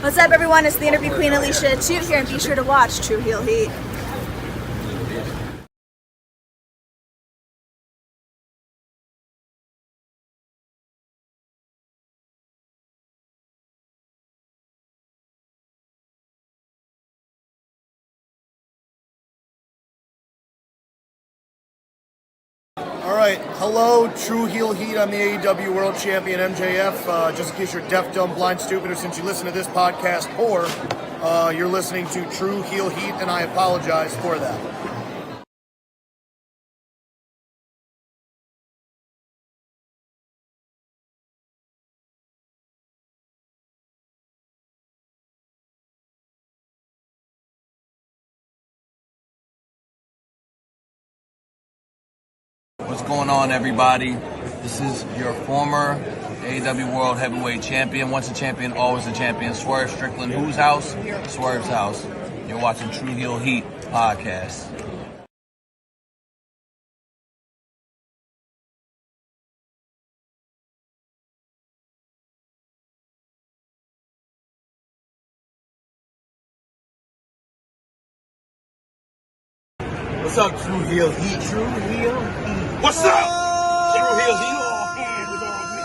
What's up, everyone? It's the Interview Queen Alicia Toot here, and be sure to watch True Heel Heat. All right, hello, True Heel Heat. I'm the AEW World Champion MJF. Just in case you're deaf, dumb, blind, stupid, or since you listen to this podcast, or you're listening to True Heel Heat, and I apologize for that. What's going on, everybody? This is your former AEW World Heavyweight Champion. Once a champion, always a champion. Swerve Strickland. Whose house? Swerve's house. You're watching True Heel Heat podcast. What's up, True Heel Heat? True Heel Heat. What's up? True Heel Heat. All hands is on me.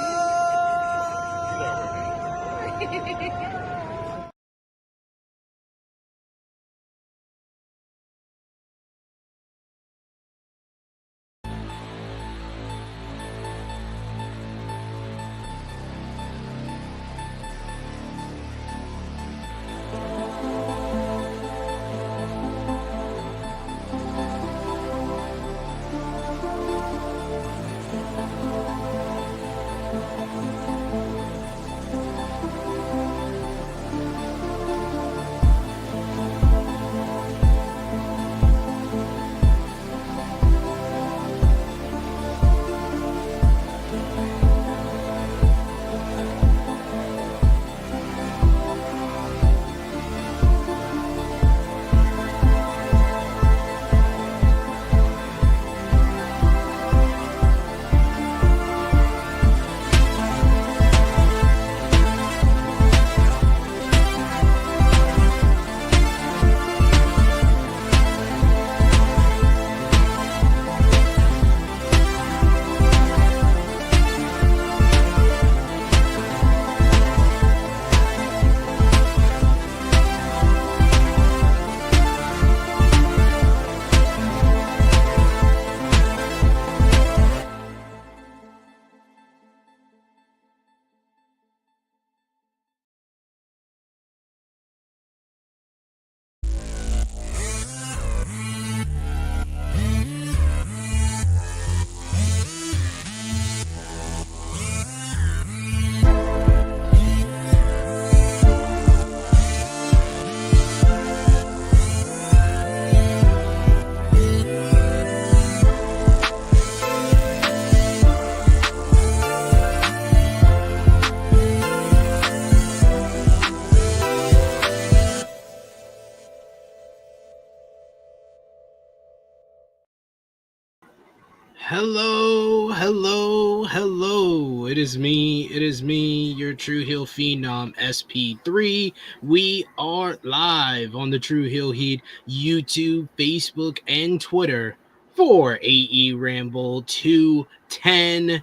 Hello. It is me, your True Heel Phenom, SP3. We are live on the True Heel Heat YouTube, Facebook, and Twitter for AEWramble 210.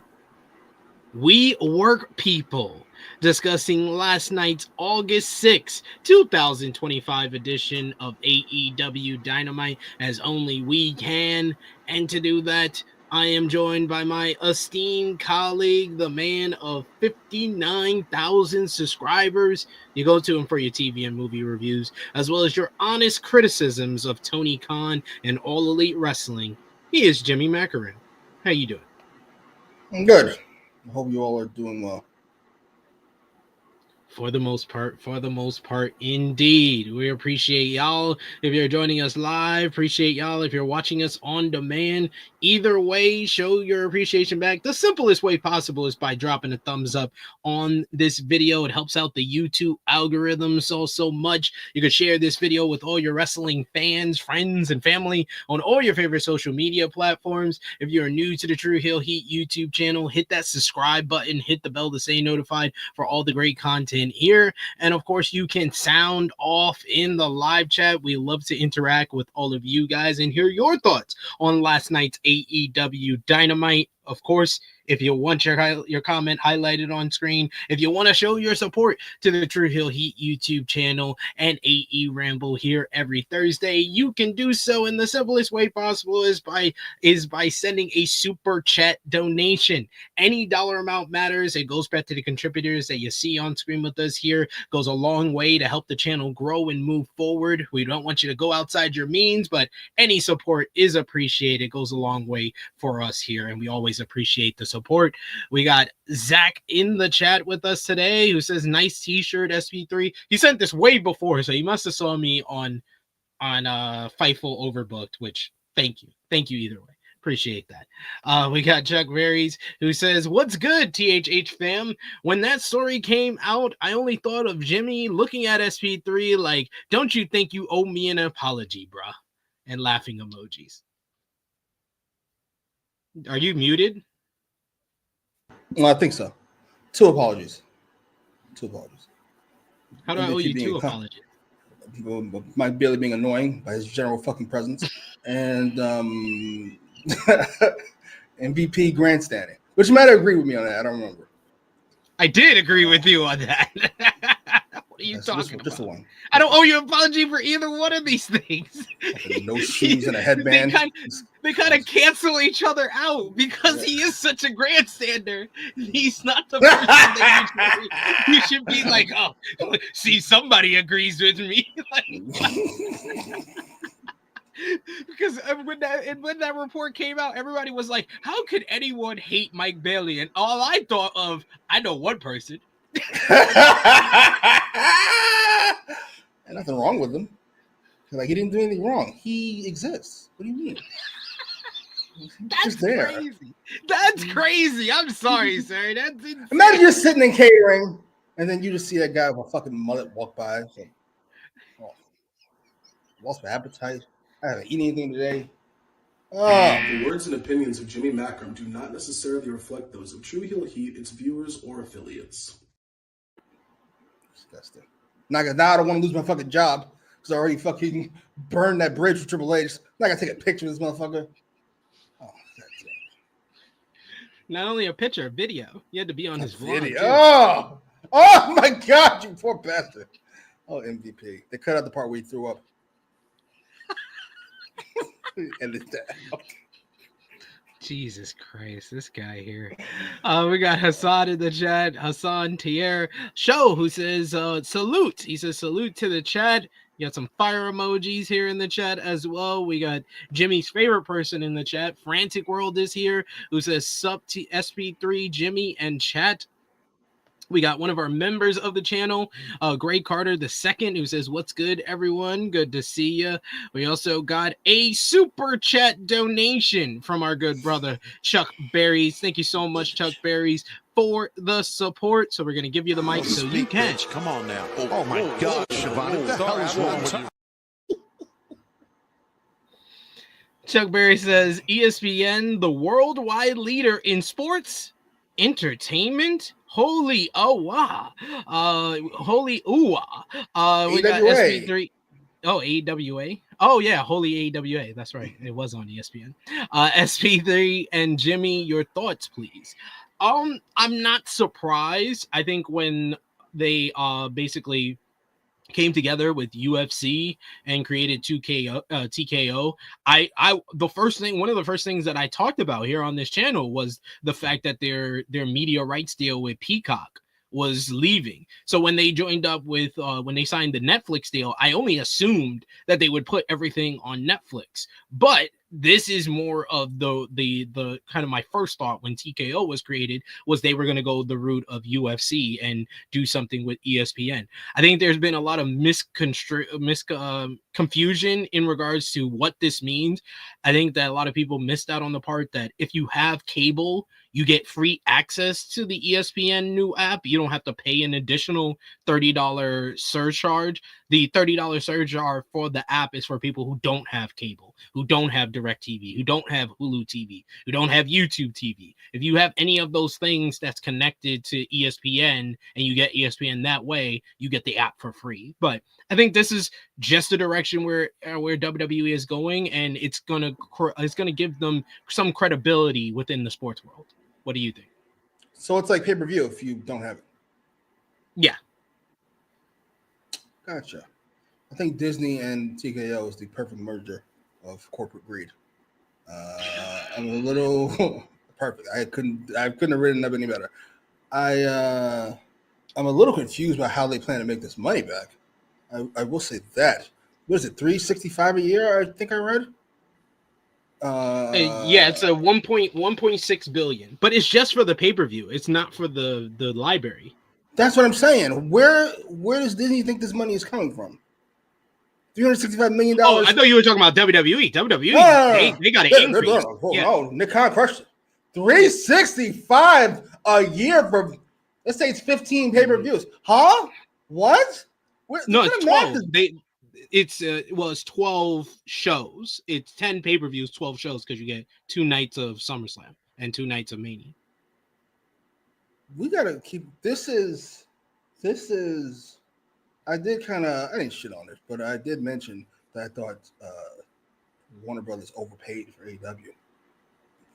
We work people, discussing last night's August 6, 2025 edition of AEW Dynamite as only we can. And to do that, I am joined by my esteemed colleague, the man of 59,000 subscribers. You go to him for your TV and movie reviews, as well as your honest criticisms of Tony Khan and All Elite Wrestling. He is Jimmy Macram. How you doing? I'm good. I hope you all are doing well. For the most part, indeed. We appreciate y'all if you're joining us live. Appreciate y'all if you're watching us on demand. Either way, show your appreciation back. The simplest way possible is by dropping a thumbs up on this video. It helps out the YouTube algorithm so much. You can share this video with all your wrestling fans, friends, and family on all your favorite social media platforms. If you're new to the True Heel Heat YouTube channel, hit that subscribe button, hit the bell to stay notified for all the great content in here. And of course, you can sound off in the live chat. We love to interact with all of you guys and hear your thoughts on last night's AEW Dynamite. Of course, if you want your comment highlighted on screen, if you want to show your support to the True Heel Heat YouTube channel and AEWramble here every Thursday, you can do so in the simplest way possible is by sending a super chat donation. Any dollar amount matters. It goes back to the contributors that you see on screen with us here. Goes a long way to help the channel grow and move forward. We don't want you to go outside your means, but any support is appreciated. It goes a long way for us here, and we always appreciate the support. We got Zach in the chat with us today who says, nice t-shirt, SP3. He sent this way before, so he must have saw me on Fightful Overbooked, which thank you either way. Appreciate that. We got Chuck Berries who says, what's good, THH fam? When that story came out, I only thought of Jimmy looking at SP3 like, don't you think you owe me an apology, bruh? And laughing emojis. Are you muted? Well, I think so. Two apologies. How do I owe you two apologies? Mike Bailey being annoying by his general fucking presence, and MVP grandstanding. Which you might have agreed with me on that. I don't remember. I did agree with you on that. What are you talking about? Just the one. I don't owe you an apology for either one of these things. No shoes and a headband. They kind of cancel each other out because he is such a grandstander. He's not the person that you should be like, oh, see, somebody agrees with me. Because when that report came out, everybody was like, how could anyone hate Mike Bailey? And all I thought of, I know one person. And nothing wrong with him. Like, he didn't do anything wrong. He exists. What do you mean? That's crazy. That's crazy. I'm sorry, sir. That's insane. Imagine you're sitting in catering, and then you just see that guy with a fucking mullet walk by. Like, oh, lost my appetite. I haven't eaten anything today. The words and opinions of Jimmy Macram do not necessarily reflect those of True Heel Heat, its viewers, or affiliates. Disgusting. Now I don't want to lose my fucking job because I already fucking burned that bridge with Triple H. Now I gotta take a picture of this motherfucker. Oh, that's it. Not only a picture, a video. You had to be on his vlog. Video. Oh my God, you poor bastard. Oh, MVP. They cut out the part where he threw up. And it's that. Jesus Christ, this guy here. We got Hassan in the chat. Hassan Tier Show, who says salute. He says salute to the chat. You got some fire emojis here in the chat as well. We got Jimmy's favorite person in the chat. Frantic World is here, who says sup to SP3, Jimmy, and chat. We got one of our members of the channel, Gray Carter II, who says, what's good, everyone? Good to see you. We also got a super chat donation from our good brother, Chuck Berries. Thank you so much, Chuck Berries, for the support. So we're going to give you the mic so you can. Bitch, come on now. Oh my God, Shavon. What the hell is wrong with you? Chuck Berry says, ESPN, the worldwide leader in sports entertainment. Holy wow. Holy ooh. We got SP3. Oh, AEWA. Oh yeah, holy AEWA. That's right. It was on ESPN. SP3 and Jimmy, your thoughts, please. I'm not surprised. I think when they basically came together with UFC and created TKO. One of the first things that I talked about here on this channel was the fact that their media rights deal with Peacock was leaving. So when they joined up with when they signed the Netflix deal, I only assumed that they would put everything on Netflix. But this is more of the kind of my first thought when TKO was created was they were going to go the route of UFC and do something with ESPN. I think there's been a lot of confusion in regards to what this means. I think that a lot of people missed out on the part that if you have cable, you get free access to the ESPN new app. You don't have to pay an additional $30 surcharge. The $30 surge are for the app is for people who don't have cable, who don't have DirecTV, who don't have Hulu TV, who don't have YouTube TV. If you have any of those things that's connected to ESPN and you get ESPN that way, you get the app for free. But I think this is just the direction where WWE is going, and it's gonna give them some credibility within the sports world. What do you think? So it's like pay-per-view if you don't have it. Yeah. Gotcha. I think Disney and TKO is the perfect merger of corporate greed. I'm a little perfect. I couldn't have written up any better. I'm a little confused by how they plan to make this money back. I will say that. What is it, $365 a year? I think I read. Yeah, it's a 1.6 billion, but it's just for the pay-per-view. It's not for the library. That's what I'm saying. Where does Disney think this money is coming from? $365 million. Oh, I thought you were talking about WWE. WWE, they got an increase. No, Nick Khan crushed it. $365 a year for, let's say it's 15 pay-per-views. Huh? What? No, it's 12. It's 12 shows. It's 10 pay-per-views, 12 shows, because you get 2 nights of SummerSlam and 2 nights of Mania. We gotta keep this is I didn't shit on it, but I did mention that I thought Warner Brothers overpaid for AEW.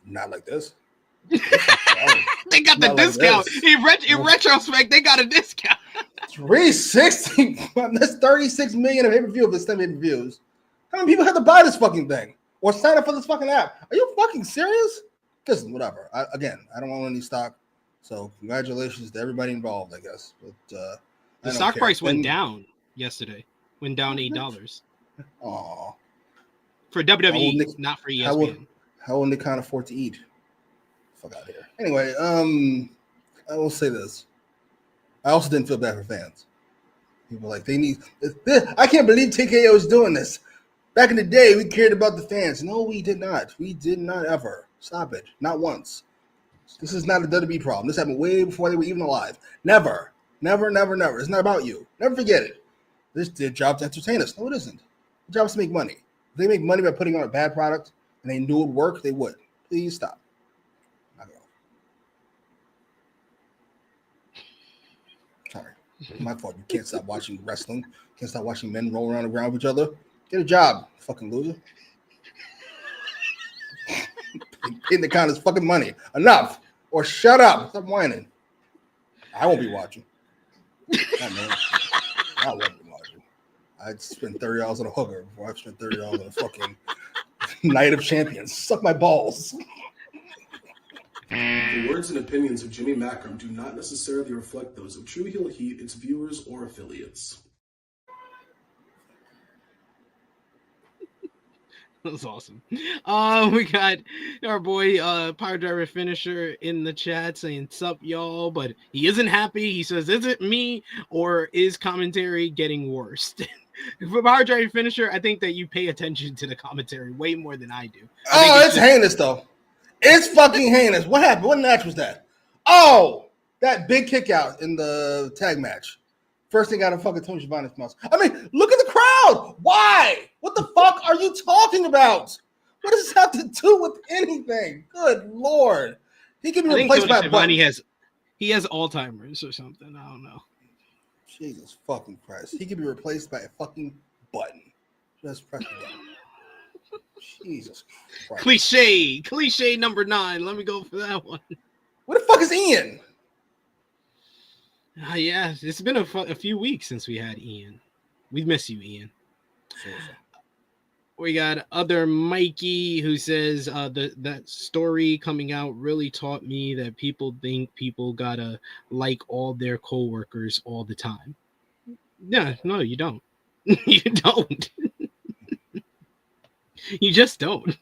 Not like this. They got the discount. Like in retrospect, they got a discount. 360. That's 36 million of pay-per-view of the 10 pay-per-views. How many people have to buy this fucking thing or sign up for this fucking app? Are you fucking serious? Listen, whatever. I don't want any stock. So congratulations to everybody involved, I guess. But the stock price went down yesterday. Went down $8. Aw. For WWE, not for ESPN. How will Nick Khan afford to eat? Fuck out of here. Anyway, I will say this. I also didn't feel bad for fans. People like, they need this. I can't believe TKO is doing this. Back in the day, we cared about the fans. No, we did not. We did not ever. Stop it. Not once. This is not a WWE problem. This happened way before they were even alive. Never. Never, never, never. It's not about you. Never forget it. This is their job to entertain us. No, it isn't. The job is to make money. If they make money by putting on a bad product and they knew it would work, they would. Please stop. Sorry. My fault. You can't stop watching wrestling. Can't stop watching men roll around the ground with each other. Get a job, fucking loser. Paying the count is fucking money. Enough. Or shut up. Stop whining. I won't be watching. I won't be watching. I'd spend $30 on a hooker before I spend $30 on a fucking Night of Champions. Suck my balls. The words and opinions of Jimmy Macram do not necessarily reflect those of True Heel Heat, its viewers, or affiliates. That was awesome. We got our boy Power Driver Finisher in the chat saying sup y'all, but he isn't happy. He says, is it me or is commentary getting worse? For Power Driver Finisher, I think that you pay attention to the commentary way more than I do. It's heinous though. It's fucking heinous. What happened? What match was that? Oh, that big kick out in the tag match. First thing out of fucking Tony Schiavone's mouth. I mean, look at the crowd. Why? What the fuck are you talking about? What does this have to do with anything? Good Lord. He can be replaced by a button. He has Alzheimer's or something. I don't know. Jesus fucking Christ. He can be replaced by a fucking button. Just press the button. Jesus Christ. Cliche number 9. Let me go for that one. Where the fuck is Ian? Yeah, it's been a few weeks since we had Ian. We miss you, Ian. Seriously. We got other Mikey who says that story coming out really taught me that people think people gotta like all their coworkers all the time. Yeah, no, you don't. You don't. You just don't.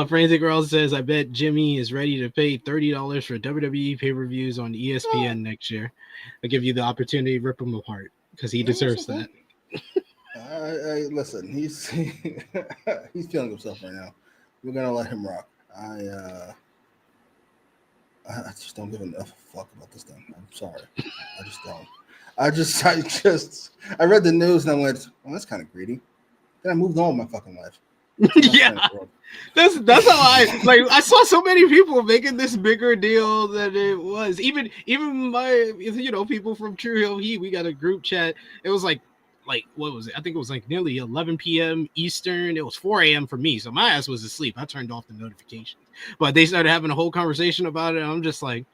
Frantic Girl says, I bet Jimmy is ready to pay $30 for WWE pay-per-views on ESPN next year. I'll give you the opportunity to rip him apart because he deserves that. Listen, he's feeling himself right now. We're gonna let him rock. I just don't give enough fuck about this thing. I'm sorry. I just don't. I read the news and I went, well, that's kind of greedy. Then I moved on with my fucking life. Yeah, that's how I saw so many people making this bigger deal than it was. Even my people from True Hill Heat, we got a group chat. It was like what was it? I think it was like nearly 11 p.m. Eastern. It was 4 a.m. for me, so my ass was asleep. I turned off the notifications, but they started having a whole conversation about it. And I'm just like,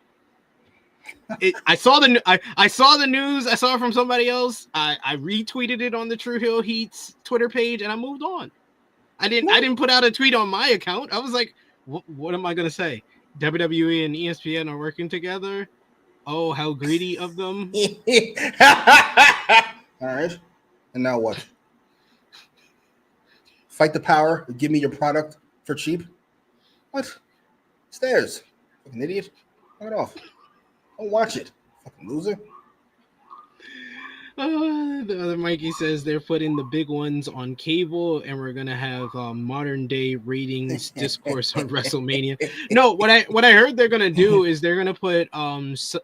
I saw the news. I saw it from somebody else. I retweeted it on the True Hill Heat's Twitter page, and I moved on. I didn't put out a tweet on my account. I was like, what am I gonna say? WWE and ESPN are working together. Oh, how greedy of them! All right, and now what? Fight the power. Give me your product for cheap. What? It's theirs. Fucking idiot. Knock it off. Don't watch it. Fucking loser. The other Mikey says they're putting the big ones on cable, and we're gonna have modern day ratings discourse on WrestleMania. No, what I heard they're gonna do is they're gonna put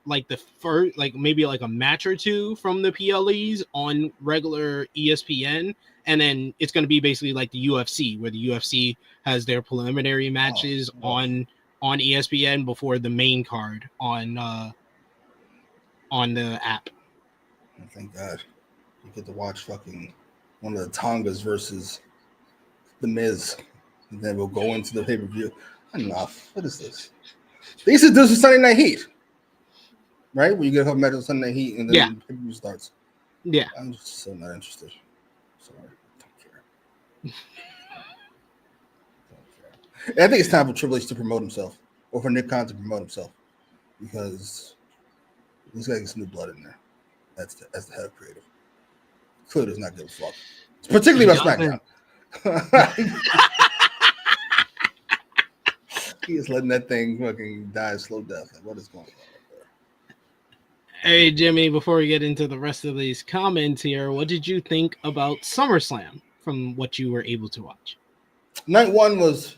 like the first, like maybe like a match or two from the PLEs on regular ESPN, and then it's gonna be basically like the UFC, where the UFC has their preliminary matches on ESPN before the main card on the app. Thank God. You get to watch fucking one of the Tongas versus The Miz. And then we'll go into the pay-per-view. Enough. What is this? They used to do this with Sunday Night Heat. Right? Where you get a couple matches on Sunday Night Heat and then the pay-per-view starts. Yeah. I'm just so not interested. Sorry. Don't care. I think it's time for Triple H to promote himself. Or for Nick Khan to promote himself. Because he's got to get some new blood in there. That's the head of creative. Clearly does not give a fuck. Particularly about SmackDown. He is letting that thing fucking die a slow death. Like, what is going on there? Hey, Jimmy, before we get into the rest of these comments here, what did you think about SummerSlam from what you were able to watch? Night one was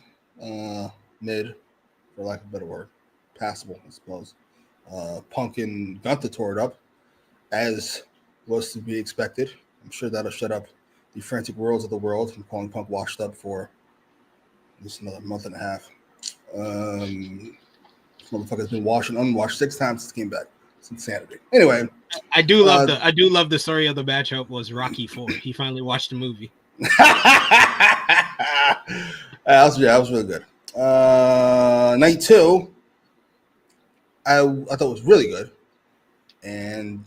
mid, for lack of a better word. Passable, I suppose. Punk and Gunther tore it up, as was to be expected. I'm sure that'll shut up the frantic worlds of the world from calling Punk washed up for at least another month and a half. This motherfucker's been washed and unwashed 6 times since he came back. It's insanity. Anyway, I do love the story of the matchup was Rocky IV. He finally watched the movie. That was really good. Night 2, I thought it was really good. And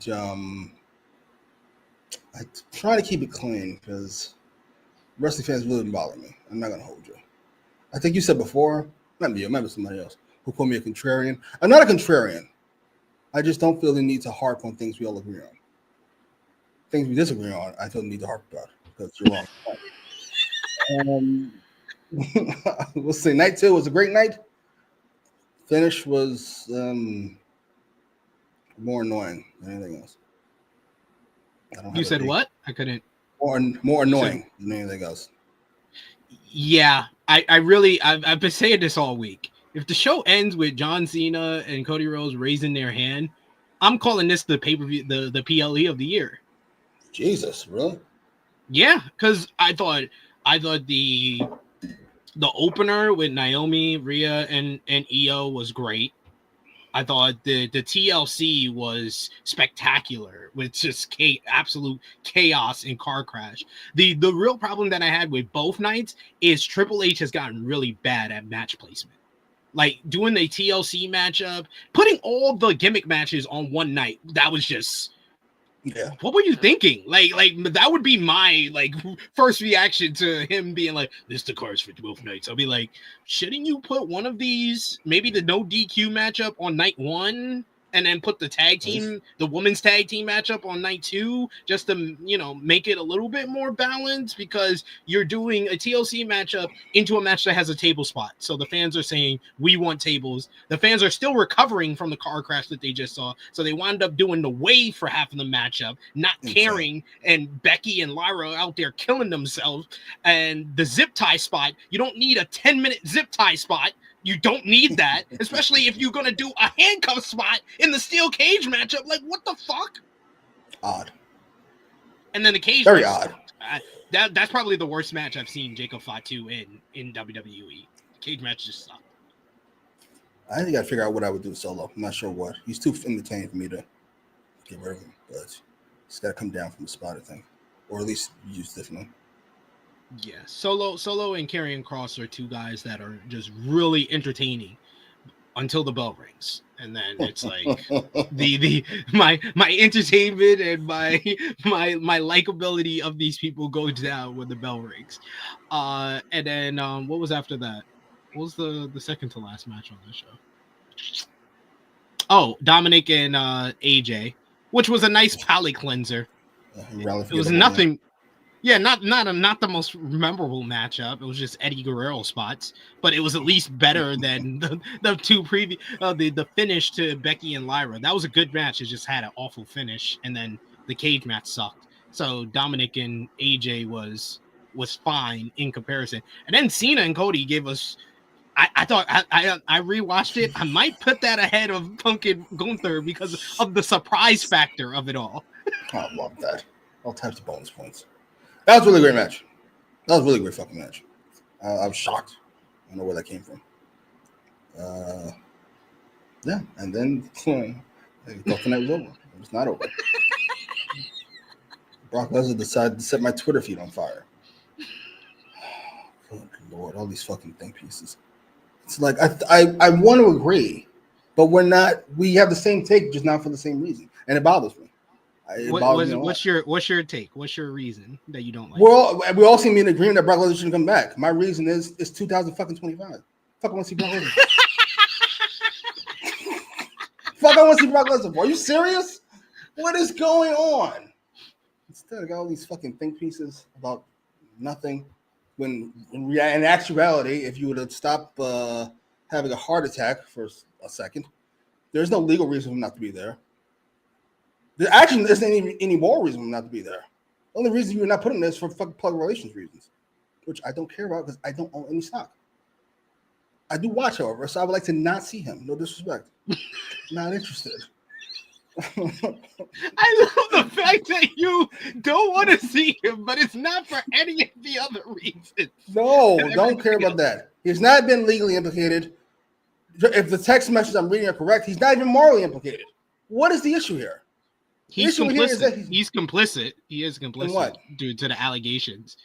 I try to keep it clean because wrestling fans really bother me. I'm not going to hold you. I think you said before, not me, maybe somebody else, who called me a contrarian. I'm not a contrarian. I just don't feel the need to harp on things we all agree on. Things we disagree on, I feel the need to harp about because you're wrong. We'll see. Night 2 was a great night. Finish was more annoying than anything else. You said what? I couldn't. More annoying than anything else. Yeah, I've been saying this all week. If the show ends with John Cena and Cody Rhodes raising their hand, I'm calling this the pay-per-view, the PLE of the year. Jesus, really? Yeah, because I thought the opener with Naomi, Rhea, and Io was great. I thought the TLC was spectacular with just absolute chaos and car crash. The real problem that I had with both nights is Triple H has gotten really bad at match placement. Like doing the TLC matchup, putting all the gimmick matches on one night, that was just... Yeah. What were you thinking? Like that would be my first reaction to him being like, "This the cards for both nights." I'll be like, shouldn't you put one of these, maybe the no DQ matchup on night 1, and then put the tag team, the women's tag team matchup on night 2, just to make it a little bit more balanced, because you're doing a TLC matchup into a match that has a table spot. So the fans are saying we want tables. The fans are still recovering from the car crash that they just saw, so they wound up doing the wave for half of the matchup, not caring, and Becky and Lyra out there killing themselves. And the zip tie spot, you don't need a 10-minute zip tie spot. You don't need that, especially if you're going to do a handcuff spot in the steel cage matchup. Like, what the fuck? Odd. And then the cage. Very odd. That's probably the worst match I've seen Jacob Fatu in WWE. Cage match just sucked. I think I got to figure out what I would do solo. I'm not sure what. He's too entertaining for me to get rid of him, but he's got to come down from the spot, I think, or at least use differently. Yeah, Solo and Karrion Kross are two guys that are just really entertaining until the bell rings, and then it's like my entertainment and my likability of these people goes down when the bell rings. And then what was after that? What was the second to last match on this show? Oh, Dominic and AJ, which was a nice palate cleanser. It was nothing. Yeah, not the most memorable matchup. It was just Eddie Guerrero spots, but it was at least better than the two previous the finish to Becky and Lyra. That was a good match. It just had an awful finish, and then the cage match sucked. So Dominic and AJ was fine in comparison. And then Cena and Cody gave us. I thought I rewatched it. I might put that ahead of Punk and Gunther because of the surprise factor of it all. I love that. All types of bonus points. That was a really great match. That was a really great fucking match. I was shocked. I don't know where that came from. Yeah, and then I thought the night was over. It was not over. Brock Lesnar decided to set my Twitter feed on fire. Good Lord, all these fucking think pieces. It's like I want to agree, but we're not. We have the same take, just not for the same reason, and it bothers me. What's your take? What's your reason that you don't like? We all seem to be in agreement that Brock Lesnar shouldn't come back. My reason is it's 2025. Fuck, I want to see Brock Lesnar. Fuck, I want to see Brock Lesnar. Are you serious? What is going on? Instead, I got all these fucking think pieces about nothing. When in actuality, if you would have stopped having a heart attack for a second, there's no legal reason for him not to be there. There actually isn't any more reason for him not to be there. The only reason you're not putting this for fucking public relations reasons, which I don't care about because I don't own any stock. I do watch, however, so I would like to not see him. No disrespect. Not interested. I love the fact that you don't want to see him, but it's not for any of the other reasons. No, don't care about that. He's not been legally implicated. If the text messages I'm reading are correct, he's not even morally implicated. What is the issue here? He's complicit. He's complicit. He is complicit what? Due to the allegations.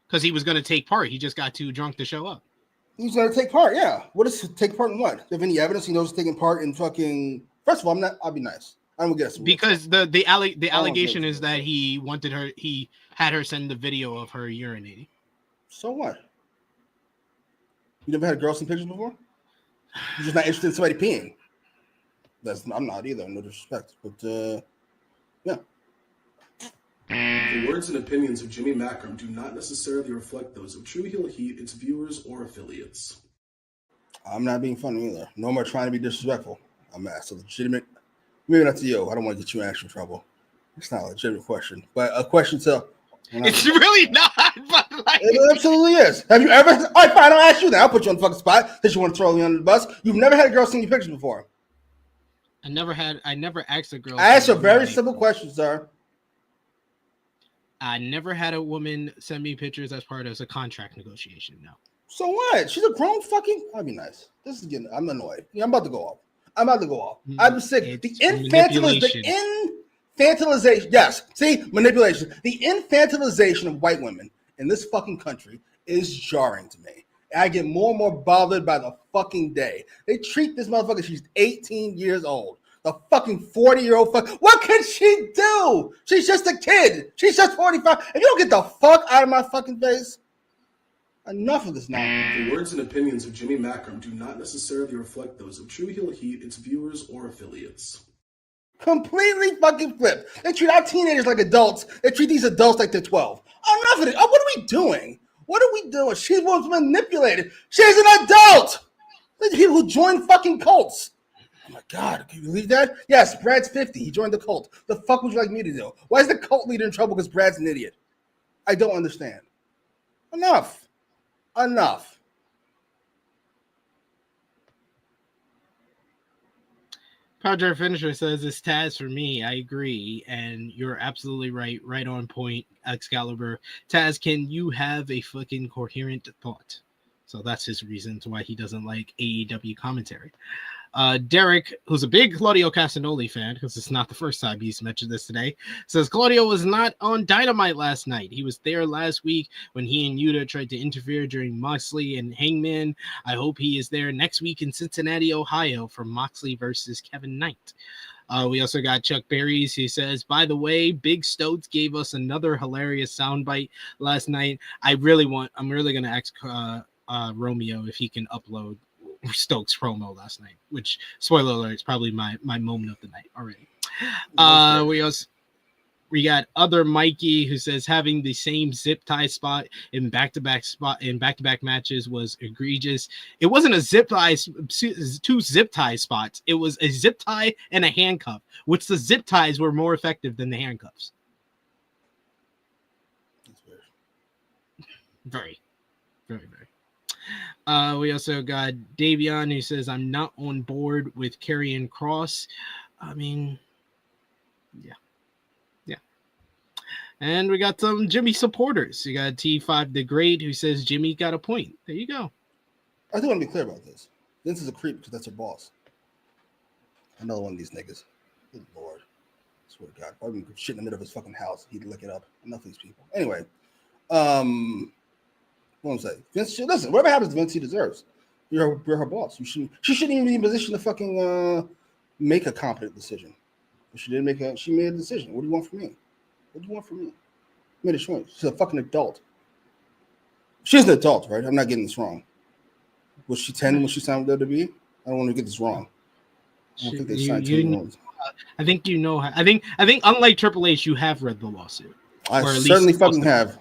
Because he was going to take part. He just got too drunk to show up. He's going to take part, yeah. What is take part in what? Do you have any evidence he knows he's taking part in fucking... First of all, I'll be nice. I'm going to guess. Because the allegation is that he had her send the video of her urinating. So what? You never had a girl send pictures before? You're just not interested in somebody peeing. I'm not either, no disrespect. But, yeah. The words and opinions of Jimmy Macram do not necessarily reflect those of True Heel Heat, its viewers, or affiliates. I'm not being funny either. No more trying to be disrespectful. I'm asking a legitimate, maybe not to you. I don't want to get you in actual trouble. It's not a legitimate question, but a question to. It's really not, but like it absolutely is. Have you ever? All right, fine. I'll ask you that. I'll put you on the fucking spot since you want to throw me under the bus. You've never had a girl send you pictures before. I never asked a girl. I asked a very simple question, sir. I never had a woman send me pictures as part of a contract negotiation. No. So what? She's a grown fucking. I'll be nice. This is getting. I'm annoyed. Yeah, I'm about to go off. I'm sick. The infantilization. Yes. See, manipulation. The infantilization of white women in this fucking country is jarring to me. I get more and more bothered by the fucking day. They treat this motherfucker. She's 18 years old. The fucking 40-year-old fuck. What can she do? She's just a kid. She's just 45. If you don't get the fuck out of my fucking face, enough of this now. The words and opinions of Jimmy Macram do not necessarily reflect those of True Heel Heat, its viewers, or affiliates. Completely fucking flipped. They treat our teenagers like adults. They treat these adults like they're 12. Enough of it. What are we doing? She was manipulated. She's an adult. There's people who join fucking cults. Oh my God, can you believe that? Yes, Brad's 50. He joined the cult. The fuck would you like me to do? Why is the cult leader in trouble because Brad's an idiot? I don't understand. Enough. Padre Finisher says it's Taz for me. I agree, and you're absolutely right. Right on point, Excalibur. Taz, can you have a fucking coherent thought? So that's his reasons why he doesn't like AEW commentary. Derek, who's a big Claudio Castagnoli fan, because it's not the first time he's mentioned this today, says Claudio was not on Dynamite last night. He was there last week when he and Yuta tried to interfere during Moxley and Hangman. I hope he is there next week in Cincinnati, Ohio for Moxley versus Kevin Knight. We also got Chuck Berries, who says, by the way, Big Stoats gave us another hilarious soundbite last night. I'm really going to ask Romeo if he can upload Stokes promo last night, which, spoiler alert, is probably my moment of the night already. We got other Mikey, who says having the same zip tie spot in back-to-back matches was egregious. It wasn't a zip tie, two zip tie spots. It was a zip tie and a handcuff, which the zip ties were more effective than the handcuffs. That's weird. Very, very, very. We also got Davion, who says, I'm not on board with Karrion Kross. I mean, yeah. And we got some Jimmy supporters. You got T5 the Great, who says Jimmy got a point. There you go. I do want to be clear about this. Vince is a creep because that's her boss. Another one of these niggas. Good Lord. I swear to God. If I would shit in the middle of his fucking house, he'd lick it up. Enough of these people. Anyway, what I'm saying, Vince, listen, whatever happens to Vince, he deserves. You're her boss. She shouldn't even be in position to fucking make a competent decision. If she didn't she made a decision. What do you want from me? What do you want from me? Made a choice. She's a fucking adult. She's an adult, right? I'm not getting this wrong. Was she 10 when she signed with WWE? I don't want to get this wrong. I don't think they signed 10 I think you know. I think unlike Triple H, you have read the lawsuit. I certainly fucking have.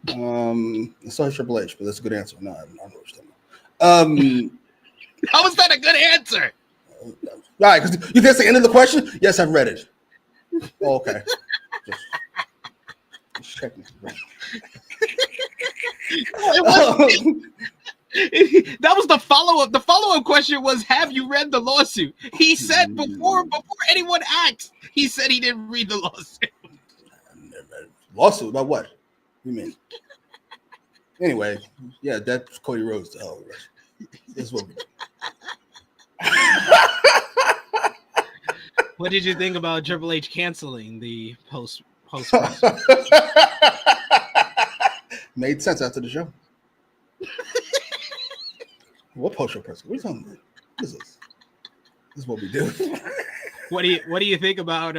Sorry, Triple H, but that's a good answer. No, I don't understand. How is that a good answer? Right, because you can say the end of the question. Yes, I've read it. Oh, okay. Just checking. That was the follow-up. The follow-up question was, have you read the lawsuit? He said before anyone asked, he said he didn't read the lawsuit. Lawsuit about what? What do you mean? Anyway, yeah, that's Cody Rhodes to hell. This is what we do. What did you think about Triple H canceling the post? Made sense after the show. What post-show press? What are you talking about? What is this? This is what we do. What do you think about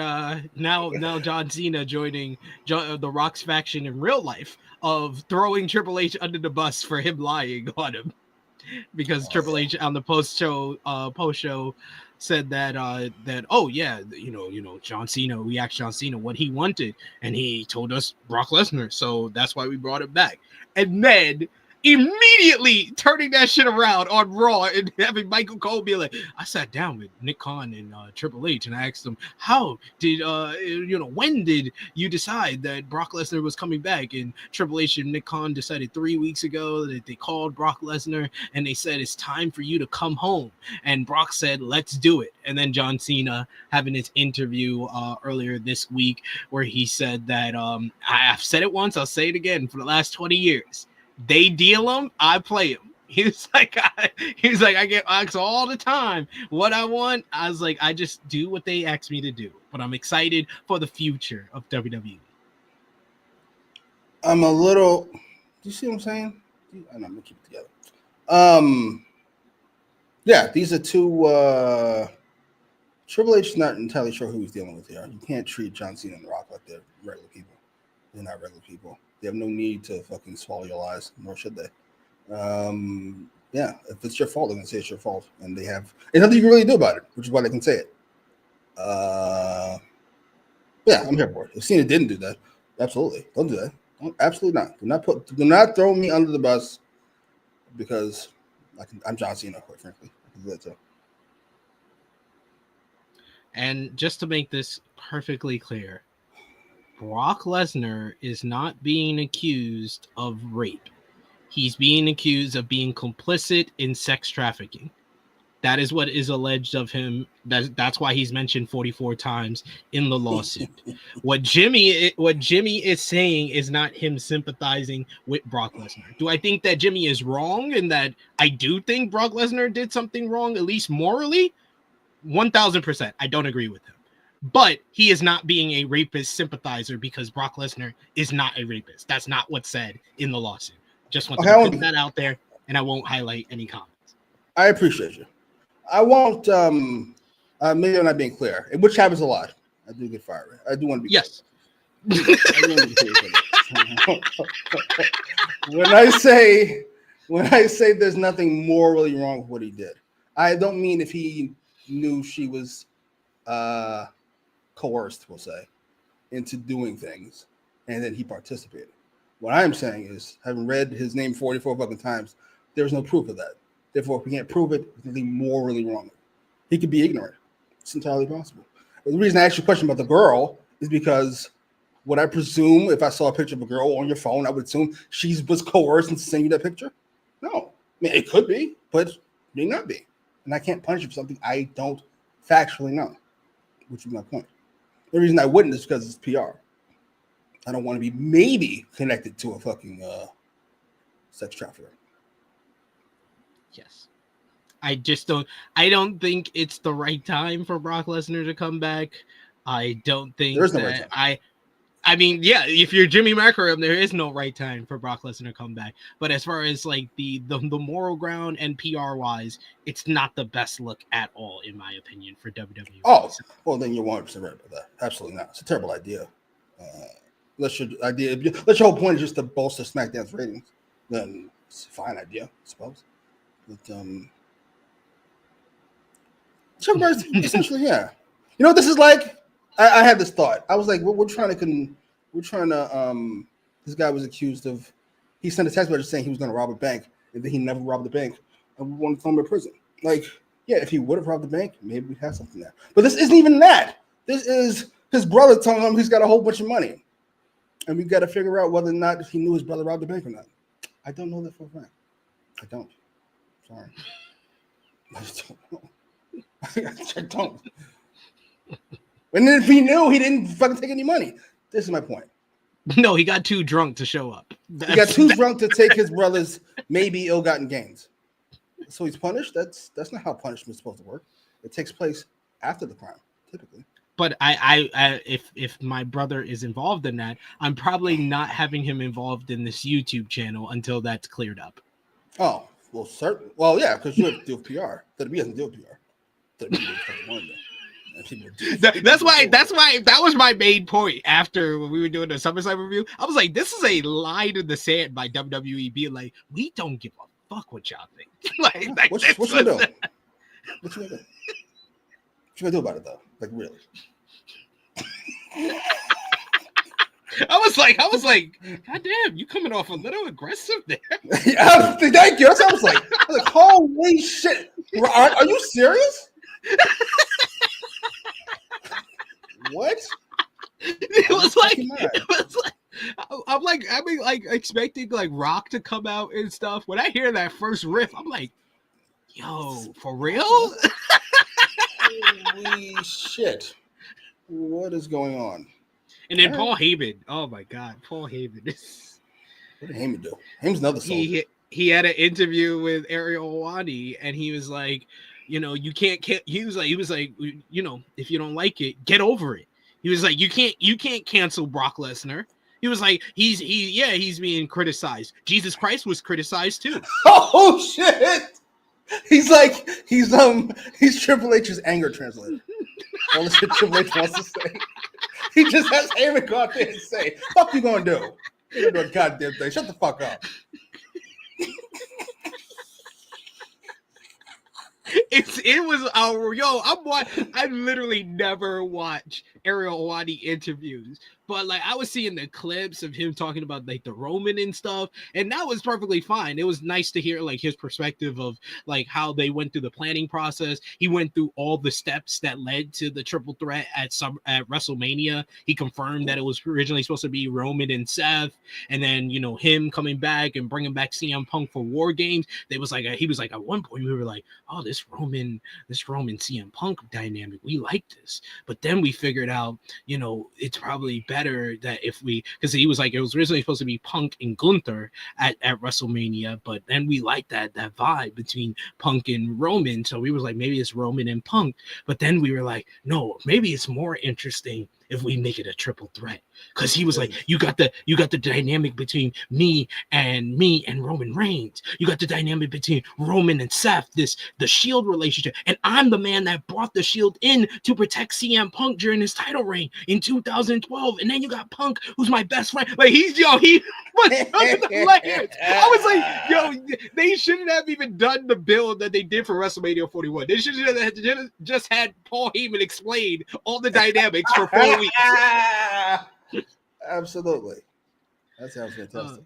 now John Cena joining the Rock's faction in real life of throwing Triple H under the bus for him lying on him? Because Triple H on the post show said that John Cena, we asked John Cena what he wanted and he told us Brock Lesnar, so that's why we brought him back. And then immediately turning that shit around on Raw and having Michael Cole be like, I sat down with Nick Khan and Triple H and I asked them, how did when did you decide that Brock Lesnar was coming back? And Triple H and Nick Khan decided 3 weeks ago that they called Brock Lesnar and they said it's time for you to come home, and Brock said let's do it. And then John Cena having his interview earlier this week where he said that I've said it once, I'll say it again, for the last 20 years they deal him, I play him. He was like, I get asked all the time what I want. I was like, I just do what they ask me to do. But I'm excited for the future of WWE. I'm a little. Do you see what I'm saying? I'm gonna keep it together. Yeah, these are two. Triple H is not entirely sure who he's dealing with here. You can't treat John Cena and The Rock like they're regular people. They're not regular people. They have no need to fucking swallow your lies, nor should they. Yeah, if it's your fault, they're gonna say it's your fault, and there's nothing you can really do about it, which is why they can say it. Yeah, I'm here for it. If Cena didn't do that, absolutely, don't do that. Absolutely not. Do not throw me under the bus because I'm John Cena, quite frankly. I can do that too. And just to make this perfectly clear, Brock Lesnar is not being accused of rape. He's being accused of being complicit in sex trafficking. That is what is alleged of him. That's why he's mentioned 44 times in the lawsuit. What Jimmy is saying is not him sympathizing with Brock Lesnar. Do I think that Jimmy is wrong and that I do think Brock Lesnar did something wrong, at least morally? 1,000%. I don't agree with him. But he is not being a rapist sympathizer because Brock Lesnar is not a rapist. That's not what's said in the lawsuit. Just want to put that out there, and I won't highlight any comments. I appreciate you. I won't. Maybe I'm not being clear, which happens a lot. I do get fired. I do want to be. Yes. When I say there's nothing morally wrong with what he did, I don't mean if he knew she was coerced, we'll say, into doing things, and then he participated. What I'm saying is, having read his name 44 fucking times, there's no proof of that. Therefore, if we can't prove it, there's nothing morally wrong. He could be ignorant. It's entirely possible. But the reason I asked you a question about the girl is because would I presume if I saw a picture of a girl on your phone, I would assume she was coerced into sending you that picture? No. I mean, it could be, but it may not be. And I can't punish you for something I don't factually know, which is my point. The reason I wouldn't is because it's PR. I don't want to be maybe connected to a fucking sex trafficker. Yes. I don't think it's the right time for Brock Lesnar to come back. I don't think there is no right time. I mean, yeah, if you're Jimmy Macram, there is no right time for Brock Lesnar to come back. But as far as like the moral ground and PR wise, it's not the best look at all, in my opinion, for WWE. Oh, well, then you're 100% right about that. Absolutely not. It's a terrible idea. Unless your whole point is just to bolster SmackDown's ratings, then it's a fine idea, I suppose. But essentially, yeah. You know what this is like? I had this thought. I was like, this guy was accused of, he sent a text message saying he was going to rob a bank, and then he never robbed the bank, and we want to throw him in prison. Like, yeah, if he would have robbed the bank, maybe we'd have something there. But this isn't even that. This is his brother telling him he's got a whole bunch of money, and we got to figure out whether or not he knew his brother robbed the bank or not. I don't know that for a fact. I don't. Sorry. I just don't know. I don't. And then if he knew, he didn't fucking take any money. This is my point. No, he got too drunk to show up. He got too drunk to take his brother's maybe ill-gotten gains. So he's punished. That's not how punishment is supposed to work. It takes place after the crime, typically. But if my brother is involved in that, I'm probably not having him involved in this YouTube channel until that's cleared up. Oh, well, certain. Well, yeah, because you have to deal with PR. WWE doesn't deal with PR. That's why that was my main point after when we were doing the SummerSlam review. I was like, this is a line in the sand by WWE being like, we don't give a fuck what y'all think. like what you gonna do? What you gonna do about it though? Like, really? I was like, God damn, you coming off a little aggressive there. Yeah, thank you. That's what I was like, holy shit. Are you serious? What? It was like I'm expecting like Rock to come out and stuff. When I hear that first riff, I'm like, yo, for real? Holy shit. What is going on? And then Paul Heyman. Oh my God, Paul Heyman. What did Heyman do? Heyman's another soldier. He had an interview with Ariel Helwani, and he was like, you know, you can't. He was like, you know, if you don't like it, get over it. He was like, you can't cancel Brock Lesnar. He was like, he's being criticized. Jesus Christ was criticized too. Oh shit! He's Triple H's anger translator. All the shit Triple H wants to say. He just has Heyman go out there and say, "Fuck you gonna do? You're gonna do a goddamn thing. Shut the fuck up." I literally never watch Ariel Helwani interviews, but like I was seeing the clips of him talking about like the Roman and stuff, and that was perfectly fine. It was nice to hear like his perspective of like how they went through the planning process. He went through all the steps that led to the triple threat at WrestleMania. He confirmed that it was originally supposed to be Roman and Seth, and then you know him coming back and bringing back CM Punk for War Games. He was like at one point we were like, oh, this Roman CM Punk dynamic. We like this. But then we figured out, it's probably better that because he was like, it was originally supposed to be Punk and Gunther at WrestleMania, but then we liked that vibe between Punk and Roman. So we was like, maybe it's Roman and Punk. But then we were like, no, maybe it's more interesting if we make it a triple threat. Because he was like, you got the dynamic between me and Roman Reigns. You got the dynamic between Roman and Seth, the Shield relationship. And I'm the man that brought the Shield in to protect CM Punk during his title reign in 2012. And then you got Punk, who's my best friend. Like he was under the layers. I was like, they shouldn't have even done the build that they did for WrestleMania 41. They should have just had Paul Heyman explain all the dynamics for 4 weeks. Absolutely. That sounds fantastic.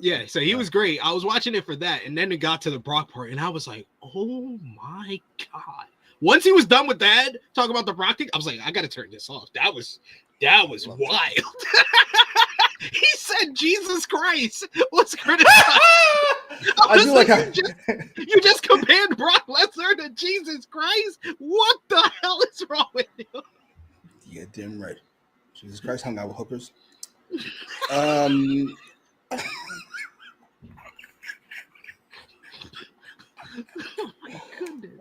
Yeah, so he was great. I was watching it for that, and then it got to the Brock part, and I was like, oh my God. Once he was done with that, talking about the Brock thing, I was like, I gotta turn this off. That was wild. He said Jesus Christ was criticized. I do like how you just compared Brock Lesnar to Jesus Christ. What the hell is wrong with you? Yeah, damn right. Jesus Christ hung out with hookers. Oh my goodness.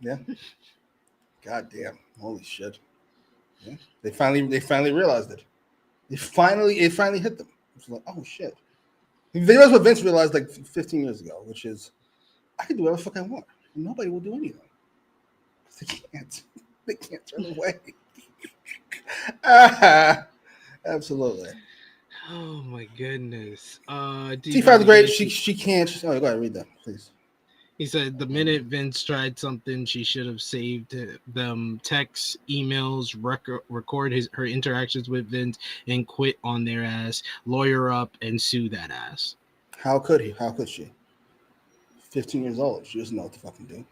Yeah. God damn. Holy shit. Yeah. They finally realized it. It finally hit them. It's like, oh shit. They was what Vince realized like 15 years ago, which is I can do whatever the fuck I want. Nobody will do anything. They can't. They can't turn away. Absolutely. Oh my goodness. T5's great. She can't. Oh, go ahead, read that, please. He said the minute Vince tried something, she should have saved them texts, emails, record her interactions with Vince, and quit on their ass, lawyer up, and sue that ass. How could he? How could she? 15 years old. She doesn't know what to fucking do.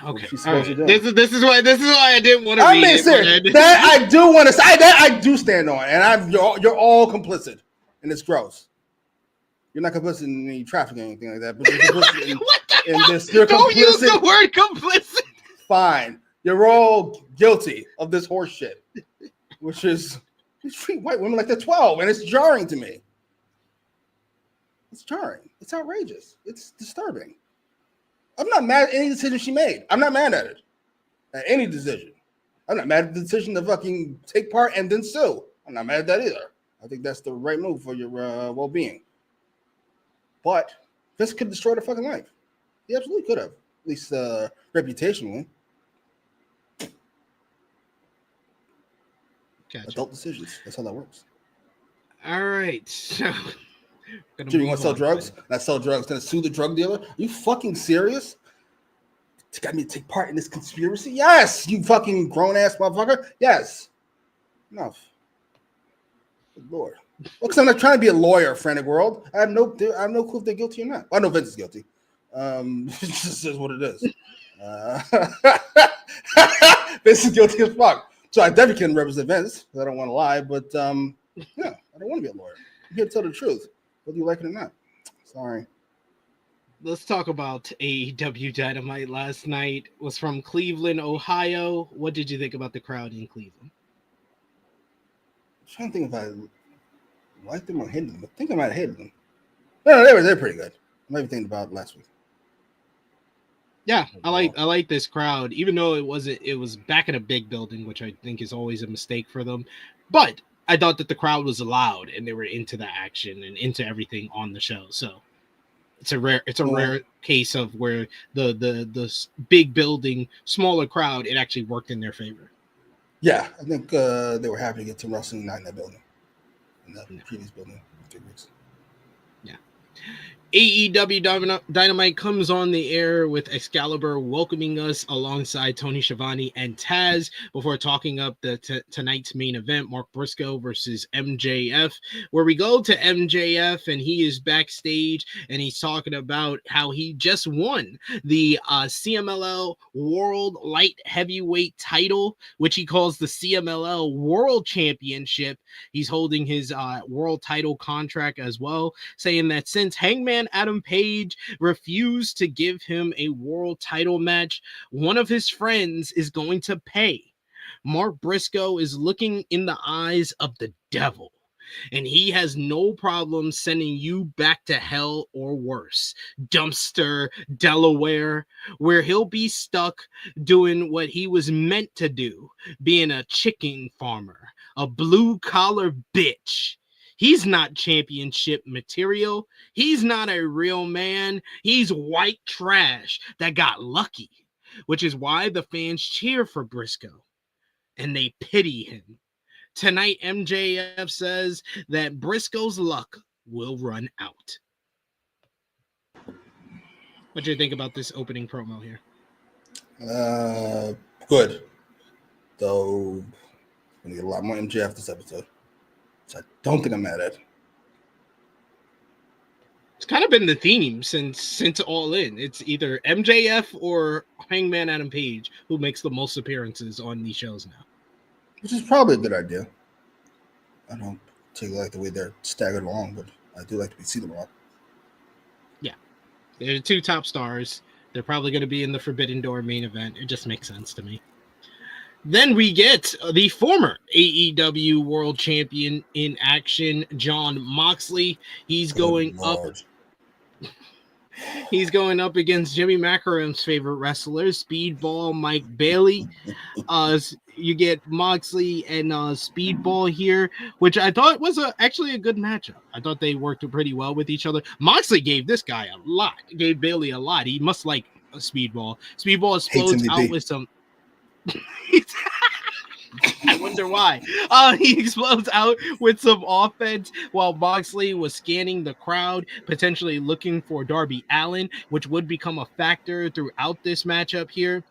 Okay. Right. This is why I didn't want to read it. That I do want to say. That I do stand on, and you're all complicit, and it's gross. You're not complicit in any trafficking or anything like that, but you're complicit in this. You're Don't complicit. Use the word complicit. Fine. You're all guilty of this horse shit, which is these treat white women like they're 12, and it's jarring to me. It's jarring. It's outrageous. It's disturbing. I'm not mad at any decision she made. I'm not mad at it. At any decision. I'm not mad at the decision to fucking take part and then sue. I'm not mad at that either. I think that's the right move for your well-being. But this could destroy the fucking life. He absolutely could have. At least reputationally. Gotcha. Adult decisions. That's how that works. All right. So Jimmy, you want to sell drugs? Not sell drugs. Gonna sue the drug dealer? Are you fucking serious? You got me to take part in this conspiracy? Yes, you fucking grown ass motherfucker. Yes. Enough. Good Lord. Well, because I'm not trying to be a lawyer, frantic world. I have no clue if they're guilty or not. I know Vince is guilty. It just is what it is. Vince is guilty as fuck. So I definitely can represent Vince because I don't want to lie, but yeah, I don't want to be a lawyer. I'm here to tell the truth, whether you like it or not. Sorry. Let's talk about AEW Dynamite last night. It was from Cleveland, Ohio. What did you think about the crowd in Cleveland? I'm trying to think if I liked them or hated them. I think I might have hated them. No, they're pretty good. I'm not thinking about last week. Yeah, I like this crowd, even though it was back in a big building, which I think is always a mistake for them. But I thought that the crowd was loud and they were into the action and into everything on the show. So it's a rare case of where the big building, smaller crowd, it actually worked in their favor. Yeah, I think they were happy to get to wrestling night in that building, in that previous building. 2 weeks. Yeah. AEW Dynamite comes on the air with Excalibur welcoming us alongside Tony Schiavone and Taz before talking up tonight's main event, Mark Briscoe versus MJF, where we go to MJF and he is backstage and he's talking about how he just won the CMLL World Light Heavyweight title, which he calls the CMLL World Championship. He's holding his world title contract as well, saying that since Hangman Hangman Adam Page refused to give him a world title match, one of his friends is going to pay. Mark Briscoe is looking in the eyes of the devil, and he has no problem sending you back to hell or worse, Dumpster, Delaware, where he'll be stuck doing what he was meant to do, being a chicken farmer, a blue-collar bitch. He's not championship material. He's not a real man. He's white trash that got lucky, which is why the fans cheer for Briscoe, and they pity him. Tonight, MJF says that Briscoe's luck will run out. What do you think about this opening promo here? Good. Though, I'm going to get a lot more MJF this episode. So I don't think I'm mad at it. It's kind of been the theme since All In. It's either MJF or Hangman Adam Page who makes the most appearances on these shows now. Which is probably a good idea. I don't particularly like the way they're staggered along, but I do like to see them all. Yeah. They're the two top stars. They're probably going to be in the Forbidden Door main event. It just makes sense to me. Then we get the former AEW World Champion in action, Jon Moxley. He's going up against Jimmy Macram's favorite wrestler, Speedball Mike Bailey. You get Moxley and Speedball here, which I thought was actually a good matchup. I thought they worked pretty well with each other. Moxley gave this guy a lot, gave Bailey a lot. He must like Speedball. Speedball explodes out with some... I wonder why. He explodes out with some offense while Moxley was scanning the crowd, potentially looking for Darby Allin, which would become a factor throughout this matchup here.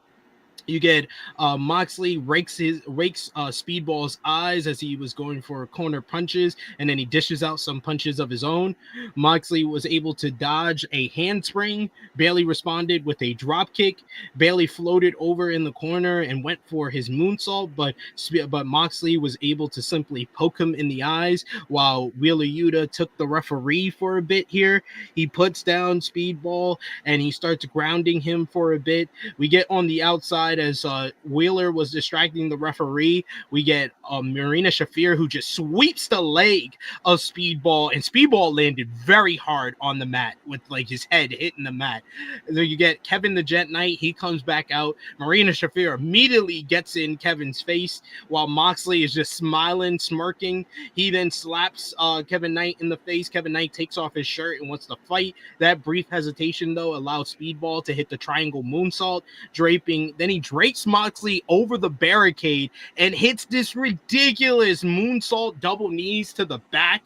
You get Moxley rakes Speedball's eyes as he was going for corner punches, and then he dishes out some punches of his own. Moxley was able to dodge a handspring. Bailey responded with a drop kick. Bailey floated over in the corner and went for his moonsault, but Moxley was able to simply poke him in the eyes while Wheeler Yuta took the referee for a bit here. He puts down Speedball and he starts grounding him for a bit. We get on the outside as Wheeler was distracting the referee. We get Marina Shafir who just sweeps the leg of Speedball, and Speedball landed very hard on the mat with like his head hitting the mat. Then you get Kevin the Jet Knight. He comes back out. Marina Shafir immediately gets in Kevin's face while Moxley is just smiling, smirking. He then slaps Kevin Knight in the face. Kevin Knight takes off his shirt and wants to fight. That brief hesitation though allows Speedball to hit the triangle moonsault, draping. Then he drapes Moxley over the barricade and hits this ridiculous moonsault double knees to the back.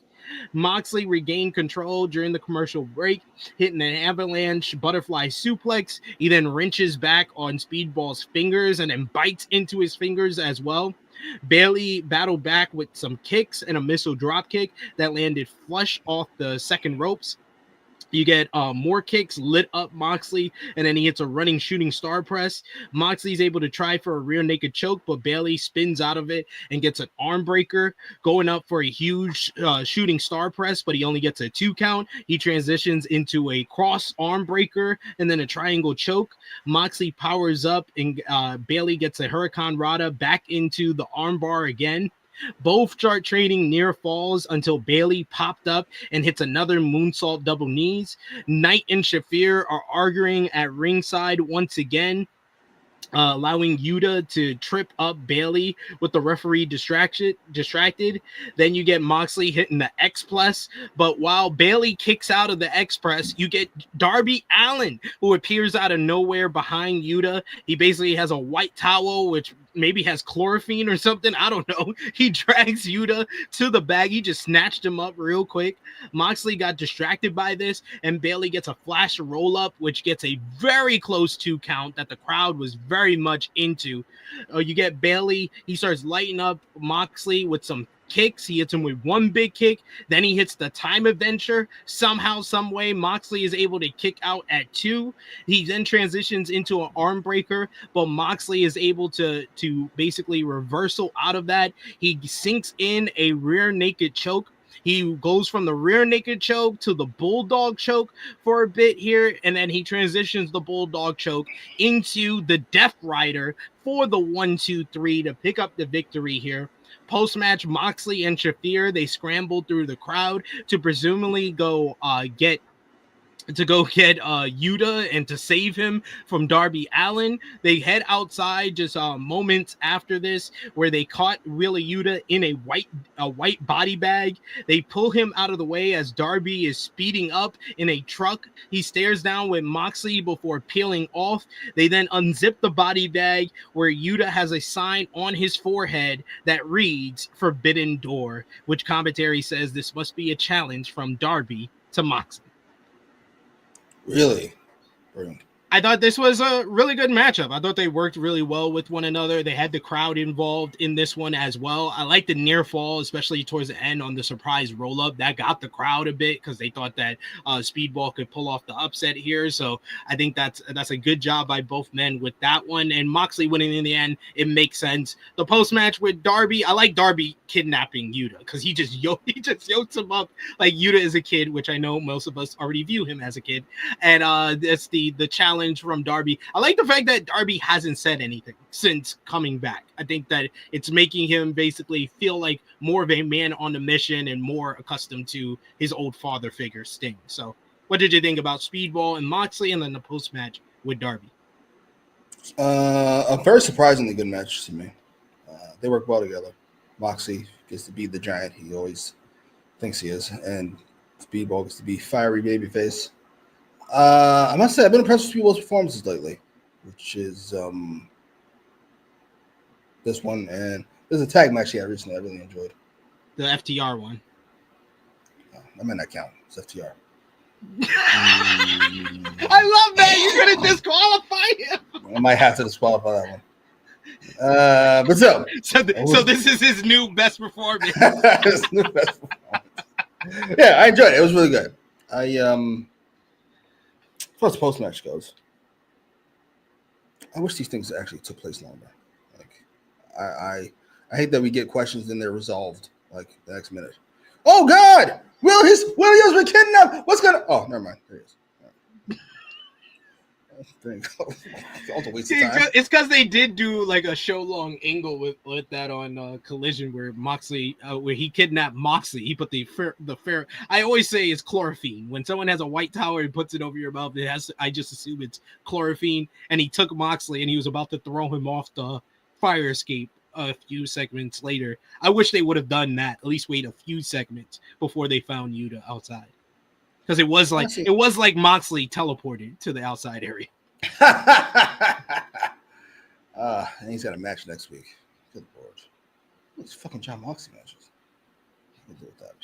Moxley regained control during the commercial break, hitting an avalanche butterfly suplex. He then wrenches back on Speedball's fingers and then bites into his fingers as well. Bailey battled back with some kicks and a missile drop kick that landed flush off the second ropes. You get more kicks, lit up Moxley, and then he hits a running shooting star press. Moxley's able to try for a rear naked choke, but Bailey spins out of it and gets an arm breaker, going up for a huge shooting star press, but he only gets a 2 count. He transitions into a cross arm breaker and then a triangle choke. Moxley powers up and Bailey gets a Hurricane Rana back into the arm bar again. Both start trading near falls until Bailey popped up and hits another moonsault double knees. Knight and Shafir are arguing at ringside once again, allowing Yuta to trip up Bailey with the referee distracted. Then you get Moxley hitting the X Plus, but while Bailey kicks out of the X Press, you get Darby Allin who appears out of nowhere behind Yuta. He basically has a white towel which maybe has chlorophene or something. I don't know. He drags Yuta to the bag. He just snatched him up real quick. Moxley got distracted by this, and Bailey gets a flash roll up, which gets a very close 2 count that the crowd was very much into. You get Bailey. He starts lighting up Moxley with some kicks. He hits him with 1 big kick. Then he hits the time adventure. Somehow, some way, Moxley is able to kick out at 2. He then transitions into an arm breaker, but Moxley is able to basically reversal out of that. He sinks in a rear naked choke. He goes from the rear naked choke to the bulldog choke for a bit here, and then he transitions the bulldog choke into the Death Rider for the 1-2-3 to pick up the victory here. Post-match, Moxley and Shafir, they scrambled through the crowd to presumably go get Yuta and to save him from Darby Allin. They head outside just moments after this, where they caught Wheeler Yuta in a white body bag. They pull him out of the way as Darby is speeding up in a truck. He stares down with Moxley before peeling off. They then unzip the body bag, where Yuta has a sign on his forehead that reads "Forbidden Door," which commentary says this must be a challenge from Darby to Moxley. Really? Brilliant. I thought this was a really good matchup. I thought they worked really well with one another. They had the crowd involved in this one as well. I like the near fall, especially towards the end on the surprise roll up. That got the crowd a bit because they thought that Speedball could pull off the upset here. So I think that's a good job by both men with that one. And Moxley winning in the end, it makes sense. The post match with Darby, I like Darby kidnapping Yuta because he just yokes him up like Yuta is a kid, which I know most of us already view him as a kid. And that's the challenge from Darby. I like the fact that Darby hasn't said anything since coming back. I think that it's making him basically feel like more of a man on a mission and more accustomed to his old father figure, Sting. So what did you think about Speedball and Moxley and then the post-match with Darby? A very surprisingly good match to me. They work well together. Moxley gets to be the giant he always thinks he is, and Speedball gets to be fiery babyface. I must say, I've been impressed with Speedball's performances lately, which is this one, and there's a tag match he had recently I really enjoyed. The FTR one. I might not count. It's FTR. I love that. You're going to disqualify him. I might have to disqualify that one. But so this is his new best performance. Yeah, I enjoyed it. It was really good. As far as post match goes, I wish these things actually took place longer. Like, I hate that we get questions and they're resolved like the next minute. Oh God, Will's been kidnapped. What's gonna? Oh, never mind. There it is. There you go. It's because they did do like a show long angle with that on Collision where Moxley where he kidnapped Moxley. He put the fair. I always say it's chlorophene. When someone has a white towel and puts it over your mouth, I just assume it's chlorophene. And he took Moxley and he was about to throw him off the fire escape a few segments later. I wish they would have done that. At least wait a few segments before they found Yuta outside. Because it was like Moxley teleported to the outside area. And he's got a match next week. Good lord. It's fucking John Moxley matches. What do with that?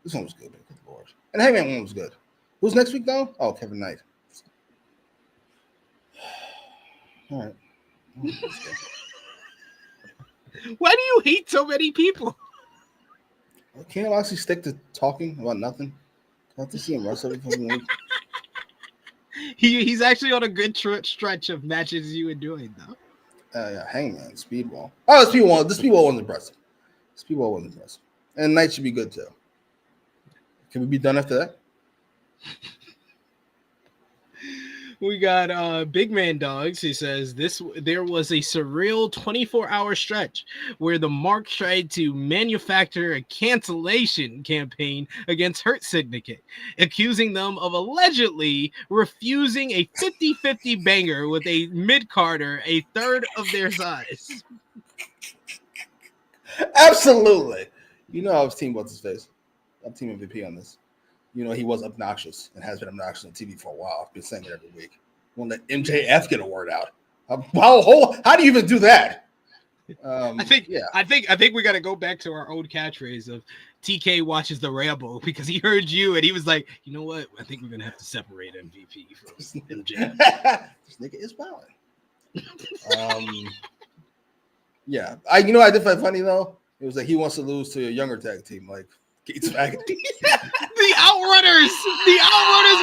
This one was good, but good lord. And the Hangman one was good. Who's next week though? Oh, Kevin Knight. All right. Why do you hate so many people? Can't Moxley stick to talking about nothing? I have to see him wrestle every fucking week. He's actually on a good stretch of matches you enjoyed, though. Yeah, Hangman, Speedball. Oh, the Speedball wasn't impressive. Speedball wasn't impressive. And Knight should be good, too. Can we be done after that? We got Big Man Dogs. He says there was a surreal 24-hour stretch where the Mark tried to manufacture a cancellation campaign against Hurt Syndicate, accusing them of allegedly refusing a 50-50 banger with a mid-carder a third of their size. Absolutely. You know I was team what's his face. I'm team MVP on this. You know, he was obnoxious and has been obnoxious on TV for a while. I've been saying it every week. Won't let MJF get a word out. How do you even do that? I think we got to go back to our old catchphrase of TK watches the Ramble because he heard you and he was like, you know what? I think we're going to have to separate MVP from MJF. This nigga is violent. Yeah. I did find funny, though. It was like he wants to lose to a younger tag team, like Gates Maggot. The Outrunners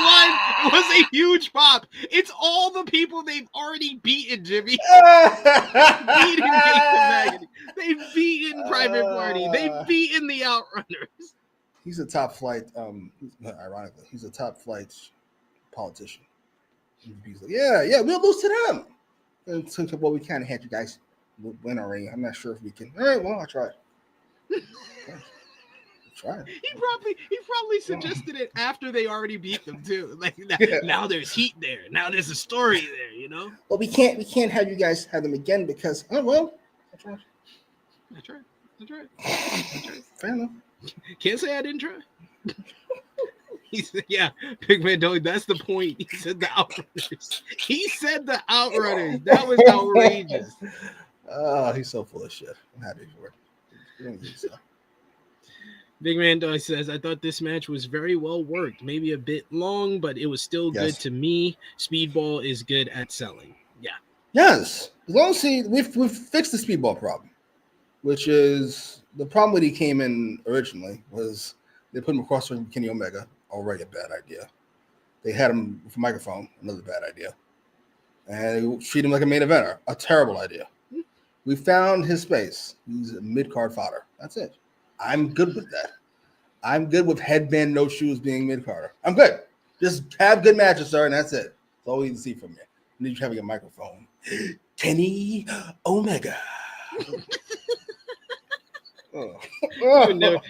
one was a huge pop. It's all the people they've already beaten, Jimmy. Beaten Gates Maggot. They've beaten Private Party. They've beaten the Outrunners. He's a top flight. Ironically, he's a top flight politician. He's like, yeah, we'll lose to them. And so, well, we kind of had you guys win already. I'm not sure if we can. All right, well, I'll try. Try. He probably suggested it after they already beat them too. Like now there's heat there. Now there's a story there, you know. Well, we can't have you guys have them again because I'll try. I tried. Fair enough. Can't say I didn't try. He said, yeah, Big Man Dolly, that's the point. He said the Outrunners. That was outrageous. Oh, he's so full of shit. I'm happy for it. Big Man Dolly says, I thought this match was very well worked. Maybe a bit long, but it was still good to me. Speedball is good at selling. Yeah. Yes. As long as we've fixed the Speedball problem, which is the problem when he came in originally was they put him across from Kenny Omega. Already a bad idea. They had him with a microphone, another bad idea. And treat him like a main eventer, a terrible idea. We found his space. He's a mid-card fodder. That's it. I'm good with that. I'm good with headband, no shoes being mid-carder. I'm good. Just have good matches, sir, and that's it. That's all we need to see from you. You need to have a microphone. Kenny Omega.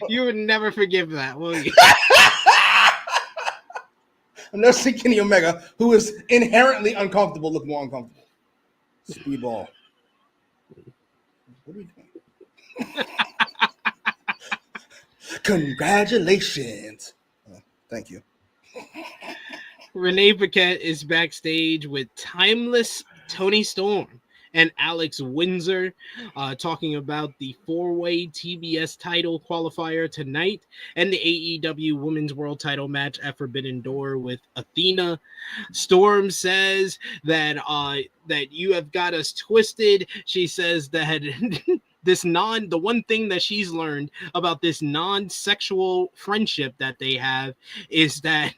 You would never forgive that, will you? I've never seen Kenny Omega, who is inherently uncomfortable, look more uncomfortable. Speedball. What are we doing? Congratulations. Thank you. Renee Paquette is backstage with Timeless Tony Storm and Alex Windsor talking about the four-way TBS title qualifier tonight and the AEW Women's World Title match at Forbidden Door with Athena. Storm says that that you have got us twisted. She says that the one thing that she's learned about this non-sexual friendship that they have is that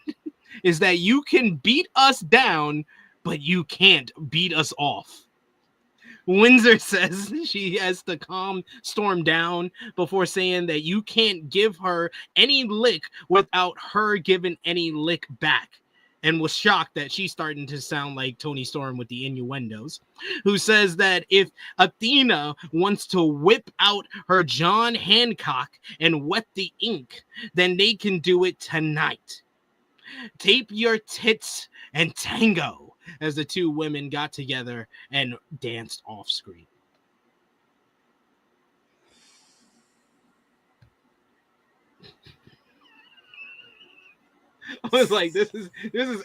you can beat us down, but you can't beat us off. Windsor says she has to calm Storm down before saying that you can't give her any lick without her giving any lick back, and was shocked that she's starting to sound like Tony Storm with the innuendos, who says that if Athena wants to whip out her John Hancock and wet the ink, then they can do it tonight. Tape your tits and tango, as the two women got together and danced off screen. I was like, this is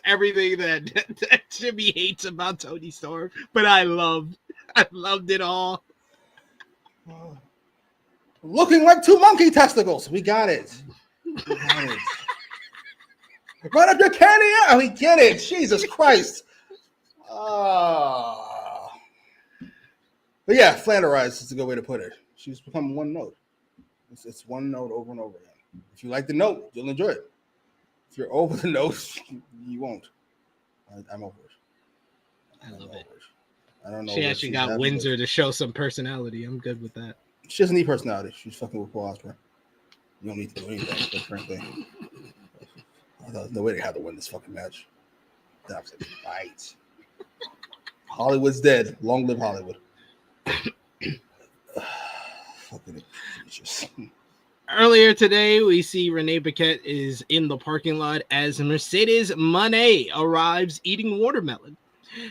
everything that Jimmy hates about Tony Storm, but I loved it all. Looking like two monkey testicles. We got it. Run up your candy. Oh, we get it. Jesus Christ. But yeah, flanderized is a good way to put it. She's become one note. It's one note over and over again. If you like the note, you'll enjoy it. If you're over the notes, you won't. I'm over it. I love it. I don't know. She actually got Windsor to show some personality. I'm good with that. She doesn't need personality. She's fucking with Paul Ospreay. You don't need to do anything, but frankly. There's no way to have to win this fucking match. That's right. Hollywood's dead. Long live Hollywood. Fucking Jesus. Earlier today, we see Renee Paquette is in the parking lot as Mercedes Moné arrives eating watermelon.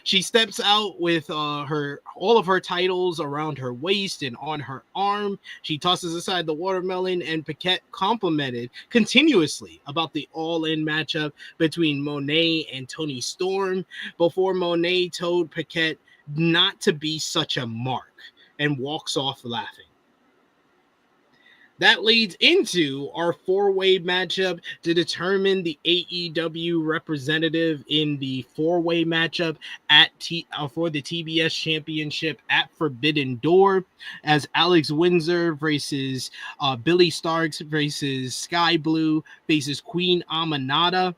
She steps out with all of her titles around her waist and on her arm. She tosses aside the watermelon, and Paquette complimented continuously about the all-in matchup between Moné and Tony Storm before Moné told Paquette not to be such a mark and walks off laughing. That leads into our four-way matchup to determine the AEW representative in the four-way matchup for the TBS Championship at Forbidden Door, as Alex Windsor versus Billy Starks versus Sky Blue faces Queen Aminata.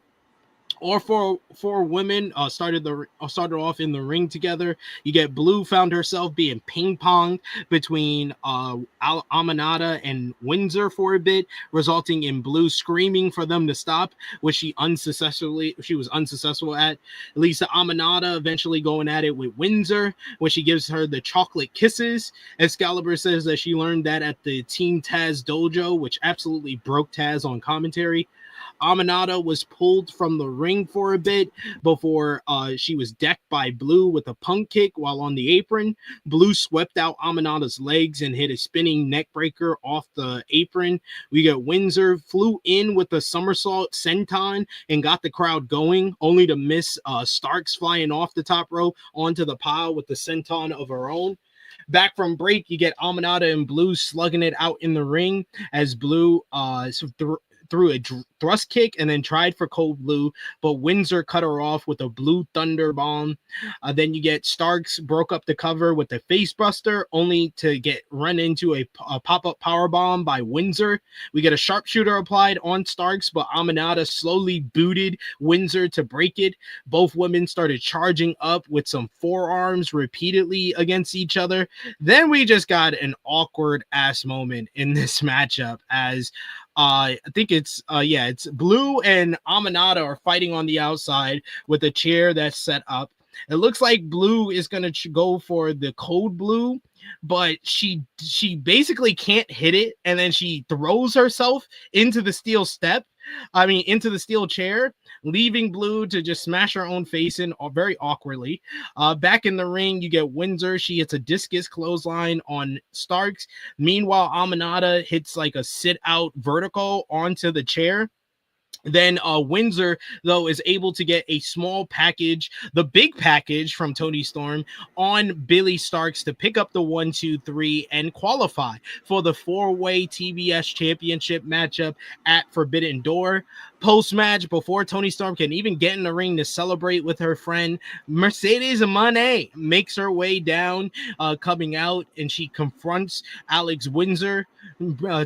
or four women started off in the ring together. You get Blue found herself being ping-ponged between Aminata and Windsor for a bit, resulting in Blue screaming for them to stop, which she was unsuccessful at. Lisa Aminata eventually going at it with Windsor when she gives her the chocolate kisses. Excalibur says that she learned that at the Team Taz dojo, which absolutely broke Taz on commentary. Aminata was pulled from the ring for a bit before she was decked by Blue with a punk kick while on the apron. Blue swept out Aminata's legs and hit a spinning neck breaker off the apron. We got Windsor flew in with a somersault senton and got the crowd going, only to miss Starks flying off the top rope onto the pile with the senton of her own. Back from break, you get Aminata and Blue slugging it out in the ring as Blue threw a thrust kick and then tried for Cold Blue, but Windsor cut her off with a Blue Thunder Bomb. Then you get Starks broke up the cover with a face buster, only to get run into a pop-up power bomb by Windsor. We get a sharpshooter applied on Starks, but Aminata slowly booted Windsor to break it. Both women started charging up with some forearms repeatedly against each other. Then we just got an awkward ass moment in this matchup as I think it's Blue and Aminata are fighting on the outside with a chair that's set up. It looks like Blue is going to go for the Cold Blue, but she basically can't hit it, and then she throws herself into the steel chair, leaving Blue to just smash her own face in very awkwardly. Back in the ring, you get Windsor. She hits a discus clothesline on Starks. Meanwhile, Aminata hits like a sit-out vertical onto the chair. Then Windsor, though, is able to get a small package, the big package from Toni Storm on Billy Starks to pick up the 1, 2, 3 and qualify for the 4-way TBS championship matchup at Forbidden Door. Post-match, before Toni Storm can even get in the ring to celebrate with her friend, Mercedes Moné makes her way down, coming out, and she confronts Alex Windsor.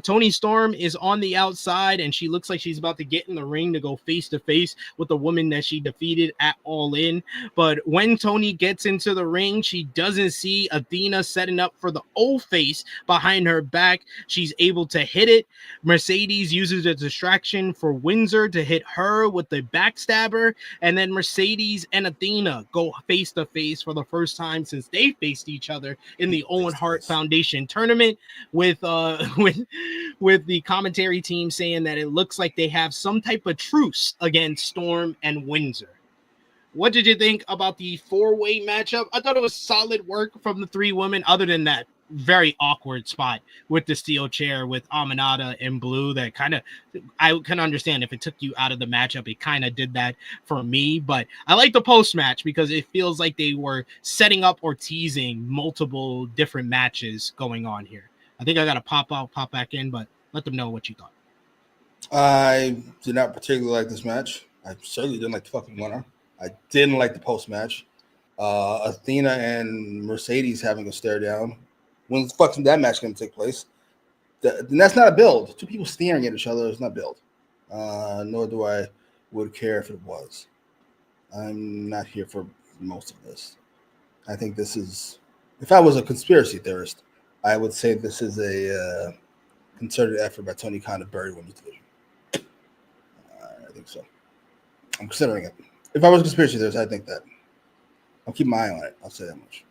Toni Storm is on the outside, and she looks like she's about to get in the ring to go face-to-face with the woman that she defeated at All In. But when Toni gets into the ring, she doesn't see Athena setting up for the old face behind her back. She's able to hit it. Mercedes uses a distraction for Windsor to hit her with the backstabber, and then Mercedes and Athena go face to face for the first time since they faced each other in the Owen Hart Foundation tournament, with the commentary team saying that it looks like they have some type of truce against Storm and Windsor. What did you think about the 4-way matchup? I thought it was solid work from the three women, other than that very awkward spot with the steel chair with Aminata and Blue. That kind of, I can understand if it took you out of the matchup, it kind of did that for me. But I like the post match because it feels like they were setting up or teasing multiple different matches going on here. I think I got to pop out, pop back in, but let them know what you thought. I did not particularly like this match. I certainly didn't like the fucking winner. I didn't like the post match. Athena and Mercedes having a stare down. When the fuck's that match going to take place? That's not a build. Two people staring at each other is not build. Nor do I would care if it was. I'm not here for most of this. I think this is, if I was a conspiracy theorist, I would say this is a concerted effort by Tony Khan to bury women's division. I think so. I'm considering it. If I was a conspiracy theorist, I'd think that. I'll keep my eye on it. I'll say that much.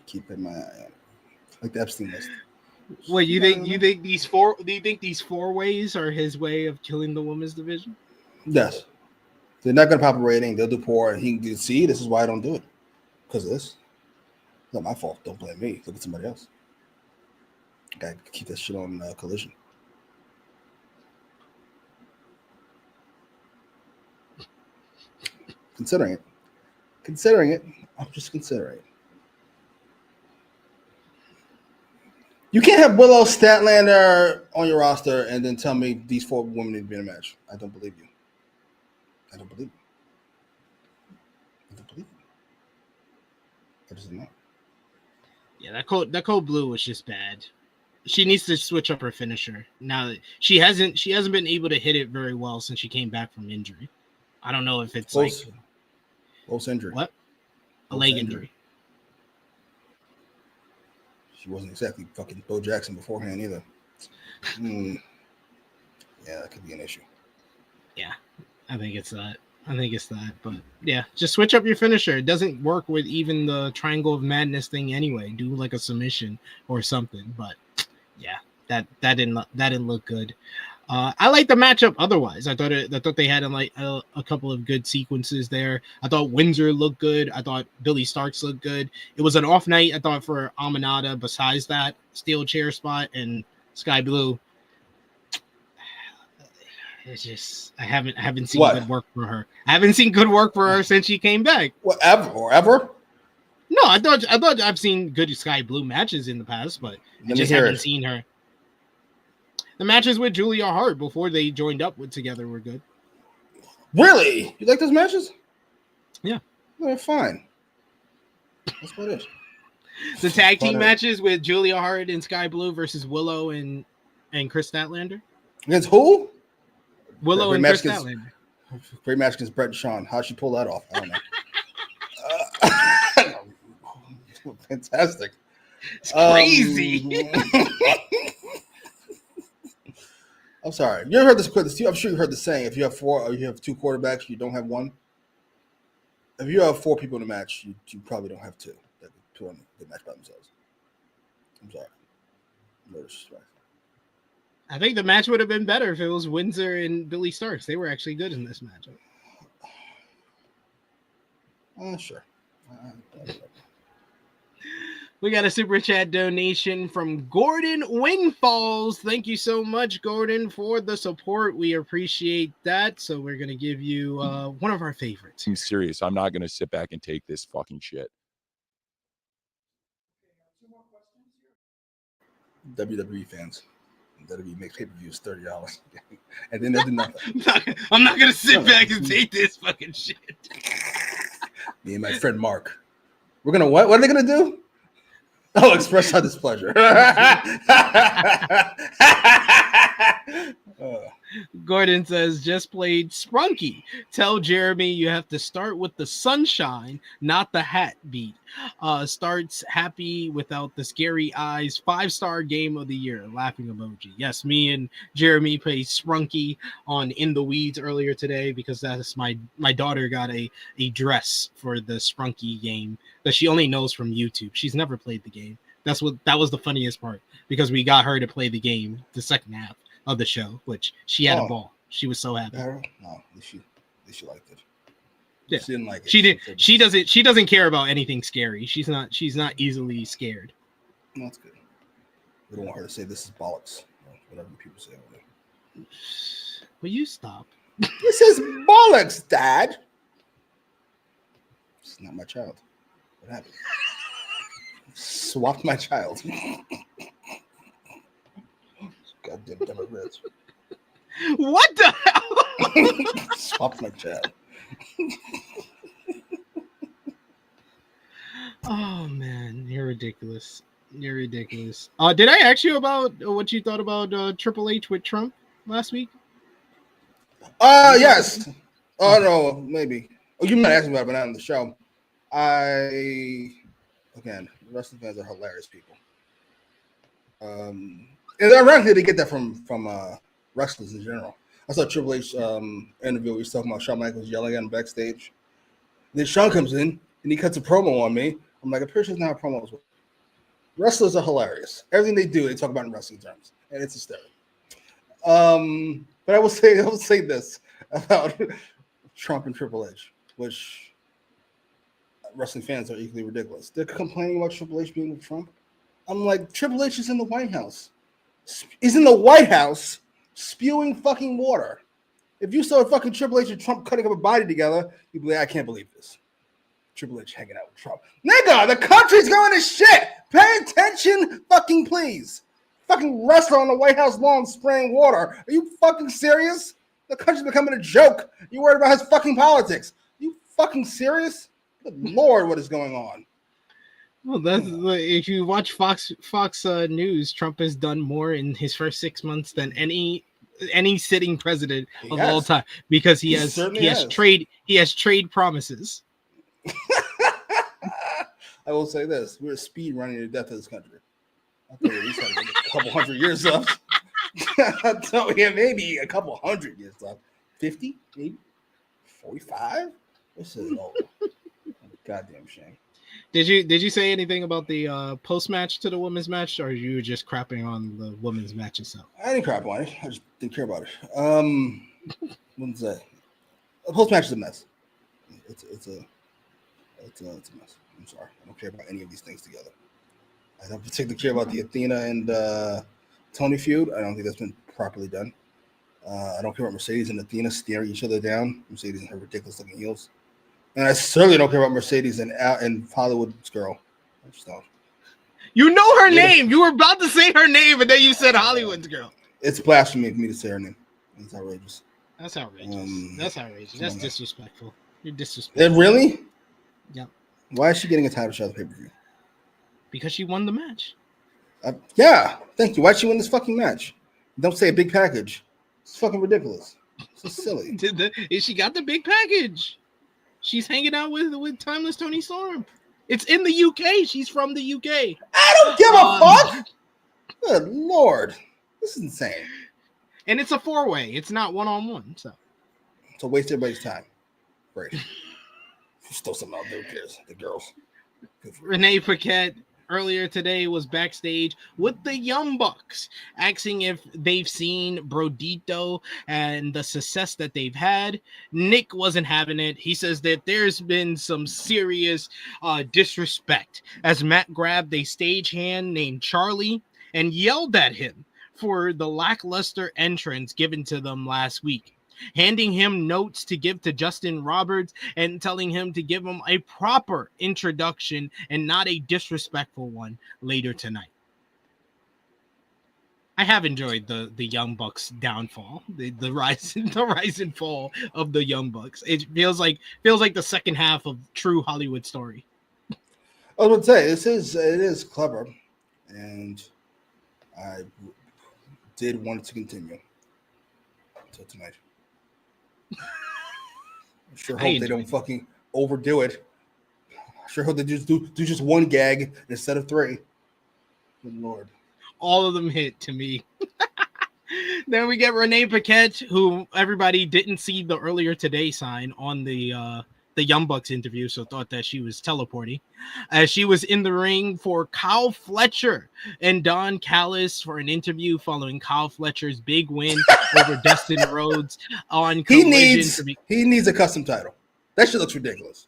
Keeping my eye on it. Like the Epstein list. What you think? You think these four? Do you think these 4 ways are his way of killing the women's division? Yes. They're not gonna pop a rating. They'll do poor, and he can see this is why I don't do it. Because of this. It's not my fault. Don't blame me. Look at somebody else. Gotta keep that shit on Collision. Considering it. I'm just considering it. You can't have Willow Statlander on your roster and then tell me these 4 women need to be in a match. I don't believe you. I just know. Yeah, that Cold Blue was just bad. She needs to switch up her finisher. Now she hasn't been able to hit it very well since she came back from injury. I don't know if it's close injury. What? A leg injury. She wasn't exactly fucking Bo Jackson beforehand either. Yeah, that could be an issue. Yeah, I think it's that. But yeah, just switch up your finisher. It doesn't work with even the Triangle of Madness thing anyway. Do like a submission or something. But yeah, that didn't look good. I like the matchup. Otherwise, I thought they had a couple of good sequences there. I thought Windsor looked good. I thought Billy Starks looked good. It was an off night. I thought for Aminata. Besides that, steel chair spot and Sky Blue. It's just I haven't seen good work for her. I haven't seen good work for her since she came back. Ever? No, I thought I've seen good Sky Blue matches in the past, but I just haven't seen her. The matches with Julia Hart before they joined up together were good. Really? You like those matches? Yeah. They're fine. That's what it is. The tag team matches with Julia Hart and Sky Blue versus Willow and Chris Statlander. Against who? Willow and Chris Statlander. Great match against Brett and Sean. How'd she pull that off? I don't know. Fantastic. It's crazy. I'm sorry. You ever heard this? I'm sure you heard the saying: if you have four, or you have two quarterbacks, you don't have one. If you have four people in a match, you probably don't have two that put on the match by themselves. I'm sorry. No disrespect. I think the match would have been better if it was Windsor and Billy Starks. They were actually good in this matchup. Sure. We got a super chat donation from Gordon Windfalls. Thank you so much, Gordon, for the support. We appreciate that. So we're going to give you one of our favorites. I'm serious. I'm not going to sit back and take this fucking shit. WWE fans. WWE makes pay-per-views $30. And then they do nothing. I'm not going to sit back and take this fucking shit. Me and my friend Mark. We're going to what? What are they going to do? Oh, express our displeasure. Gordon says, just played Sprunky. Tell Jeremy you have to start with the sunshine, not the hat beat. Starts happy without the scary eyes. 5-star game of the year. Laughing emoji. Yes, me and Jeremy played Sprunky on In the Weeds earlier today because that's my daughter got a dress for the Sprunky game that she only knows from YouTube. She's never played the game. That was the funniest part because we got her to play the game the second half of the show, which she had a ball. She was so happy. No, she liked it. Yeah. She didn't like it. She doesn't care about anything scary. She's not easily scared. No, that's good. We don't want her to say this is bollocks. Whatever people say over there. Will you stop? This is bollocks, Dad. It's not my child. What happened? Swapped my child. Goddamn Democrats. What the hell? Swapped my child. Oh man, you're ridiculous. You're ridiculous. Did I ask you about what you thought about Triple H with Trump last week? Yes. Oh no, maybe. Oh, you might ask me about it, but not on the show. Again, wrestling fans are hilarious people. And ironically, they get that from wrestlers in general. I saw Triple H interview where he was talking about Shawn Michaels yelling at him backstage. Then Shawn comes in and he cuts a promo on me. I'm like, I'm pretty sure it's not a promo. Wrestlers are hilarious. Everything they do, they talk about in wrestling terms, and it's hysterical. But I will say this about Trump and Triple H, which wrestling fans are equally ridiculous. They're complaining about Triple H being with Trump. I'm like, Triple H is in the White House. He's in the White House spewing fucking water. If you saw fucking Triple H and Trump cutting up a body together, you'd be like, I can't believe this. Triple H hanging out with Trump. Nigga, the country's going to shit. Pay attention, fucking please. Fucking wrestler on the White House lawn spraying water. Are you fucking serious? The country's becoming a joke. You worried about his fucking politics. You fucking serious? Good Lord, what is going on? Well, that's if you watch Fox News, Trump has done more in his first 6 months than any any sitting president of has. all time because he has certainly has. trade promises. I will say this: we're speed running to death of this country. I thought we at least had like a couple hundred years left. I thought we had maybe a couple hundred years left. 50, maybe 45. This is old. Goddamn shame. Did you say anything about the post match to the women's match, or you were just crapping on the women's match itself? I didn't crap on it. I just didn't care about it. What's that? A post match is a mess. It's a mess. I'm sorry. I don't care about any of these things together. I don't particularly care about the Athena and Tony feud. I don't think that's been properly done. I don't care about Mercedes and Athena staring each other down. Mercedes and her ridiculous looking heels. And I certainly don't care about Mercedes and Hollywood's girl. I just don't. You know her name. You were about to say her name, and then you said Hollywood's girl. It's blasphemy for me to say her name. It's outrageous. That's outrageous. That's outrageous. That's disrespectful. You're disrespectful. Really? Yeah. Why is she getting a title shot at the pay-per-view? Because she won the match. Yeah. Thank you. Why'd she win this fucking match? Don't say a big package. It's fucking ridiculous. It's so silly. She got the big package. She's hanging out with Timeless Tony Storm. It's in the UK. She's from the UK. I don't give a fuck. Good Lord. This is insane. And it's a 4-way. It's not 1-on-1. So waste everybody's time. Great. Still something out there. Who cares? The girls. Renee Paquette earlier today was backstage with the Young Bucks, asking if they've seen Brodido and the success that they've had. Nick wasn't having it. He says that there's been some serious disrespect as Matt grabbed a stagehand named Charlie and yelled at him for the lackluster entrance given to them last week, handing him notes to give to Justin Roberts and telling him to give him a proper introduction and not a disrespectful one later tonight. I have enjoyed the Young Bucks downfall, the rise and fall of the Young Bucks. It feels like the second half of True Hollywood Story. I would say it is clever, and I did want it to continue until tonight. I sure hope they don't fucking overdo it. I sure hope they just do just one gag instead of 3. Good Lord. All of them hit to me. Then we get Renee Paquette, who everybody didn't see the earlier today sign on the Young Bucks interview, so thought that she was teleporting. As she was in the ring for Kyle Fletcher and Don Callis for an interview following Kyle Fletcher's big win over Dustin Rhodes on Collision. He needs a custom title. That shit looks ridiculous.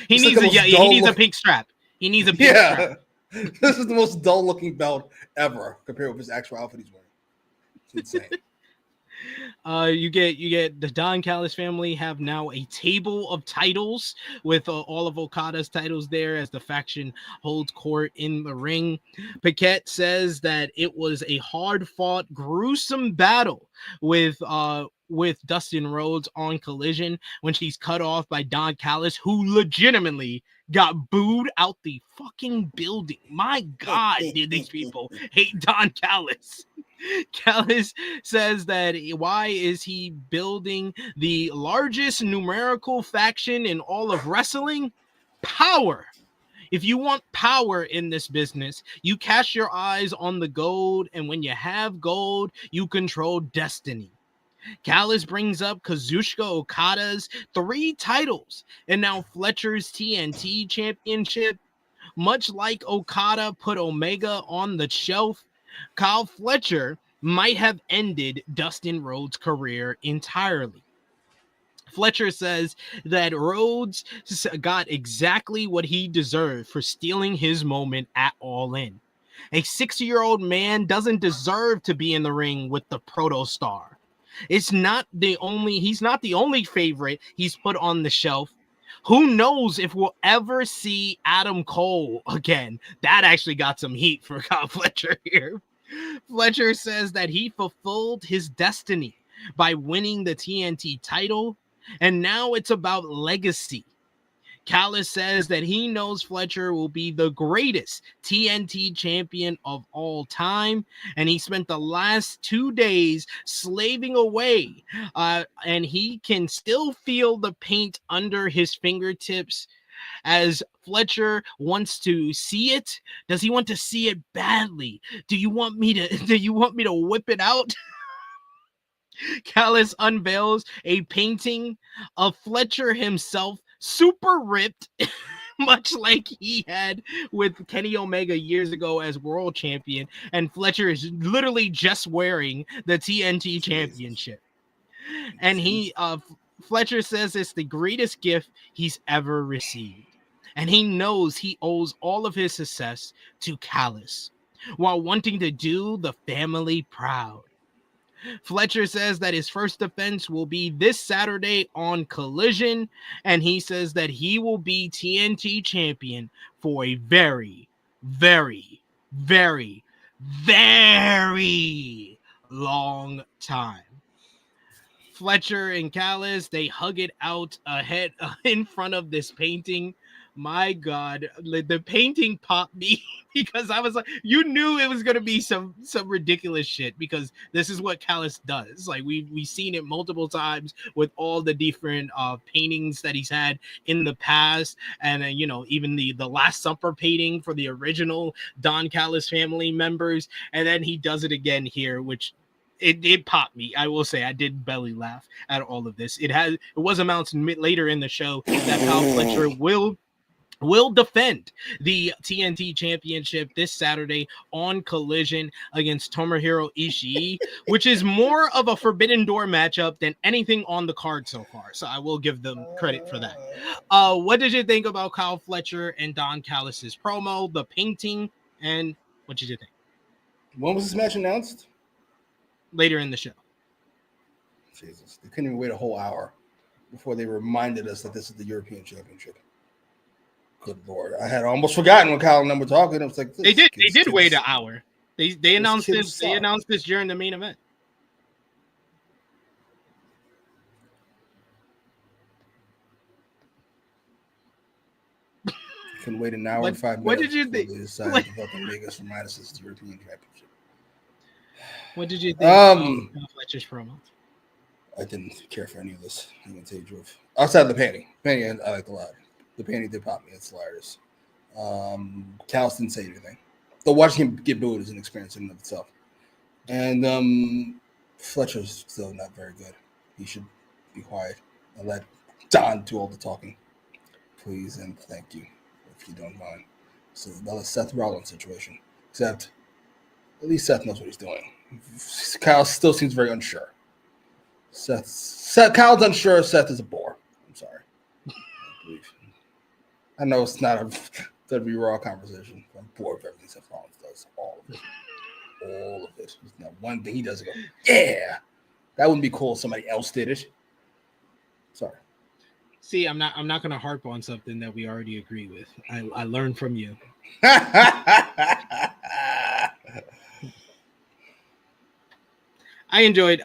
He needs a pink strap. He needs a pink strap. This is the most dull looking belt ever compared with his actual outfit he's wearing. It's insane. You get the Don Callis family have now a table of titles with all of Okada's titles there as the faction holds court in the ring. Paquette says that it was a hard-fought, gruesome battle with Dustin Rhodes on Collision when she's cut off by Don Callis, who legitimately got booed out the fucking building. My God, did these people hate Don Callis? Callis says that why is he building the largest numerical faction in all of wrestling? Power. If you want power in this business, you cast your eyes on the gold, and when you have gold, you control destiny. Callis brings up Kazuchika Okada's 3 titles and now Fletcher's TNT championship. Much like Okada put Omega on the shelf, Kyle Fletcher might have ended Dustin Rhodes' career entirely. Fletcher says that Rhodes got exactly what he deserved for stealing his moment at All In. A 60-year-old man doesn't deserve to be in the ring with the proto-star. He's not the only favorite he's put on the shelf. Who knows if we'll ever see Adam Cole again? That actually got some heat for Kyle Fletcher here. Fletcher says that he fulfilled his destiny by winning the TNT title, and now it's about legacy. Callis says that he knows Fletcher will be the greatest TNT champion of all time, and he spent the last 2 days slaving away, and he can still feel the paint under his fingertips as Fletcher wants to see it. Does he want to see it badly? Do you want me to whip it out? Callis unveils a painting of Fletcher himself, super ripped, much like he had with Kenny Omega years ago as world champion, and Fletcher is literally just wearing the TNT championship. And Fletcher says it's the greatest gift he's ever received, and he knows he owes all of his success to Callis while wanting to do the family proud. Fletcher says that his first defense will be this Saturday on Collision, and he says that he will be TNT champion for a very, very, very, very long time. Fletcher and Callis, they hug it out ahead in front of this painting. My God, the painting popped me because I was like, you knew it was gonna be some ridiculous shit, because this is what Callis does. Like we've seen it multiple times with all the different paintings that he's had in the past, and even the Last Supper painting for the original Don Callis family members, and then he does it again here, which it popped me. I will say I did belly laugh at all of this. It was announced later in the show that Kyle Fletcher will defend the TNT championship this Saturday on Collision against Tomohiro Ishii, which is more of a Forbidden Door matchup than anything on the card so far. So I will give them credit for that. What did you think about Kyle Fletcher and Don Callis' promo, the painting, and what did you think? When was this match announced? Later in the show. Jesus, they couldn't even wait a whole hour before they reminded us that this is the European Championship. Good Lord, I had almost forgotten when Kyle and them were talking. It was like they did wait an hour. They announced this. They announced this during the main event. Couldn't wait an hour and 5 minutes. What did you think? They decided to fucking make us remind us it's the European Championship. What did you think of Fletcher's promo? I didn't care for any of this. I'm gonna tell you the truth. Outside of the painting. Painting I liked a lot. The painting did pop me. It's hilarious. Callis didn't say anything. Though watching him get booed is an experience in and of itself. And Fletcher's still not very good. He should be quiet and let Don do all the talking. Please and thank you, if you don't mind. So another Seth Rollins situation. Except at least Seth knows what he's doing. Kyle still seems very unsure. Kyle's unsure. Seth is a bore. I'm sorry. I know it's not a WWE Raw conversation. I'm bored of everything Seth Rollins does. All of it. All of it. There's not one thing he does go, yeah. That wouldn't be cool if somebody else did it. Sorry. See, I'm not gonna harp on something that we already agree with. I learned from you. I enjoyed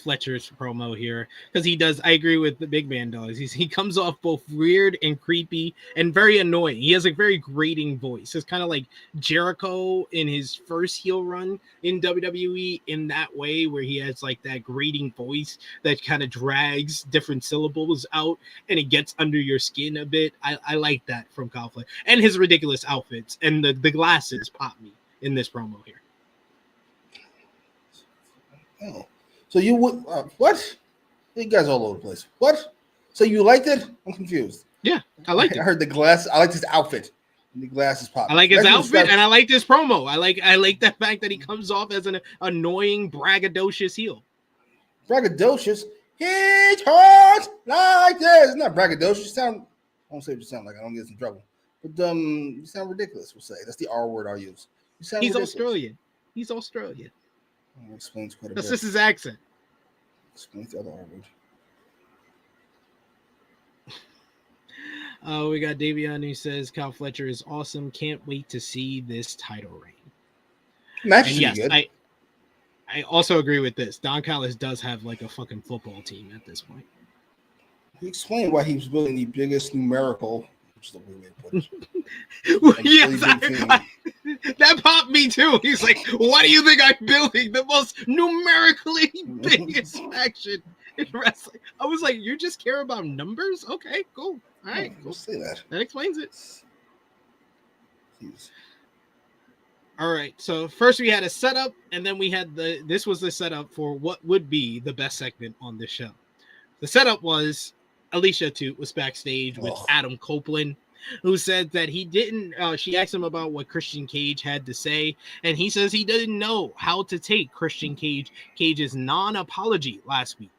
Fletcher's promo here because he does. I agree with the Big Man does. He comes off both weird and creepy and very annoying. He has a very grating voice. It's kind of like Jericho in his first heel run in WWE in that way, where he has like that grating voice that kind of drags different syllables out and it gets under your skin a bit. I like that from Kyle Fletcher, and his ridiculous outfits and the glasses pop me in this promo here. Oh, so you would what? You guys all over the place. What? So you liked it? I'm confused. Yeah, I liked it. I heard the glass. I liked his outfit. And the glasses pop. I like his outfit, and I like this promo. I like the fact that he comes off as an annoying, braggadocious heel. Braggadocious? He talks like this. It's not braggadocious. I won't say what you sound like. I don't get in trouble. But you sound ridiculous. We'll say that's the R word I'll use. He's ridiculous. Australian. He's Australian. Explains quite a bit. That's just his accent. Explains the other R word. We got Davion who says Kyle Fletcher is awesome. Can't wait to see this title reign. Match yes, good. I also agree with this. Don Callis does have like a fucking football team at this point. He explained why he was building the biggest numerical, which is the way to put it. Yes, that popped me too. He's like, why do you think I'm building the most numerically biggest faction in wrestling? I was like, you just care about numbers? Okay, cool. All right, we'll say that. That explains it. Jeez. All right, so first we had a setup, and then we had this was the setup for what would be the best segment on this show. The setup was Alicia Toot was backstage with Adam Copeland, who said that he didn't, she asked him about what Christian Cage had to say, and he says he didn't know how to take Christian Cage's non-apology last week,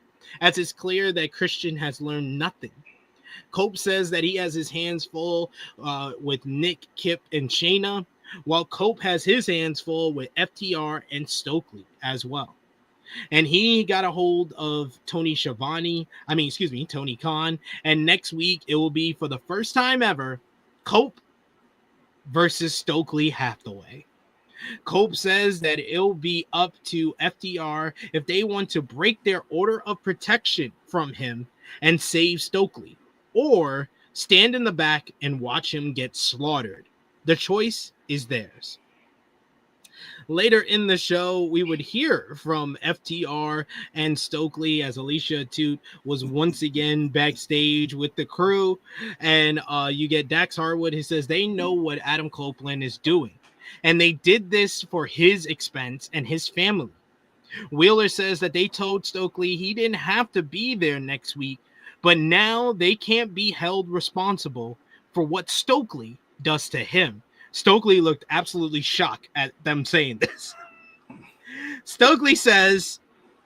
as it's clear that Christian has learned nothing. Cope says that he has his hands full with Nick, Kip, and Shayna, while Cope has his hands full with FTR and Stokely as well. And he got a hold of Tony Khan, and next week it will be, for the first time ever, Cope versus Stokely Hathaway. Cope says that it'll be up to FTR if they want to break their order of protection from him and save Stokely, or stand in the back and watch him get slaughtered. The choice is theirs. Later in the show, we would hear from FTR and Stokely as Alicia Toot was once again backstage with the crew. And you get Dax Harwood, who says they know what Adam Copeland is doing, and they did this for his expense and his family. Wheeler says that they told Stokely he didn't have to be there next week, but now they can't be held responsible for what Stokely does to him. Stokely looked absolutely shocked at them saying this. Stokely says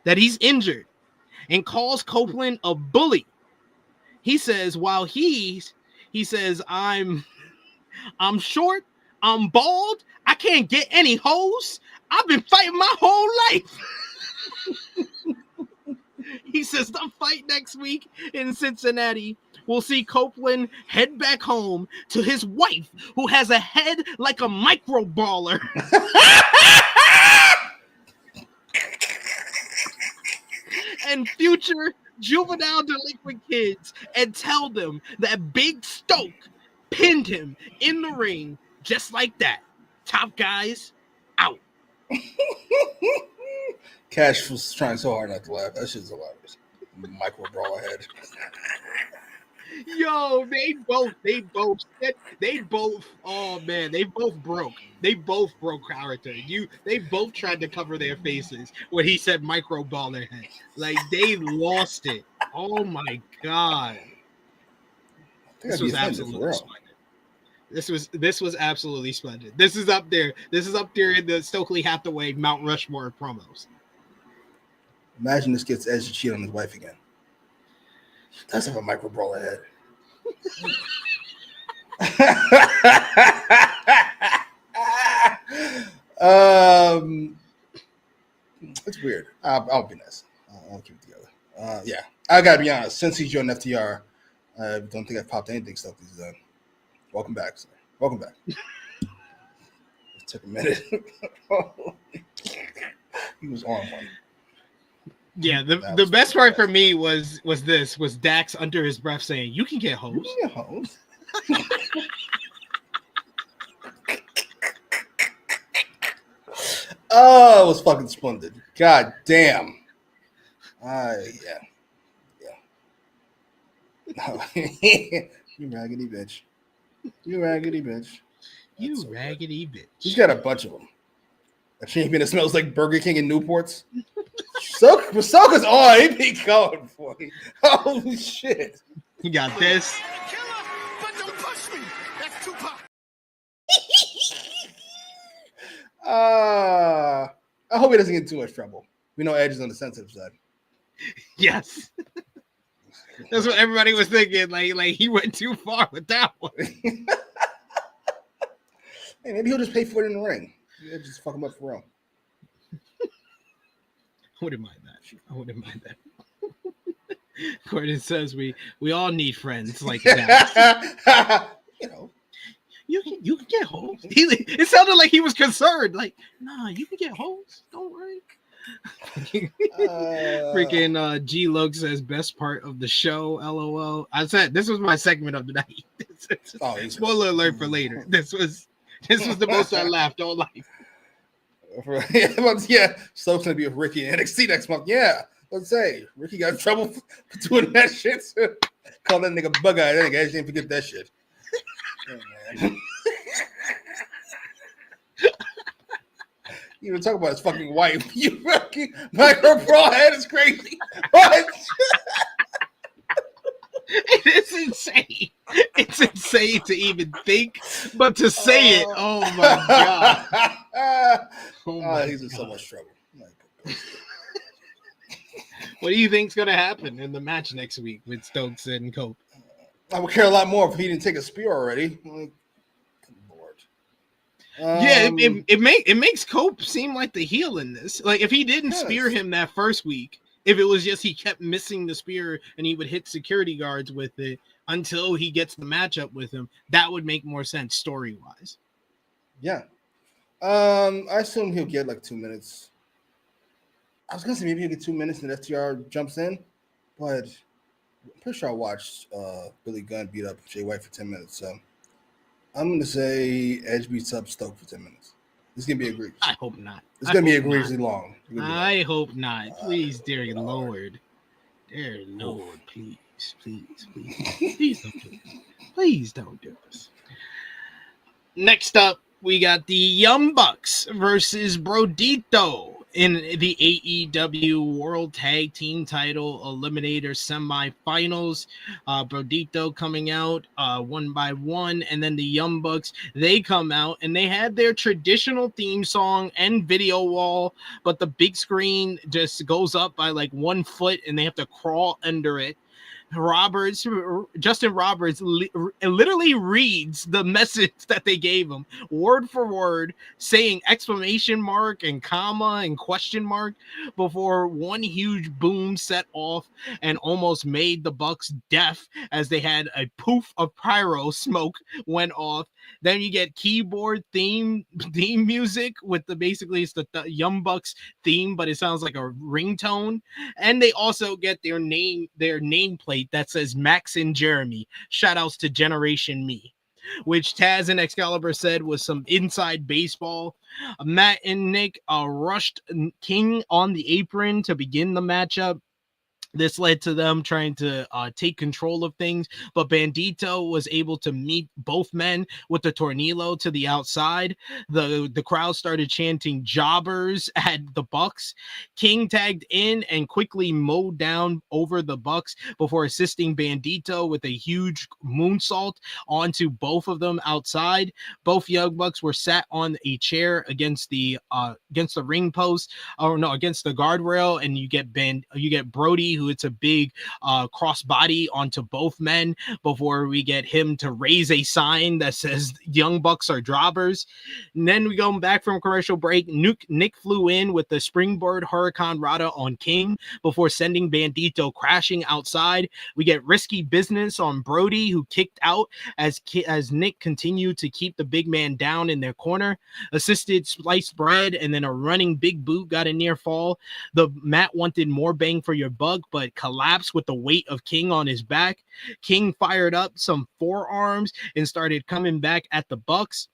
that he's injured and calls Copeland a bully. He says, while he says, I'm short, I'm bald, I can't get any hoes. I've been fighting my whole life. He says the fight next week in Cincinnati will see Copeland head back home to his wife, who has a head like a micro baller. And future juvenile delinquent kids, and tell them that Big Stoke pinned him in the ring just like that. Top guys out. Cash was trying so hard not to laugh. That shit's hilarious. Micro brawl ahead. Yo, they both, oh man, they both broke. They both broke character. They both tried to cover their faces when he said micro ball their head. Like, they lost it. Oh my God. This was absolutely splendid. This was absolutely splendid. This is up there. This is up there in the Stokely Hathaway Mount Rushmore promos. Imagine this gets Edge to cheat on his wife again. He does have a micro brawl ahead. It's weird. I'll be nice. I'll keep it together. Yeah, I gotta be honest. Since he joined FTR, I don't think I've popped anything Stokely's done. Welcome back, sir. Welcome back. It took a minute. He was on one. Yeah, the best part for me was Dax under his breath saying, "You can get hoes." You can get hoes. Oh, it was fucking splendid. God damn. Yeah. You raggedy bitch. You raggedy bitch. You so raggedy bitch. He's got a bunch of them. A champion that smells like Burger King and Newports. Soka's on. He be going for it. Holy shit. He got this. But don't push me. That's Tupac. I hope he doesn't get in too much trouble. We know Edge is on the sensitive side. Yes. That's what everybody was thinking. Like he went too far with that one. Hey, maybe he'll just pay for it in the ring. Yeah, just fuck him up for real. I wouldn't mind that. Gordon says we all need friends like that. You know. You can get hoes. It sounded like he was concerned. Like, nah, you can get hoes. Don't worry. Freaking G Lug says best part of the show. LOL. I said this was my segment of the night. Spoiler alert for later. This was the most I laughed all night. Yeah, Stokes gonna be with Ricky in NXT next month. Yeah, let's say Ricky got in trouble for doing that shit. Call that nigga bug eye. That nigga actually didn't forget that shit. Oh, man. You even talk about his fucking wife. You fucking micro bra head is crazy. What? It is insane. It's insane to even think, but to say it, oh my god. He's in so much trouble. What do you think's gonna happen in the match next week with Stokes and Cope? I would care a lot more if he didn't take a spear already. Like, good Lord. It makes Cope seem like the heel in this. Like if he didn't spear him that first week, if it was just he kept missing the spear and he would hit security guards with it until he gets the matchup with him, that would make more sense story wise. Yeah. I assume he'll get like 2 minutes. I was gonna say maybe he'll get 2 minutes and FTR jumps in, but I'm pretty sure I watched Billy Gunn beat up Jay White for 10 minutes. So I'm gonna say Edge beats up Stoke for 10 minutes. This is gonna be egregious. I hope not. It's gonna be egregiously long. I hope not. Please, dear Lord. Dear Lord, please don't do this. Please don't do this. Next up, we got the Young Bucks versus Brodido in the AEW World Tag Team Title Eliminator Semifinals. Brodido coming out one by one, and then the Young Bucks, they come out and they had their traditional theme song and video wall, but the big screen just goes up by like 1 foot and they have to crawl under it. Justin Roberts literally reads the message that they gave him word for word, saying exclamation mark and comma and question mark before one huge boom set off and almost made the Bucks deaf as they had a poof of pyro smoke went off. Then you get keyboard theme music with basically it's the Young Bucks theme, but it sounds like a ringtone. And they also get their nameplate that says Max and Jeremy. Shout outs to Generation Me, which Taz and Excalibur said was some inside baseball. Matt and Nick rushed King on the apron to begin the matchup. This led to them trying to take control of things, but Bandito was able to meet both men with the tornillo to the outside. The crowd started chanting jobbers at the Bucks. King tagged in and quickly mowed down over the Bucks before assisting Bandito with a huge moonsault onto both of them outside. Both Young Bucks were sat on a chair against the ring post, against the guardrail, and you get Brody, who it's a big cross body onto both men before we get him to raise a sign that says Young Bucks are jobbers. And then we go back from commercial break. Nick flew in with the springboard Hurricane Rana on King before sending Bandito crashing outside. We get risky business on Brody, who kicked out as Nick continued to keep the big man down in their corner. Assisted sliced bread and then a running big boot got a near fall. The Matt wanted more bang for your buck, but collapsed with the weight of King on his back. King fired up some forearms and started coming back at the Bucks.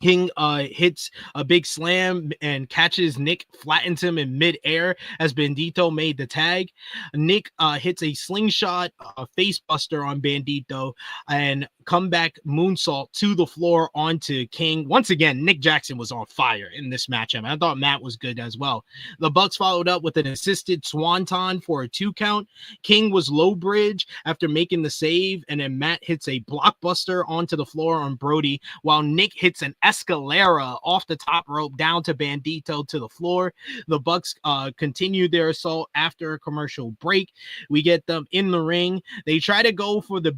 King hits a big slam and catches Nick, flattens him in midair as Bandito made the tag. Nick hits a slingshot face buster on Bandito and comeback moonsault to the floor onto King. Once again, Nick Jackson was on fire in this matchup. I thought Matt was good as well. The Bucks followed up with an assisted swanton for a 2 count. King was low bridge after making the save, and then Matt hits a blockbuster onto the floor on Brody, while Nick hits an Escalera off the top rope down to Bandito to the floor. The Bucks continue their assault after a commercial break. We get them in the ring. They try to go for the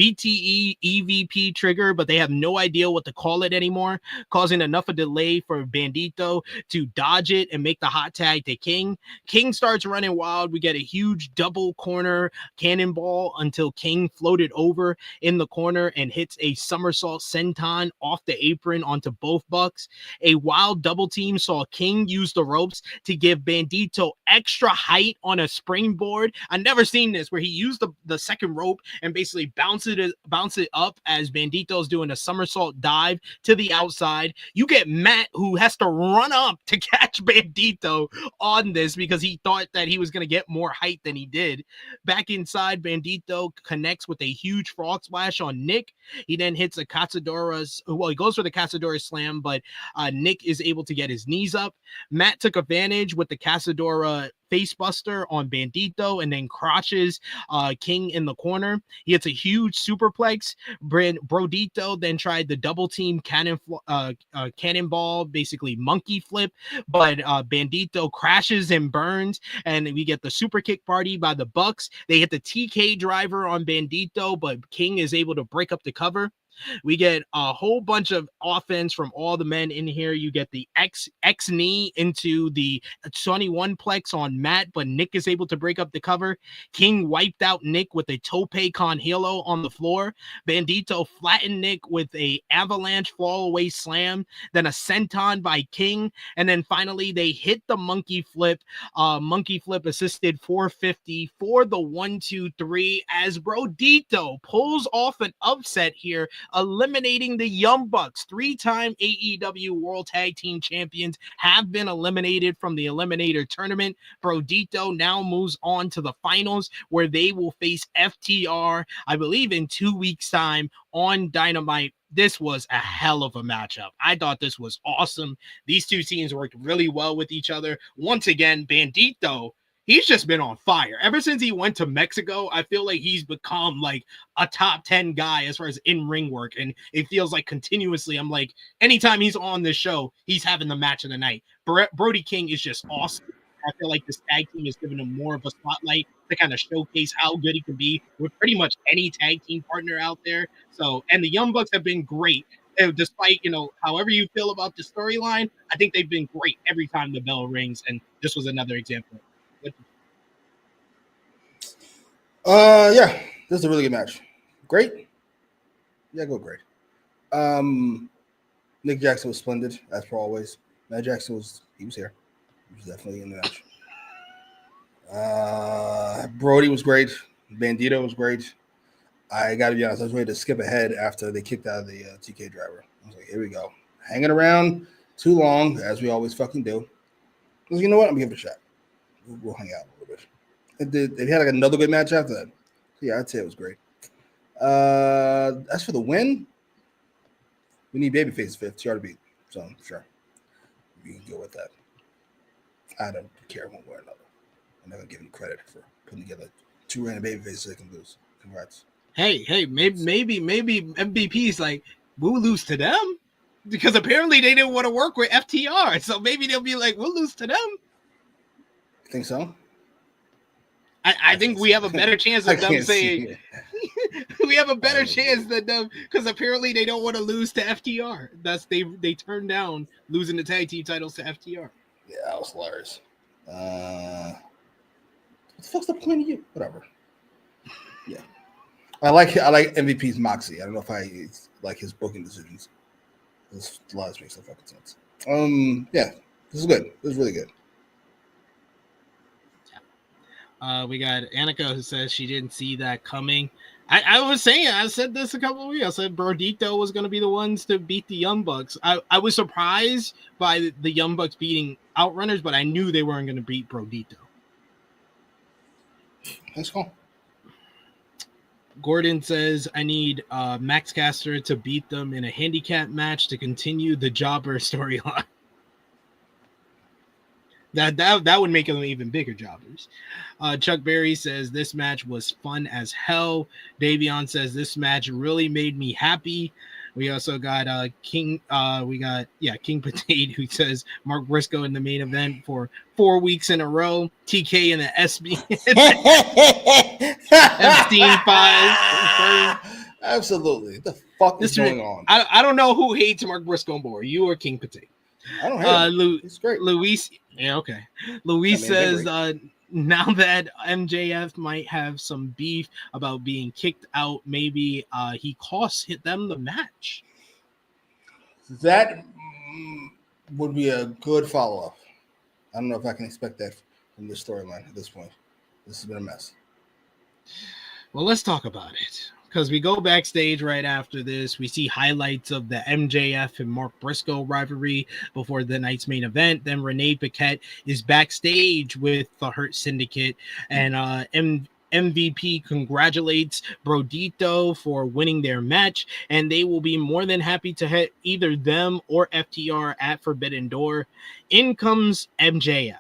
BTE EVP trigger, but they have no idea what to call it anymore, causing enough of a delay for Bandito to dodge it and make the hot tag to King. King starts running wild. We get a huge double corner cannonball until King floated over in the corner and hits a somersault senton off the apron onto both Bucks. A wild double team saw King use the ropes to give Bandito extra height on a springboard. I've never seen this where he used the second rope and basically bounce it up as Bandito's doing a somersault dive to the outside. You get Matt, who has to run up to catch Bandito on this because he thought that he was going to get more height than he did. Back inside, Bandito connects with a huge frog splash on Nick. He then hits a Cazadora. Well, he goes for the Cazadora slam, but Nick is able to get his knees up. Matt took advantage with the Cazadora facebuster on Bandito and then crotches King in the corner. He hits a huge superplex. Brodido then tried the double team cannonball, basically monkey flip, but Bandito crashes and burns, and we get the super kick party by the Bucks. They hit the TK driver on Bandito, but King is able to break up the cover. We get a whole bunch of offense from all the men in here. You get the X knee into the 21 plex on Matt, but Nick is able to break up the cover. King wiped out Nick with a tope con hilo on the floor. Bandito flattened Nick with a avalanche fall away slam, then a senton by King, and then finally they hit the monkey flip assisted 450 for the 1-2-3 as Brodido pulls off an upset here, eliminating the Young Bucks. 3-time AEW World Tag Team Champions have been eliminated from the Eliminator Tournament. Brodido now moves on to the finals where they will face FTR, I believe, in 2 weeks' time on Dynamite. This was a hell of a matchup. I thought this was awesome. These two teams worked really well with each other. Once again, Bandito, he's just been on fire. Ever since he went to Mexico, I feel like he's become like a top 10 guy as far as in-ring work. And it feels like continuously, I'm like, anytime he's on this show, he's having the match of the night. Brody King is just awesome. I feel like this tag team is giving him more of a spotlight to kind of showcase how good he can be with pretty much any tag team partner out there. So, and the Young Bucks have been great. Despite, however you feel about the storyline, I think they've been great every time the bell rings. And this was another example. Yeah, this is a really good match. Great. Yeah, go great. Nick Jackson was splendid, as per always. Matt Jackson was here. He was definitely in the match. Brody was great. Bandito was great. I got to be honest, I was ready to skip ahead after they kicked out of the TK driver. I was like, here we go. Hanging around too long, as we always fucking do. I was like, you know what? I'm going to give it a shot. We'll hang out a little bit. They had like another good match after that. Yeah, I'd say it was great. As for the win, we need Babyface fifth. She ought to beat. So, sure. You can go with that. I don't care one way or another. I'm not going to give him credit for putting together two random babyfaces so they can lose. Congrats. Hey, maybe MVP's like, we'll lose to them because apparently they didn't want to work with FTR. So maybe they'll be like, we'll lose to them. You think so? I think we have a better chance of them saying we have a better chance than them because apparently they don't want to lose to FTR. That's they turned down losing the tag team titles to FTR. Yeah, that was hilarious. What the fuck's the point of you? Whatever. Yeah. I like MVP's moxie. I don't know if I like his booking decisions. This lies makes no fucking sense. Yeah, this is good. This is really good. We got Annika who says she didn't see that coming. I said this a couple of weeks. I said Brodido was going to be the ones to beat the Young Bucks. I was surprised by the Young Bucks beating Outrunners, but I knew they weren't going to beat Brodido. That's cool. Gordon says, I need Max Caster to beat them in a handicap match to continue the Jobber storyline. That would make them even bigger jobbers. Chuck Berry says this match was fun as hell. Davion says this match really made me happy. We also got King Potato who says Mark Briscoe in the main event for 4 weeks in a row. TK in the Epstein files. Absolutely. What the fuck is going on? I don't know who hates Mark Briscoe more, you or King Potato. I don't hate him. He's great. Luis, yeah, okay. Luis says now that MJF might have some beef about being kicked out, maybe he cost them the match. That would be a good follow-up. I don't know if I can expect that from this storyline at this point. This has been a mess. Well, let's talk about it. Because we go backstage right after this. We see highlights of the MJF and Mark Briscoe rivalry before the night's main event. Then Renee Paquette is backstage with the Hurt Syndicate. And MVP congratulates Brodido for winning their match. And they will be more than happy to hit either them or FTR at Forbidden Door. In comes MJF.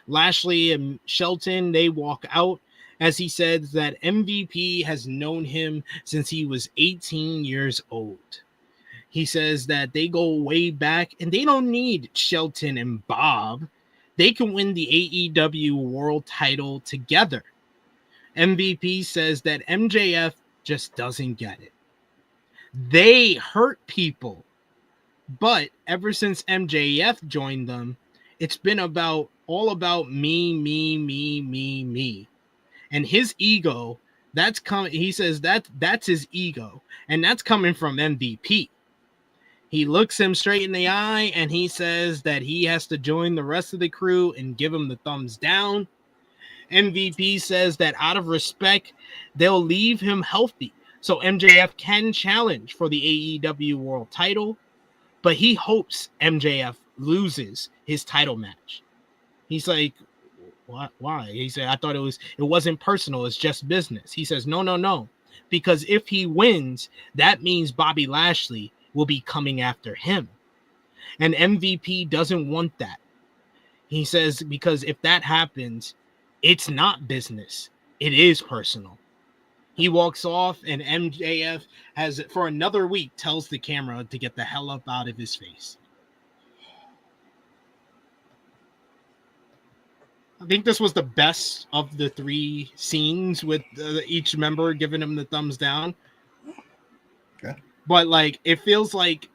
Lashley and Shelton, they walk out. As he says that MVP has known him since he was 18 years old. He says that they go way back and they don't need Shelton and Bob. They can win the AEW World title together. MVP says that MJF just doesn't get it. They hurt people. But ever since MJF joined them, it's been all about me. And his ego, that's coming. He says that's his ego, and that's coming from MVP. He looks him straight in the eye, and he says that he has to join the rest of the crew and give him the thumbs down. MVP says that out of respect, they'll leave him healthy, so MJF can challenge for the AEW World title, but he hopes MJF loses his title match. He's like, why? He said, I thought it wasn't personal. It's just business. He says, no. Because if he wins, that means Bobby Lashley will be coming after him. And MVP doesn't want that. He says, because if that happens, it's not business. It is personal. He walks off and MJF has, for another week, tells the camera to get the hell up out of his face. I think this was the best of the three scenes with each member giving him the thumbs down. Okay. But like it feels like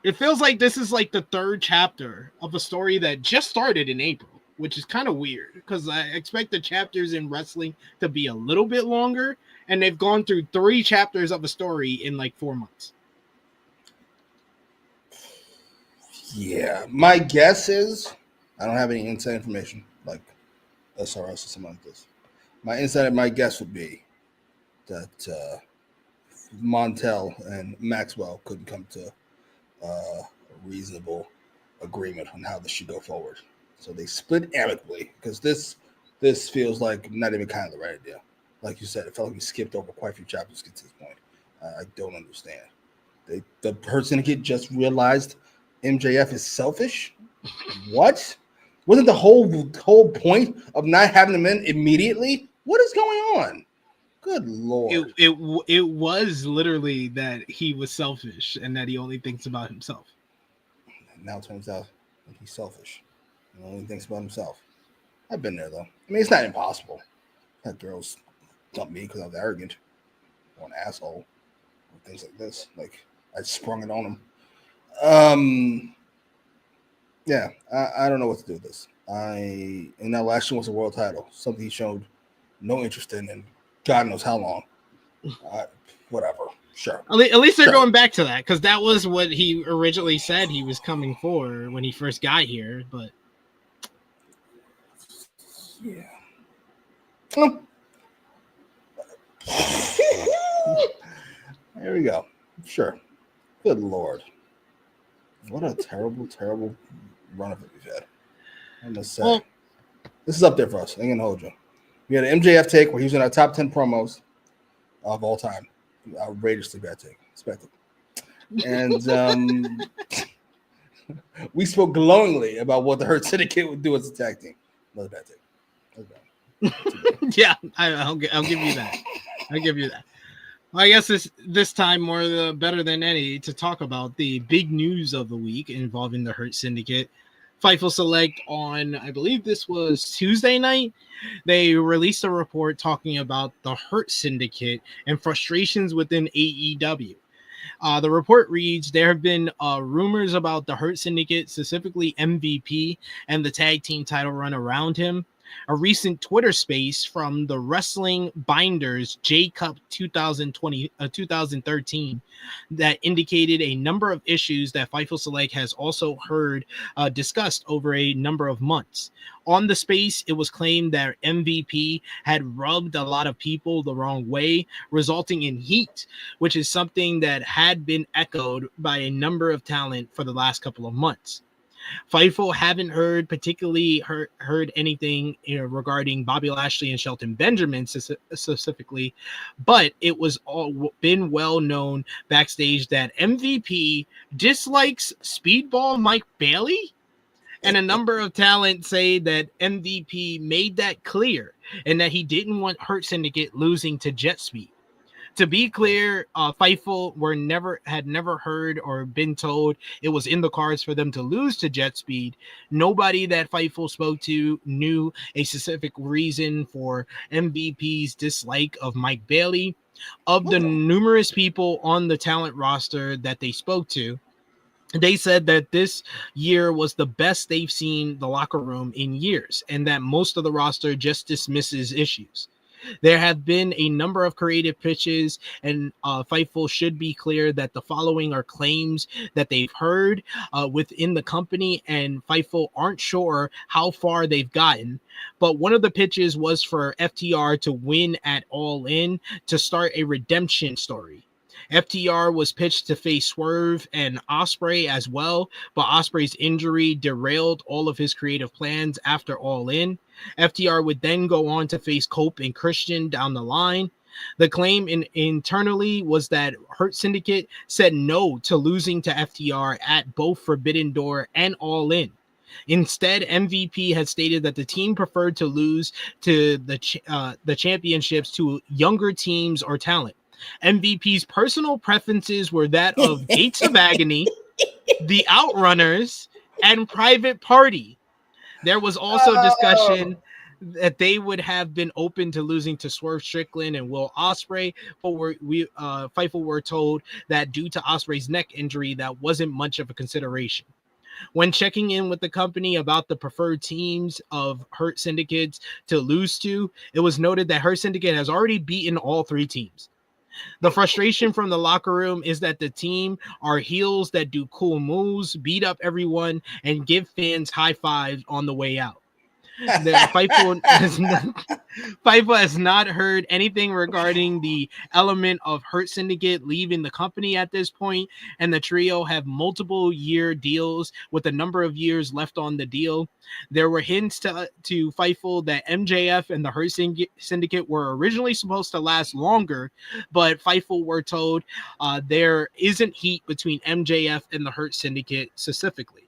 this is like the third chapter of a story that just started in April, which is kind of weird because I expect the chapters in wrestling to be a little bit longer, and they've gone through 3 chapters of a story in like 4 months. Yeah, my guess is I don't have any inside information like SRS or something like this. My guess would be that Montel and Maxwell couldn't come to a reasonable agreement on how this should go forward. So they split amicably because this feels like not even kind of the right idea. Like you said, it felt like we skipped over quite a few chapters to get to this point. I don't understand. The person just realized MJF is selfish. What? Wasn't the whole point of not having them in immediately? What is going on? Good Lord. It was literally that he was selfish and that he only thinks about himself. Now it turns out that he's selfish. He only thinks about himself. I've been there, though. I mean, it's not impossible. That girls dump me because I was arrogant or an asshole or things like this. Like, I sprung it on him. Yeah, I don't know what to do with this. And that last one was a world title, something he showed no interest in God knows how long. Whatever, sure. At least they're going back to that because that was what he originally said he was coming for when he first got here. But yeah, there we go. Sure. Good Lord, what a terrible run of it we've had. I must say, this is up there for us. I ain't gonna hold you. We had an MJF take where he was in our top 10 promos of all time. Outrageously bad take. Expected. And we spoke glowingly about what the Hurt Syndicate would do as a tag team. Another bad take. Yeah, I'll give you that. I'll give you that. Well, I guess this time better than any to talk about the big news of the week involving the Hurt Syndicate. Fightful Select on, I believe this was Tuesday night, they released a report talking about the Hurt Syndicate and frustrations within AEW. The report reads, there have been rumors about the Hurt Syndicate, specifically MVP, and the tag team title run around him. A recent Twitter space from the Wrestling Binders J Cup 2013 that indicated a number of issues that Fightful Select has also heard discussed over a number of months. On the space, it was claimed that MVP had rubbed a lot of people the wrong way, resulting in heat, which is something that had been echoed by a number of talent for the last couple of months. Fightful haven't heard anything regarding Bobby Lashley and Shelton Benjamin specifically, but it was all been well known backstage that MVP dislikes Speedball Mike Bailey, and a number of talent say that MVP made that clear and that he didn't want Hurt Syndicate losing to Jet Speed. To be clear, Fightful had never heard or been told it was in the cards for them to lose to Jet Speed. Nobody that Fightful spoke to knew a specific reason for MVP's dislike of Mike Bailey. Of the numerous people on the talent roster that they spoke to, they said that this year was the best they've seen the locker room in years, and that most of the roster just dismisses issues. There have been a number of creative pitches, and Fightful should be clear that the following are claims that they've heard within the company, and Fightful aren't sure how far they've gotten. But one of the pitches was for FTR to win at All In to start a redemption story. FTR was pitched to face Swerve and Ospreay as well, but Ospreay's injury derailed all of his creative plans after All In. FTR would then go on to face Cope and Christian down the line. The claim internally was that Hurt Syndicate said no to losing to FTR at both Forbidden Door and All In. Instead, MVP had stated that the team preferred to lose to the championships to younger teams or talent. MVP's personal preferences were that of Gates of Agony, the Outrunners, and Private Party. There was also discussion that they would have been open to losing to Swerve Strickland and Will Ospreay, but Fightful were told that due to Ospreay's neck injury, that wasn't much of a consideration. When checking in with the company about the preferred teams of Hurt Syndicates to lose to, it was noted that Hurt Syndicate has already beaten all three teams. The frustration from the locker room is that the team are heels that do cool moves, beat up everyone, and give fans high fives on the way out. Fightful has not heard anything regarding the element of Hurt Syndicate leaving the company at this point, and the trio have multiple year deals with a number of years left on the deal. There were hints to Fightful that MJF and the Hurt Syndicate were originally supposed to last longer, but Fightful were told there isn't heat between MJF and the Hurt Syndicate specifically.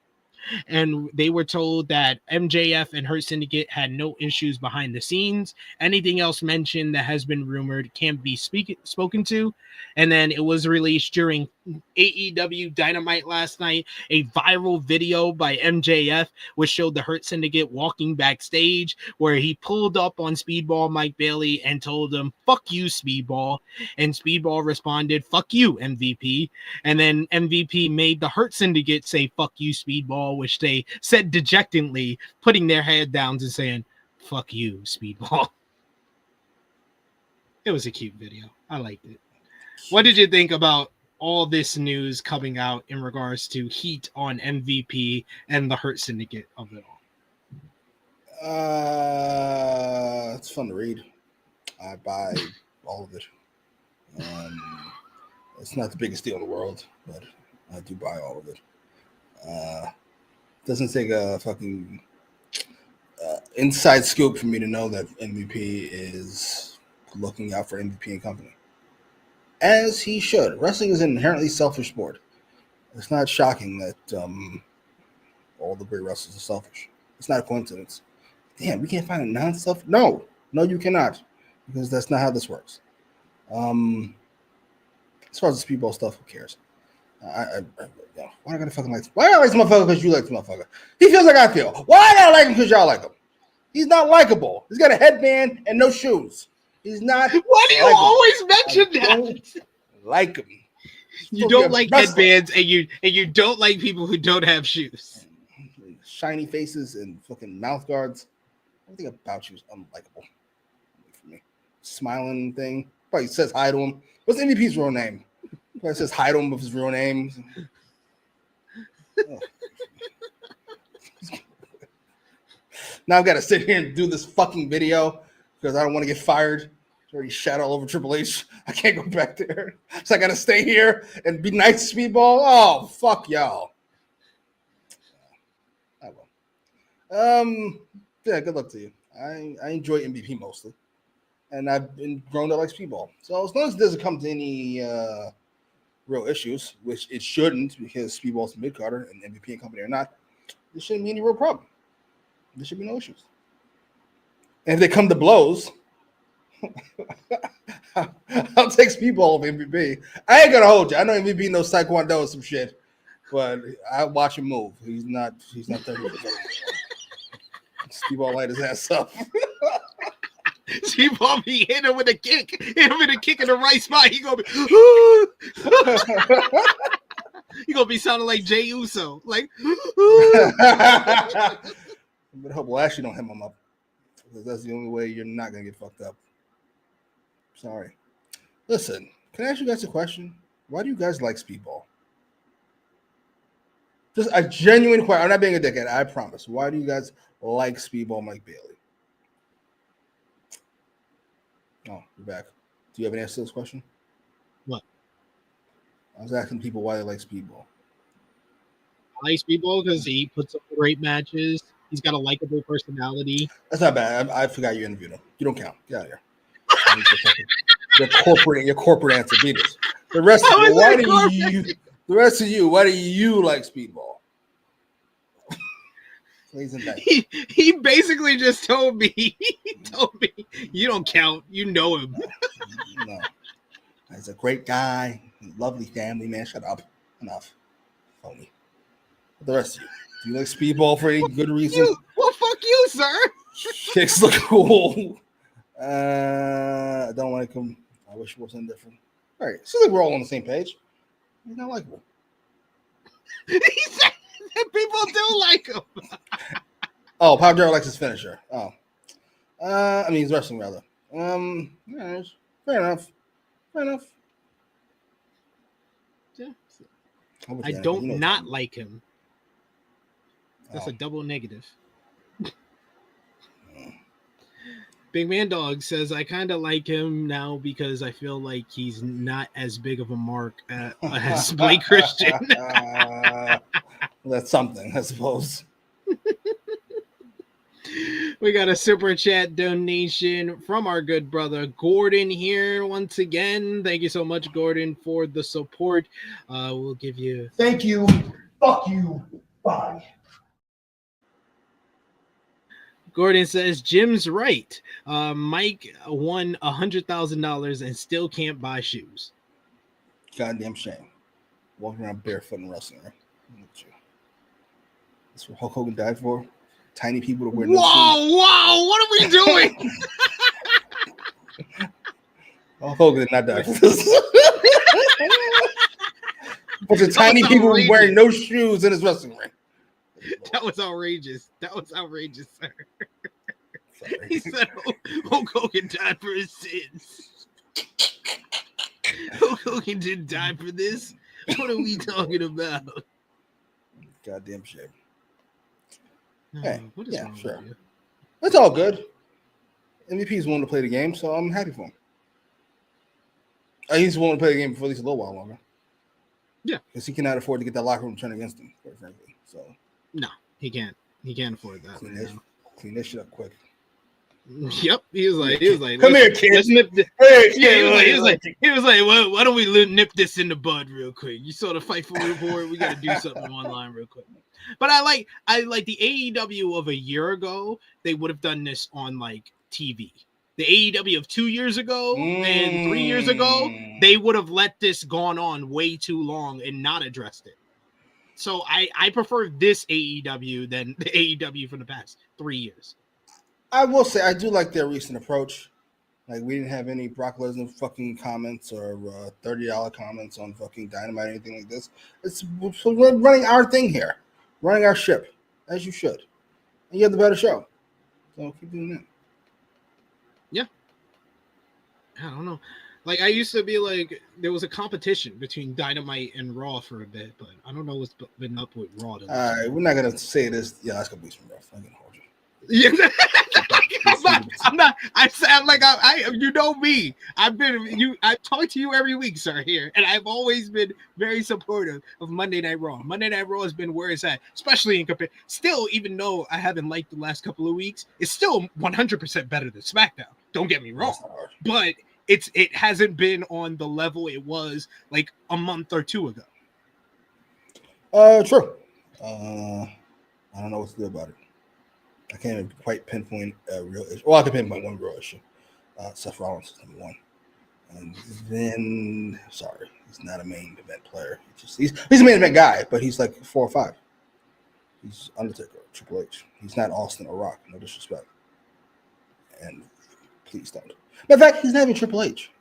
And they were told that MJF and Hurt Syndicate had no issues behind the scenes. Anything else mentioned that has been rumored can't be spoken to. And then it was released during AEW Dynamite last night, a viral video by MJF, which showed the Hurt Syndicate walking backstage, where he pulled up on Speedball Mike Bailey and told him, "Fuck you, Speedball." And Speedball responded, "Fuck you, MVP." And then MVP made the Hurt Syndicate say, "Fuck you, Speedball," which they said dejectedly, putting their head down and saying, "Fuck you, Speedball." It was a cute video. I liked it. What did you think about all this news coming out in regards to heat on MVP and the Hurt Syndicate of it all? It's fun to read. I buy all of it. It's not the biggest deal in the world, but I do buy all of it. Doesn't take a fucking inside scoop for me to know that MVP is looking out for MVP and company. As he should. Wrestling is an inherently selfish sport. It's not shocking that all the great wrestlers are selfish. It's not a coincidence. Damn, we can't find a non-selfish. No, you cannot, because that's not how this works. As far as the Speedball stuff, who cares? Yeah, why I gotta fucking like? Why I like this motherfucker because you like this motherfucker? He feels like I feel. Why I gotta like him because y'all like him? He's not likable. He's got a headband and no shoes. He's not. Why do you likable. always mention I that? don't like him. You don't like headbands, and you don't like people who don't have shoes. Shiny faces and fucking mouth guards. Everything about you is unlikable for me. Smiling thing. Probably says hi to him. What's MVP's real name? Probably says hi to him with his real name. Oh. Now I've got to sit here and do this fucking video because I don't want to get fired. It's already shat all over Triple H. I can't go back there. So I got to stay here and be nice to Speedball. Oh, fuck y'all. I will. Yeah, good luck to you. I enjoy MVP mostly. And I've been grown to like Speedball. So as long as it doesn't come to any real issues, which it shouldn't because Speedball's a mid-carder and MVP and company are not, there shouldn't be any real problem. There should be no issues. And if they come to blows, I'll take Speedball over MVP. I ain't gonna hold you. I know MVP knows Taekwondo or some shit, but I watch him move. He's not 30 years old. Speedball light his ass up. Speedball be hit him with a kick. Hit him with a kick in the right spot. He gonna be sounding like Jey Uso. Like But I hope Lashley don't hit him up. Because that's the only way you're not gonna get fucked up. Sorry. Listen, can I ask you guys a question? Why do you guys like Speedball? Just a genuine question. I'm not being a dickhead, I promise. Why do you guys like Speedball Mike Bailey? Oh, you're back. Do you have an answer to this question? What? I was asking people why they like Speedball. I like Speedball because he puts up great matches. He's got a likable personality. That's not bad. I forgot you interviewed him. You don't count. Get out of here. Your corporate answer beat it. The rest of you, why do you like Speedball? He basically just told me. He told me you don't count. You know him. No, he's a great guy, lovely family man. Shut up. Enough. Phony. The rest of you. Do you like Speedball for any good reason? Well, fuck you, sir. Kicks look cool. I don't like him. I wish it wasn't different. All right, seems like we're all on the same page. He's not likable. He said that people do like him. Oh, Pop Jarrett likes his finisher. Oh, I mean, he's wrestling rather. Yeah, fair enough. Yeah. I I don't not like him. That's a double negative. Big Man Dog says, I kind of like him now because I feel like he's not as big of a mark as Blake Christian. That's something, I suppose. We got a super chat donation from our good brother Gordon here once again. Thank you so much, Gordon, for the support. We'll give you... Thank you. Fuck you. Bye. Gordon says, Jim's right. Mike won $100,000 and still can't buy shoes. Goddamn shame. Walking around barefoot and wrestling. Right? That's what Hulk Hogan died for. Tiny people to wear no shoes. Whoa, what are we doing? Hulk Hogan did not die for this. Bunch of tiny people wearing no shoes in his wrestling ring. That was outrageous. Sir. Sorry. He said Hulk Hogan died for his sins. Hulk Hogan didn't die for this. What are we talking about? Goddamn shame. Hey, what is wrong sure. with you? That's all good. MVP's willing to play the game, so I'm happy for him. He's willing to play the game for at least a little while longer. Yeah. Because he cannot afford to get that locker room turned against him, quite frankly. So no, he can't. He can't afford that. Clean this shit up quick. Yep. He was like, come here, kid. Let's nip this. He was like, well, why don't we nip this in the bud real quick? You saw the Fight for Report. We got to do something online real quick. But I like the AEW of a year ago. They would have done this on like TV. The AEW of 2 years ago and 3 years ago, they would have let this gone on way too long and not addressed it. So I prefer this AEW than the AEW from the past 3 years. I will say I do like their recent approach. Like, we didn't have any Brock Lesnar fucking comments or $30 comments on fucking Dynamite or anything like this. We're running our thing here, running our ship, as you should. And you have the better show. So keep doing that. Yeah. I don't know. Like, I used to be like, there was a competition between Dynamite and Raw for a bit, but I don't know what's been up with Raw. All right, we're not going to say this. Yeah, that's going to be some rough. I'm going to hold you. Yeah. I'm not. I sound like I. You know me. I talk to you every week, sir. Here, and I've always been very supportive of Monday Night Raw. Monday Night Raw has been where it's at, especially in compare. Still, even though I haven't liked the last couple of weeks, it's still 100% better than SmackDown. Don't get me wrong, but it hasn't been on the level it was like a month or two ago. True. I don't know what to do about it. I can't even quite pinpoint a real issue. Well, I can pinpoint one real issue. Seth Rollins is number one. And then, sorry, he's not a main event player. He's a main event guy, but he's like 4 or 5. He's Undertaker, Triple H. He's not Austin or Rock. No disrespect. And please don't. Matter of fact, he's not even Triple H.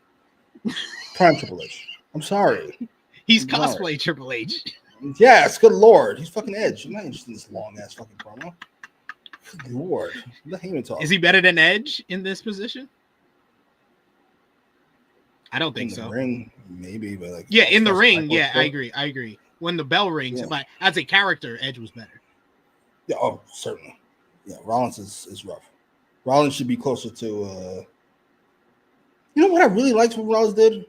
Prime Triple H. I'm sorry. He's cosplay Triple H. Yes, good Lord. He's fucking Edge. I'm not interested in this long-ass fucking promo. Good Lord. Let him talk. Is he better than Edge in this position? I don't think so. Ring, maybe, but like in the ring, I agree. When the bell rings, but as a character, Edge was better. Yeah, certainly. Yeah, Rollins is rough. Rollins should be closer to you know what I really liked what Rollins did?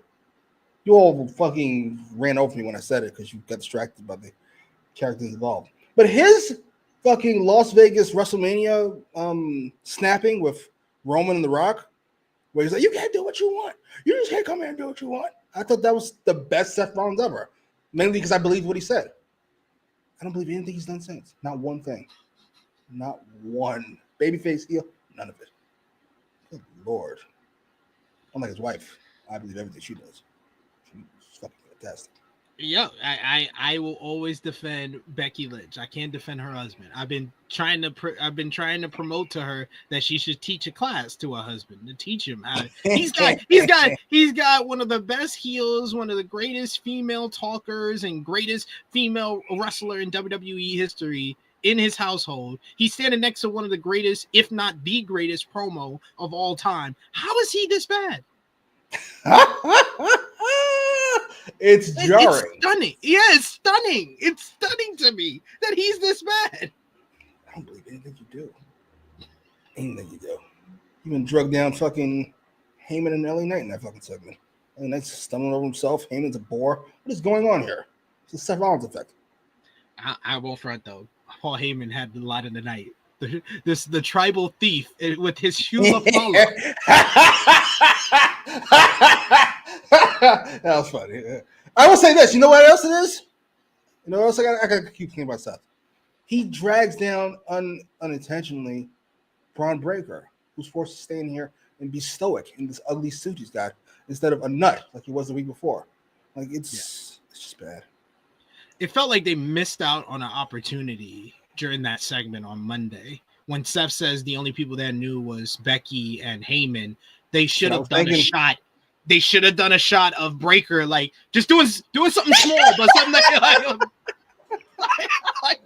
You all fucking ran over me when I said it because you got distracted by the characters involved. But his fucking Las Vegas WrestleMania snapping with Roman and The Rock, where he's like, you can't do what you want. You just can't come here and do what you want. I thought that was the best Seth Rollins ever. Mainly because I believed what he said. I don't believe anything he's done since. Not one thing. Not one. Babyface heel, none of it. Good Lord. Unlike his wife, I believe everything she does. She's fucking fantastic. Yeah, I will always defend Becky Lynch. I can't defend her husband. I've been trying to promote to her that she should teach a class to her husband to teach him how. He's got one of the best heels, one of the greatest female talkers, and greatest female wrestler in WWE history in his household. He's standing next to one of the greatest, if not the greatest, promo of all time. How is he this bad? It's jarring. It's stunning. Yeah, it's stunning. It's stunning to me that he's this bad. I don't believe anything you do. Anything you do. You've been drugged down fucking Heyman and LA Knight in that fucking segment. LA Knight's stumbling over himself. Heyman's a bore. What is going on here? It's the Seth Rollins effect. I won't front though. Paul Heyman had the light of the night. The tribal thief with his shoe of follow. That was funny. I will say this. You know what else it is? You know what else I got to keep thinking about Seth. He drags down unintentionally Braun Breaker, who's forced to stay in here and be stoic in this ugly suit he's got instead of a nut like he was the week before. Like it's just bad. It felt like they missed out on an opportunity during that segment on Monday when Seth says the only people that knew was Becky and Heyman. They should have done a shot. They should have done a shot of Breaker, like just doing something small, but something like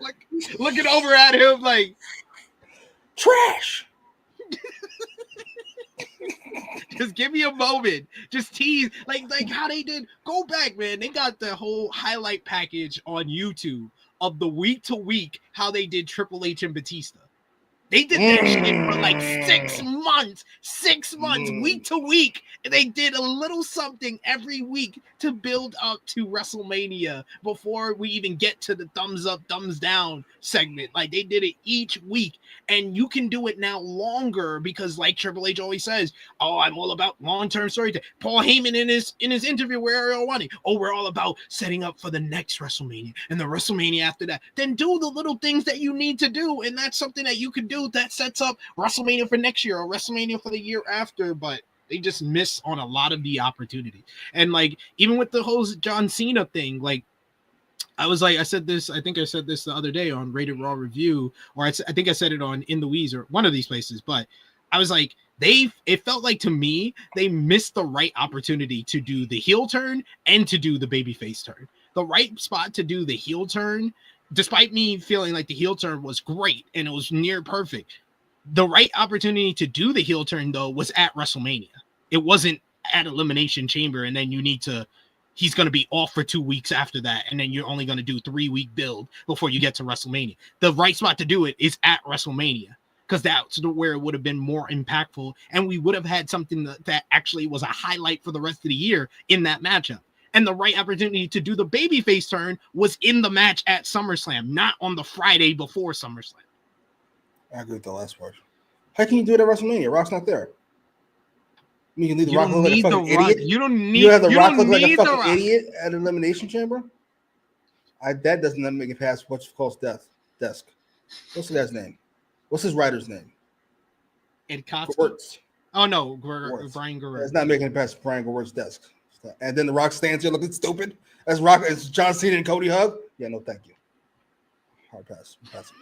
looking over at him like trash. Just give me a moment. Just tease like how they did. Go back, man. They got the whole highlight package on YouTube of the week to week how they did Triple H and Batista. They did that shit for like 6 months. 6 months, week to week. And they did a little something every week to build up to WrestleMania before we even get to the thumbs up, thumbs down segment. Like they did it each week. And you can do it now longer because like Triple H always says, oh, I'm all about long-term storytelling. Paul Heyman in his interview with Ariel Wani, oh, we're all about setting up for the next WrestleMania and the WrestleMania after that. Then do the little things that you need to do. And that's something that you can do that sets up WrestleMania for next year or WrestleMania for the year after, but they just miss on a lot of the opportunity. And like even with the whole John Cena thing, like I said this the other day on Rated Raw Review, or I think I said it on In the Weeds or one of these places, but I was like, it felt like to me, they missed the right opportunity to do the heel turn and to do the babyface turn. The right spot to do the heel turn, despite me feeling like the heel turn was great and it was near perfect. The right opportunity to do the heel turn, though, was at WrestleMania. It wasn't at Elimination Chamber, and then he's going to be off for 2 weeks after that, and then you're only going to do 3-week build before you get to WrestleMania. The right spot to do it is at WrestleMania, because that's where it would have been more impactful, and we would have had something that actually was a highlight for the rest of the year in that matchup. And the right opportunity to do the babyface turn was in the match at SummerSlam, not on the Friday before SummerSlam. I agree with the last part. How can you do it at WrestleMania? Rock's not there. You can leave the Rock look like a fucking idiot. You don't need. You have the Rock look like a fucking idiot at an Elimination Chamber. That doesn't make it past what's called desk. What's the guy's name? What's his writer's name? Ed Kotsky. Oh no, Brian Guerrero. It's not making it past Brian Guerrero's desk. And then the Rock stands here looking stupid. That's Rock. It's John Cena and Cody hug. Yeah, no, thank you. Hard pass. Pass it.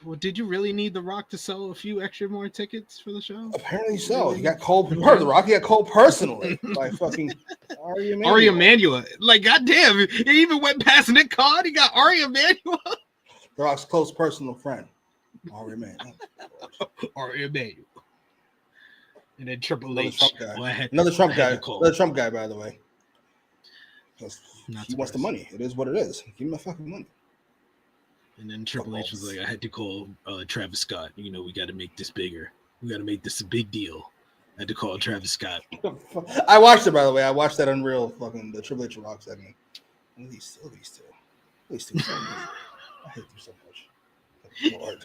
Well, did you really need The Rock to sell a few extra more tickets for the show? Apparently so. He got Cole. The Rock. He got Cole personally by fucking Ari Emanuel. Like, goddamn, he even went past Nick Khan. He got Ari Emanuel. The Rock's close personal friend, Ari Emanuel. Ari Emanuel. And then Triple H. Another Trump guy. Another Trump guy, by the way. He wants the money. It is what it is. Give him my fucking money. And then Triple H was like, I had to call Travis Scott. You know, we got to make this bigger. We got to make this a big deal. I had to call Travis Scott. I watched it, by the way. I watched that Unreal fucking the Triple H Rock segment. These two. I hate them so much. Lord.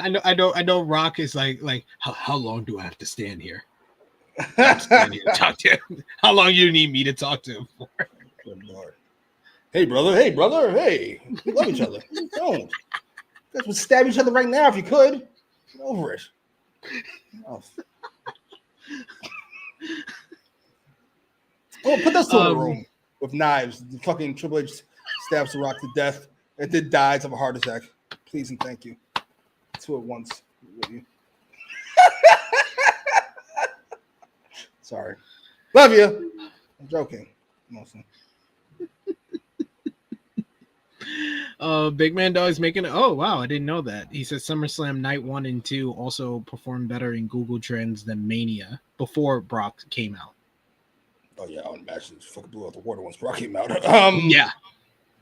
I know. Rock is like how long do I have to stand here? Stand here to talk to him. How long you need me to talk to him for? Good Lord. Hey, brother. Hey. We love each other. Don't. You guys would stab each other right now if you could. Get over it. Oh, put those two in the room with knives. The fucking Triple H stabs The Rock to death and then dies of a heart attack. Please and thank you. Two at once. Sorry. Love you. I'm joking. Mostly. Big Man Dog is making it. Oh wow, I didn't know that. He says SummerSlam night 1 and 2 also performed better in Google Trends than Mania before Brock came out. Oh yeah, I would imagine it fucking blew out the water once Brock came out.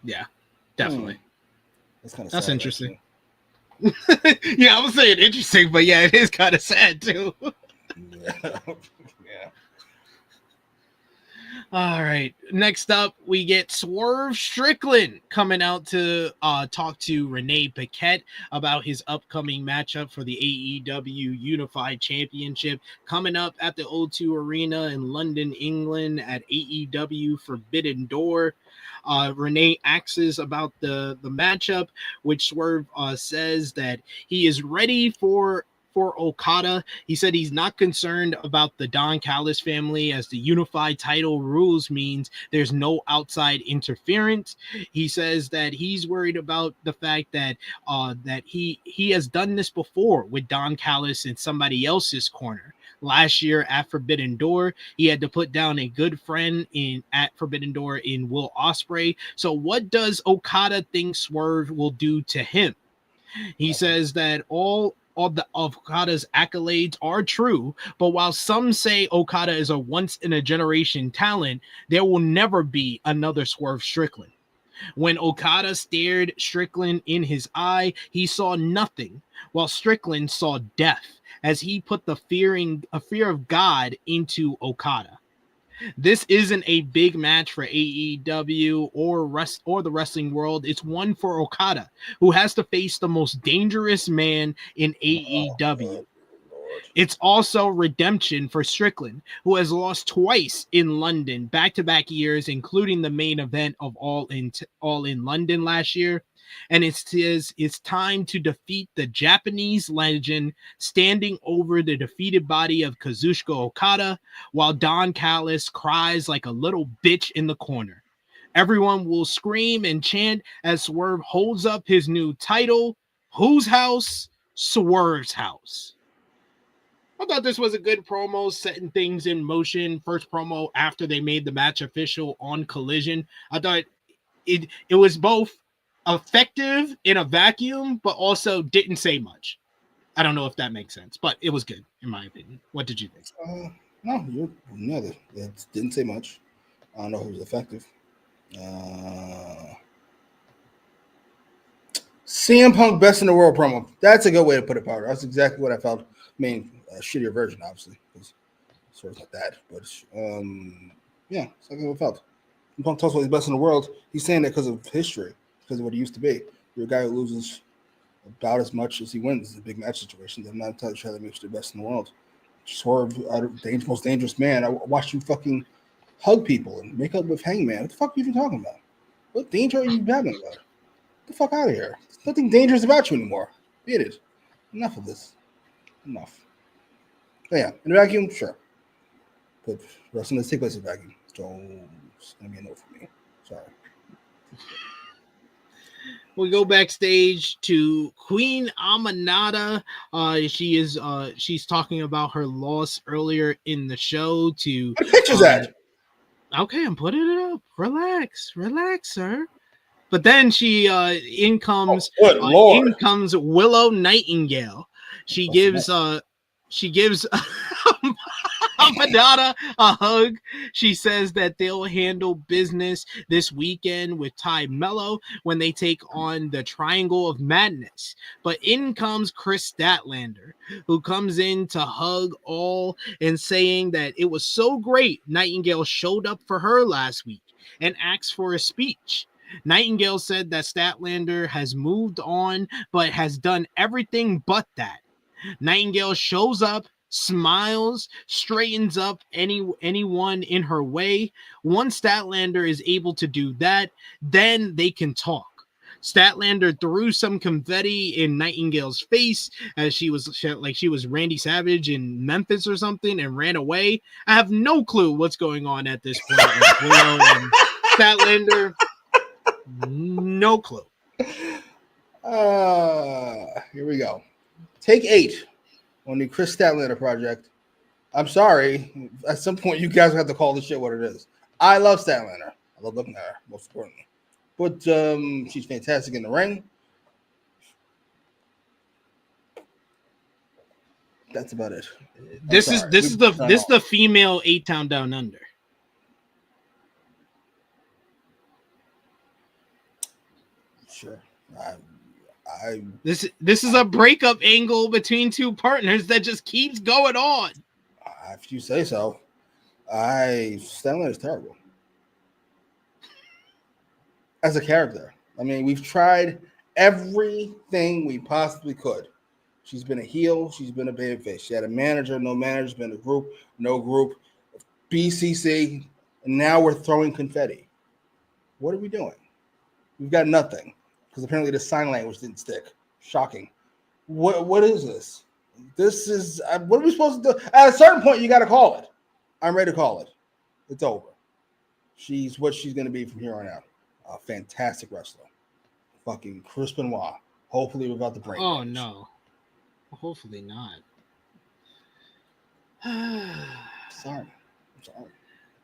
Yeah, definitely. That's interesting. Yeah, I was saying interesting, but yeah, it is kind of sad too. Yeah. All right. Next up, we get Swerve Strickland coming out to talk to Renee Paquette about his upcoming matchup for the AEW Unified Championship coming up at the O2 Arena in London, England at AEW Forbidden Door. Renee asks about the matchup, which Swerve says that he is ready for Okada. He said he's not concerned about the Don Callis family, as the unified title rules means there's no outside interference. He says that he's worried about the fact that that he has done this before with Don Callis in somebody else's corner. Last year at Forbidden Door, he had to put down a good friend at Forbidden Door in Will Ospreay. So what does Okada think Swerve will do to him? He says that all the Okada's accolades are true, but while some say Okada is a once-in-a-generation talent, there will never be another Swerve Strickland. When Okada stared Strickland in his eye, he saw nothing, while Strickland saw death, as he put a fear of God into Okada. This isn't a big match for AEW or the wrestling world. It's one for Okada, who has to face the most dangerous man in AEW. It's also redemption for Strickland, who has lost twice in London, back-to-back years, including the main event of All in London last year. and it says it's time to defeat the Japanese legend standing over the defeated body of Kazuchika Okada, while Don Callis cries like a little bitch in the corner. Everyone will scream and chant as Swerve holds up his new title. Whose house? Swerve's house. I thought this was a good promo, setting things in motion. First promo after they made the match official on Collision. I thought it was both effective in a vacuum, but also didn't say much. I don't know if that makes sense, but it was good, in my opinion. What did you think? No, it didn't say much. I don't know if it was effective. CM Punk best in the world promo. That's a good way to put it, Powder. That's exactly what I felt. I mean, a shittier version, obviously, because sort of like that. But yeah, it's exactly what I felt. When Punk talks about he's best in the world, he's saying that because of history, because of what he used to be. You're a guy who loses about as much as he wins in big match situations. I'm not entirely sure that makes you the best in the world. Swerve, most dangerous man. I watched you fucking hug people and make up with Hangman. What the fuck are you even talking about? What danger are you babbling about? Get the fuck out of here. There's nothing dangerous about you anymore. Beat it. Enough of this. Enough. But yeah, in a vacuum, sure. But wrestling does take place in a vacuum. So it's going to be a no for me. Sorry. We go backstage to Queen Aminata. She's talking about her loss earlier in the show to what picture's that? Okay, I'm putting it up. Relax, sir. But then in comes Willow Nightingale. She gives Aminata a hug. She says that they'll handle business this weekend with Ty Mello when they take on the Triangle of Madness. But in comes Chris Statlander, who comes in to hug all and saying that it was so great Nightingale showed up for her last week and asked for a speech. Nightingale said that Statlander has moved on, but has done everything but that. Nightingale shows up, smiles, straightens up anyone in her way. Once Statlander is able to do that, then they can talk. Statlander threw some confetti in Nightingale's face as she was Randy Savage in Memphis or something and ran away. I have no clue what's going on at this point with Willow and Statlander. No clue. Here we go. Take 8 on the Chris Statlander project. I'm sorry. At some point, you guys have to call this shit what it is. I love Statlander. I love looking at her, most importantly. But she's fantastic in the ring. That's about it. This is the female 8-Town Down Under. Sure. This is a breakup angle between two partners that just keeps going on. If you say so. Statlander is terrible as a character. I mean, we've tried everything we possibly could. She's been a heel. She's been a babyface. She had a manager, no manager. Been a group, no group. BCC, and now we're throwing confetti. What are we doing? We've got nothing. Because apparently the sign language didn't stick. Shocking. What is this? This is what are we supposed to do? At a certain point, you got to call it. I'm ready to call it. It's over. She's what she's going to be from here on out. A fantastic wrestler. Fucking Chris Benoit. Hopefully without the brain. Oh, no. Hopefully not. Sorry.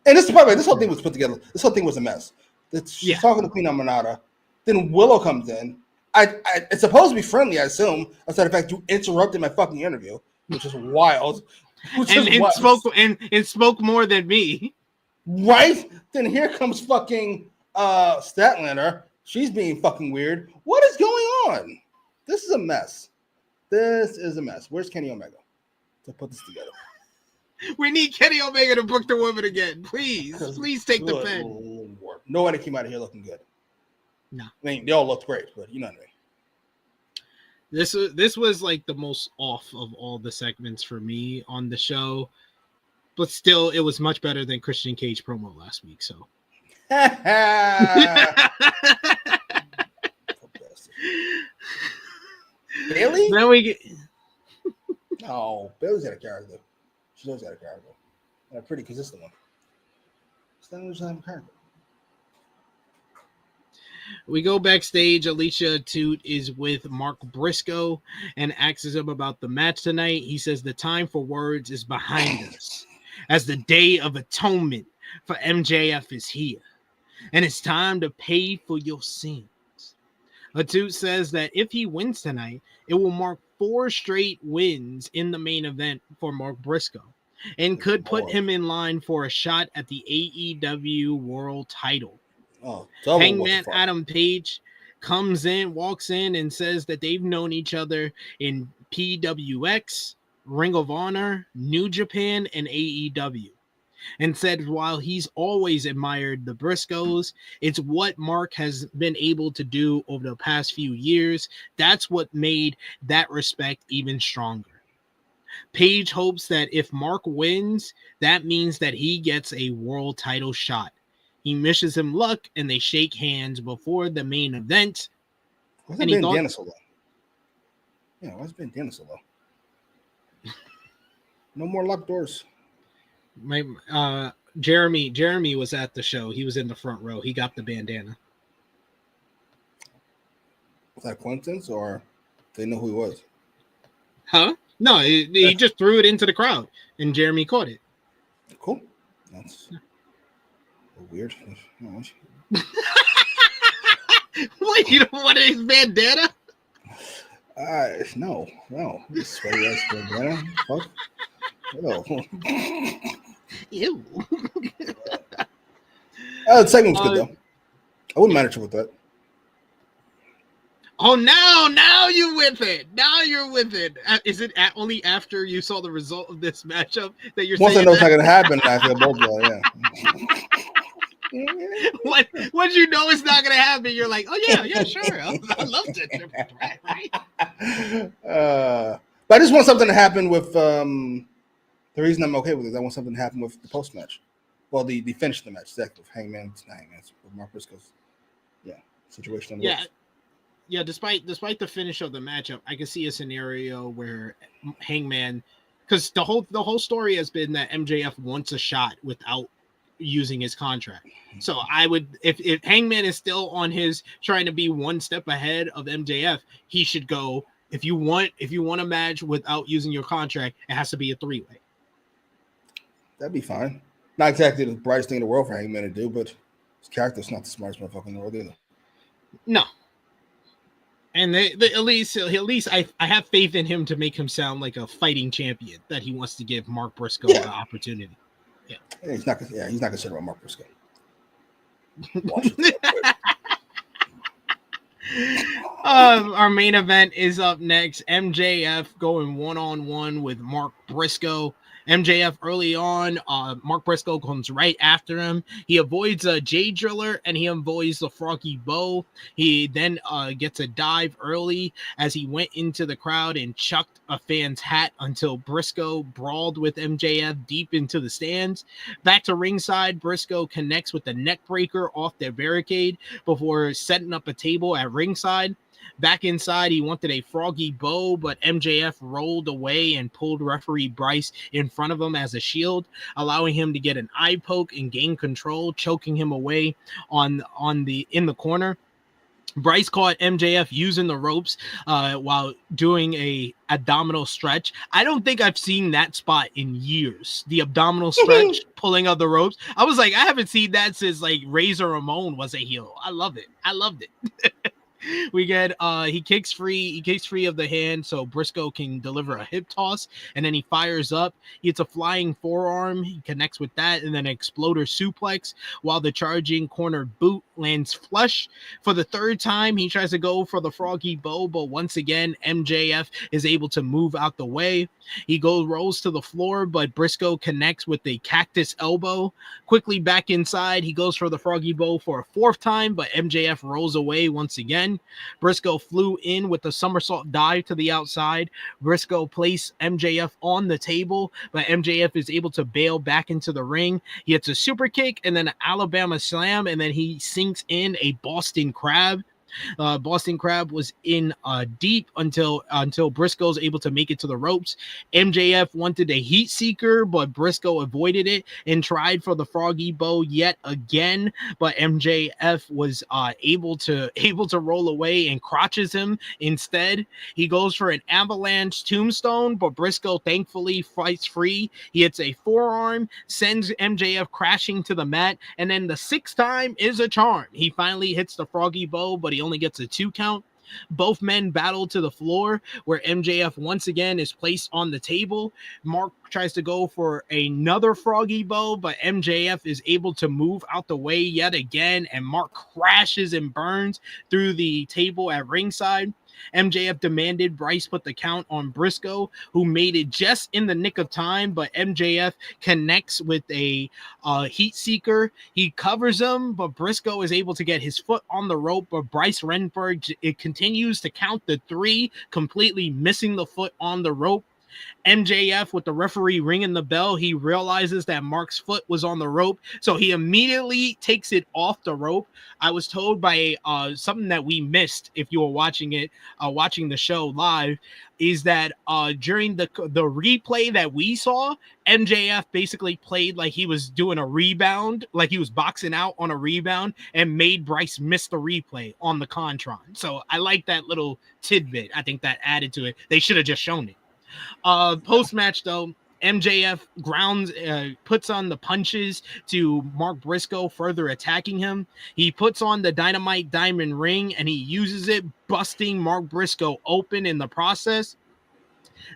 And this is probably this whole thing was put together. This whole thing was a mess. She's talking to Queen Aminata. Then Willow comes in. It's supposed to be friendly, I assume. Aside the fact you interrupted my fucking interview, which is wild. And spoke more than me. Right? Then here comes fucking Statlander. She's being fucking weird. What is going on? This is a mess. Where's Kenny Omega to put this together? We need Kenny Omega to book the woman again. Please take the pen. Lord. Nobody came out of here looking good. No. I mean, they all looked great, but you know what I mean. This was like the most off of all the segments for me on the show, but still, it was much better than Christian Cage promo last week. So, Bailey? Then we get. No, Bailey's got a character. She's always got a character. And a pretty consistent one. It's not just have a character. We go backstage. Alicia Toot is with Mark Briscoe and asks him about the match tonight. He says the time for words is behind us, as the Day of Atonement for MJF is here, and it's time to pay for your sins. Toot says that if he wins tonight, it will mark 4 straight wins in the main event for Mark Briscoe, and could put him in line for a shot at the AEW World Title. Oh, Hangman Adam Page walks in and says that they've known each other in PWX, Ring of Honor, New Japan, and AEW. And said while he's always admired the Briscoes, it's what Mark has been able to do over the past few years. That's what made that respect even stronger. Page hopes that if Mark wins, that means that he gets a world title shot. He wishes him luck, and they shake hands before the main event. Why's it bandana so low? Yeah, why's it bandana so low? No more locked doors. Jeremy was at the show. He was in the front row. He got the bandana. Was that coincidence, or they know who he was? Huh? No, he just threw it into the crowd, and Jeremy caught it. Cool. That's weird. What, you don't want his bandana? No. Sweaty ass bandana. Fuck. No. Ew. The segment was good though. I wouldn't mind a with that. Oh, now you're with it. Now you're with it. Is it only after you saw the result of this matchup that you're once saying I know it's not going to happen, I feel both. Yeah. Once you know it's not going to happen, you're like, oh yeah, sure. I loved it. But I just want something to happen with. The reason I'm okay with it is I want something to happen with the post match. Well, the finish of the match, exactly, with Hangman, with Mark Briscoe's situation. Yeah, despite the finish of the matchup, I can see a scenario where Hangman, because the whole story has been that MJF wants a shot without using his contract. So I would, if Hangman is still on his trying to be one step ahead of MJF, he should go. If you want a match without using your contract, it has to be a 3-way. That'd be fine. Not exactly the brightest thing in the world for Hangman to do, but his character's not the smartest motherfucker in the world either. No. And at least I have faith in him to make him sound like a fighting champion that he wants to give Mark Briscoe an opportunity. Yeah. He's not concerned about Mark Briscoe. Our main event is up next. MJF going one-on-one with Mark Briscoe. MJF early on, Mark Briscoe comes right after him. He avoids a J Driller and he avoids the Froggy Bow. He then gets a dive early as he went into the crowd and chucked a fan's hat until Briscoe brawled with MJF deep into the stands. Back to ringside, Briscoe connects with the neck breaker off their barricade before setting up a table at ringside. Back inside, he wanted a Froggy Bow, but MJF rolled away and pulled referee Bryce in front of him as a shield, allowing him to get an eye poke and gain control, choking him away in the corner. Bryce caught MJF using the ropes while doing a abdominal stretch. I don't think I've seen that spot in years. The abdominal stretch, pulling of the ropes. I was like, I haven't seen that since like Razor Ramon was a heel. I love it. I loved it. We get he kicks free of the hand so Briscoe can deliver a hip toss, and then he fires up. He hits a flying forearm, he connects with that, and then an exploder suplex while the charging corner boot lands flush. For the third time, he tries to go for the Froggy Bow, but once again MJF is able to move out the way. He rolls to the floor, but Briscoe connects with the cactus elbow. Quickly back inside, he goes for the Froggy Bow for a fourth time, but MJF rolls away once again. Briscoe flew in with the somersault dive to the outside. Briscoe placed MJF on the table, but MJF is able to bail back into the ring. He hits a super kick and then an Alabama slam, and then he sinks in a Boston Crab. Boston Crab was in deep until Briscoe's able to make it to the ropes. MJF wanted a heat seeker, but Briscoe avoided it and tried for the froggy bow yet again. But MJF was able to roll away and crotches him instead. He goes for an avalanche tombstone, but Briscoe thankfully fights free. He hits a forearm, sends MJF crashing to the mat, and then the sixth time is a charm. He finally hits the froggy bow, but he only gets a 2 count. Both men battle to the floor, where MJF once again is placed on the table. Mark tries to go for another froggy bow, but MJF is able to move out the way yet again, and Mark crashes and burns through the table at ringside. MJF demanded Bryce put the count on Briscoe, who made it just in the nick of time, but MJF connects with a heat seeker. He covers him, but Briscoe is able to get his foot on the rope, but Bryce Renberg continues to count the 3, completely missing the foot on the rope. MJF, with the referee ringing the bell, he realizes that Mark's foot was on the rope, so he immediately takes it off the rope. I was told by something that we missed, if you were watching the show live, is that during the replay that we saw, MJF basically played like he was doing a rebound, like he was boxing out on a rebound, and made Bryce miss the replay on the Contron. So I like that little tidbit. I think that added to it. They should have just shown it. Post-match, though, MJF puts on the punches to Mark Briscoe, further attacking him. He puts on the Dynamite Diamond Ring, and he uses it, busting Mark Briscoe open in the process.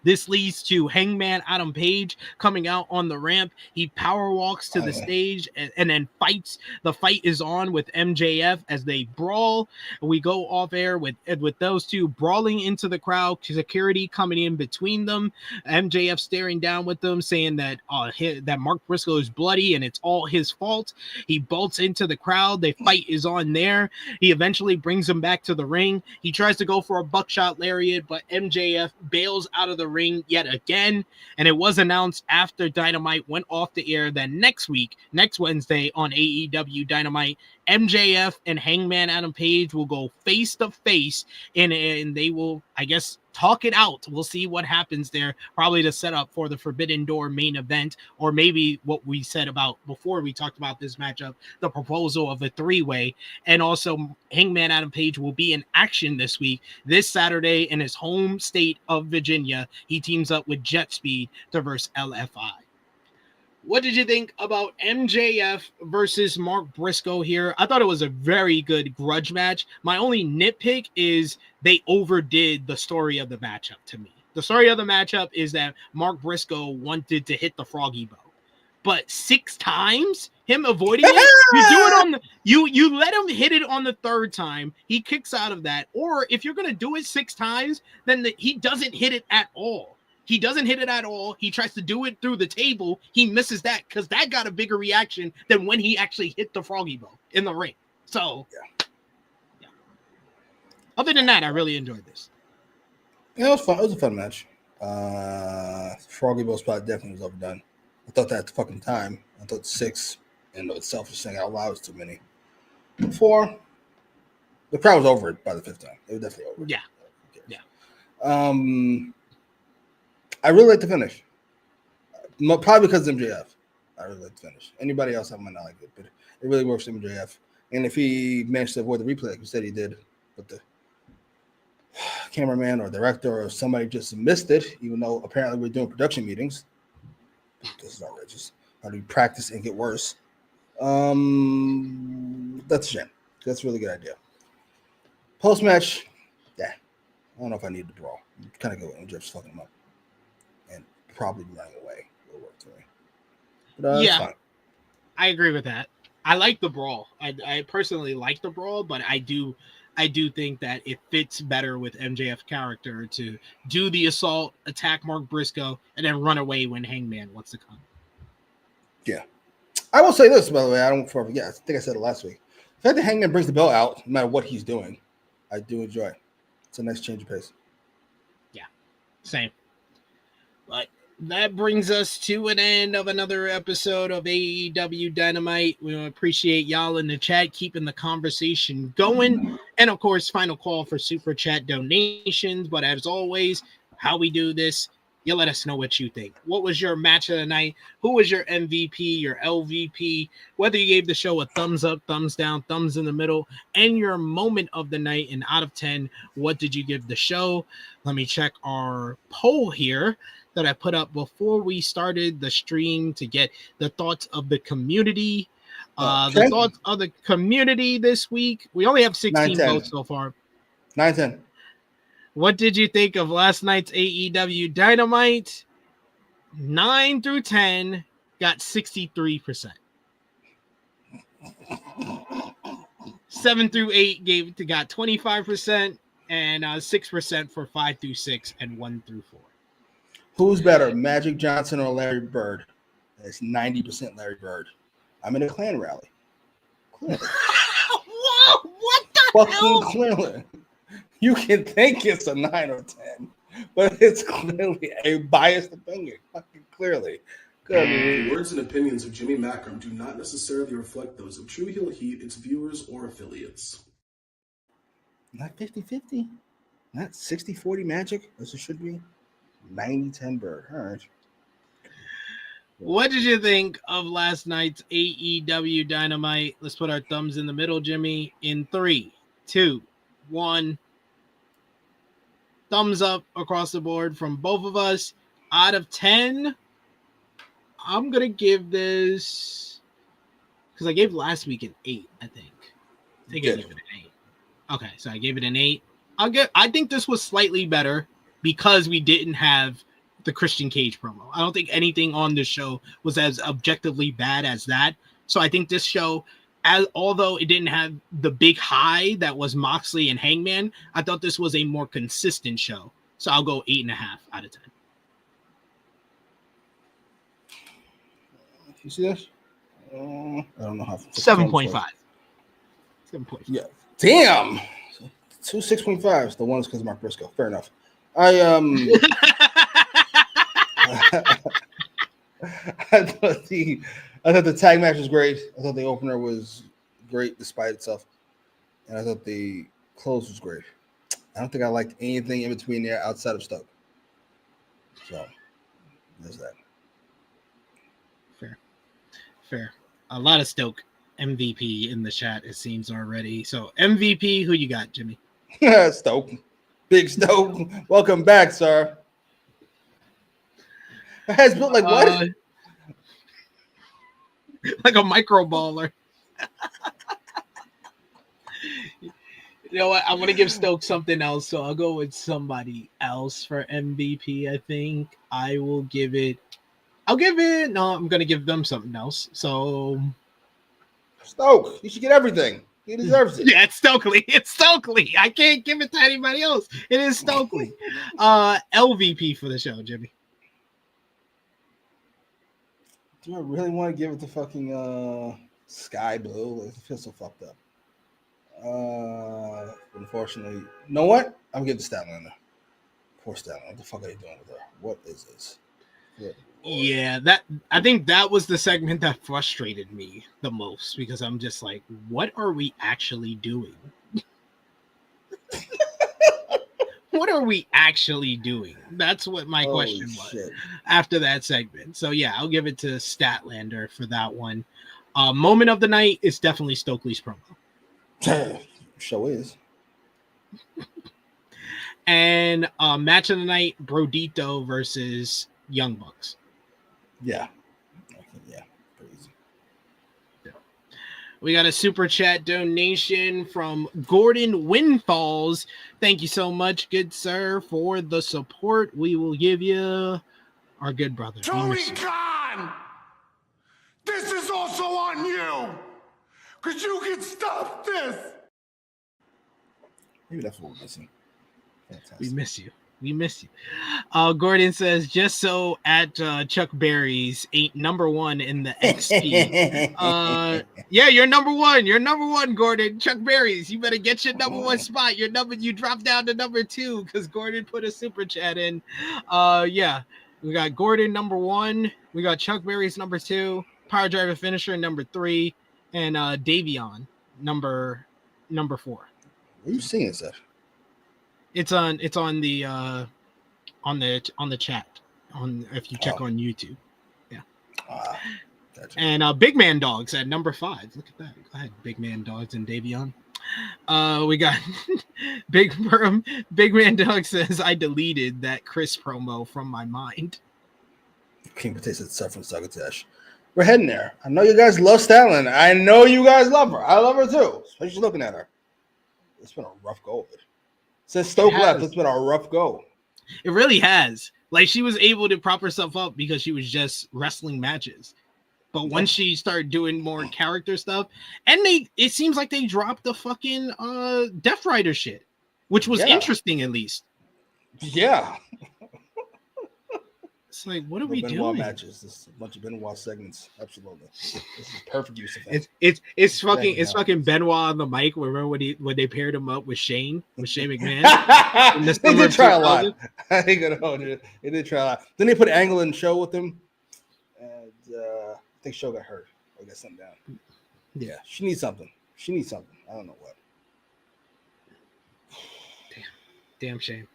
This leads to Hangman Adam Page coming out on the ramp. He power walks to the stage and then fights. The fight is on with MJF as they brawl. We go off air with those two brawling into the crowd. Security coming in between them. MJF staring down with them, saying that that Mark Briscoe is bloody and it's all his fault. He bolts into the crowd. The fight is on there. He eventually brings him back to the ring. He tries to go for a buckshot lariat, but MJF bails out of the ring yet again, and it was announced after Dynamite went off the air that next Wednesday on AEW Dynamite, MJF and Hangman Adam Page will go face to face, and they will, I guess, talk it out. We'll see what happens there, probably to set up for the Forbidden Door main event, or maybe what we said about before we talked about this matchup, the proposal of a 3-way. And also Hangman Adam Page will be in action this Saturday in his home state of Virginia. He teams up with Jet Speed to verse LFI. What did you think about MJF versus Mark Briscoe here? I thought it was a very good grudge match. My only nitpick is they overdid the story of the matchup to me. The story of the matchup is that Mark Briscoe wanted to hit the froggy bow, but 6 times him avoiding it. You do it on the you let him hit it on the 3rd time. He kicks out of that. Or if you're gonna do it 6 times, then he doesn't hit it at all. He doesn't hit it at all. He tries to do it through the table. He misses that because that got a bigger reaction than when he actually hit the froggy bow in the ring. So, yeah. Other than that, I really enjoyed this. Yeah, it was fun. It was a fun match. Froggy bow spot definitely was overdone. I thought that at the fucking time. I thought 6 in itself, just saying out loud, was too many. 4, the crowd was over it by the 5th time. They were definitely over it. Yeah. I really like the finish. Probably because of MJF. I really like the finish. Anybody else, I might not like it, but it really works for MJF. And if he managed to avoid the replay, like you said he did, but the cameraman or director or somebody just missed it, even though apparently we're doing production meetings. This is outrageous. How do you practice and get worse? That's a shame. That's a really good idea. Post-match, I don't know if I need to brawl. Kind of go and just fucking him up. And probably running away will work for me. But it's fine. I agree with that. I like the brawl. I personally like the brawl, but I do think that it fits better with MJF's character to do the assault, attack Mark Briscoe, and then run away when Hangman wants to come. Yeah. I will say this, by the way. I don't forget. I think I said it last week. The fact that Hangman brings the bell out, no matter what he's doing, I do enjoy. It's a nice change of pace. Yeah. Same. But That brings us to an end of another episode of AEW Dynamite. We appreciate y'all in the chat keeping the conversation going. And of course, final call for super chat donations. But as always, how we do this, you let us know what you think. What was your match of the night? Who was your MVP, your LVP? Whether you gave the show a thumbs up, thumbs down, thumbs in the middle, and your moment of the night. And out of 10, what did you give the show? Let me check our poll here that I put up before we started the stream to get the thoughts of the community. The thoughts of the community this week. We only have 16 votes so far. 9-10. What did you think of last night's AEW Dynamite? 9 through 10 got 63%. 7 through 8 got 25%, and 6% for 5 through 6 and 1 through 4. Who's better, Magic Johnson or Larry Bird? It's 90% Larry Bird. I'm in a Klan rally. What the hell? Clearly. You can think it's a 9 or 10, but it's clearly a biased opinion. Fucking clearly. The words and opinions of Jimmy Macram do not necessarily reflect those of True Heel Heat, its viewers, or affiliates. Not 50-50. Not 60-40 Magic, as it should be. 90-10 Bird. All right. What did you think of last night's AEW Dynamite? Let's put our thumbs in the middle, Jimmy. In 3, 2, 1. Thumbs up across the board from both of us. Out of 10, I'm going to give this, because I gave last week an 8, I think. I think I gave it an 8. Okay, so I gave it an 8. I think this was slightly better because we didn't have the Christian Cage promo. I don't think anything on this show was as objectively bad as that. So I think this show, although it didn't have the big high that was Moxley and Hangman, I thought this was a more consistent show. So I'll go 8.5 out of 10. You see this? I don't know how. 7.5. 7.5. Yeah. Damn. 2 6.5s. The one is because of Mark Briscoe. Fair enough. I thought the tag match was great. I thought the opener was great despite itself, and I thought the close was great. I don't think I liked anything in between there outside of Stoke. So there's that. Fair. A lot of Stoke MVP in the chat, it seems already. So MVP, who you got, Jimmy? Stoke. Big Stoke. Welcome back, sir. Her head's built like what? Like a micro baller. You know what? I'm going to give Stoke something else, so I'll go with somebody else for MVP, I think. I'm going to give them something else. So Stoke, you should get everything. He deserves it. Yeah, it's Stokely. It's Stokely. I can't give it to anybody else. It is Stokely. LVP for the show, Jimmy. Do I really want to give it to fucking Sky Blue? It feels so fucked up. Unfortunately, you know what? I'm giving Statlander. Poor Statlander. What the fuck are you doing with her? What is this? Yeah, I think that was the segment that frustrated me the most because I'm just like, what are we actually doing? What are we actually doing? That's what my question was after that segment. So yeah, I'll give it to Statlander for that one. Moment of the night is definitely Stokely's promo. Show is. And match of the night, Brodido versus Young Bucks. Yeah. Yeah. Pretty easy. Yeah. We got a super chat donation from Gordon Winfalls. Thank you so much, good sir, for the support. We will give you our good brother. Tony Khan! This is also on you! Because you can stop this! Maybe that's what we're missing. Fantastic. We miss you. We miss you. Gordon says, just so at Chuck Berry's ain't number one in the XP. Yeah, you're number one. You're number one, Gordon. Chuck Berry's. You better get your number one spot. You drop down to number 2 because Gordon put a super chat in. Yeah. We got Gordon number 1. We got Chuck Berry's number 2. Power Driver Finisher number 3, and Davion number 4. Where are you seeing this at? It's on the chat if you check on YouTube. Yeah. Gotcha. And Big Man Dogs at number 5. Look at that. I had Big Man Dogs and Davion. We got Big Man Dog says I deleted that Chris promo from my mind. King Potato stuff from Succotash. We're heading there. I know you guys love Stalin. I know you guys love her. I love her too. Especially looking at her. It's been a rough go of it. Since Stoke left, it's been a rough go. It really has. Like, she was able to prop herself up because she was just wrestling matches. But once she started doing more character stuff, and it seems like they dropped the fucking Death Rider shit, which was interesting at least. Yeah. It's like, what are we Benoit doing? Matches. This is a bunch of Benoit segments. Absolutely. This is perfect use of it. It's fucking Benoit on the mic. Remember when they paired him up with Shane McMahon? They did try a lot. I ain't gonna hold you. They did try a lot. Then they put Angle in the show with him, and I think Show got hurt or got something down. Yeah, she needs something. I don't know what. Damn shame.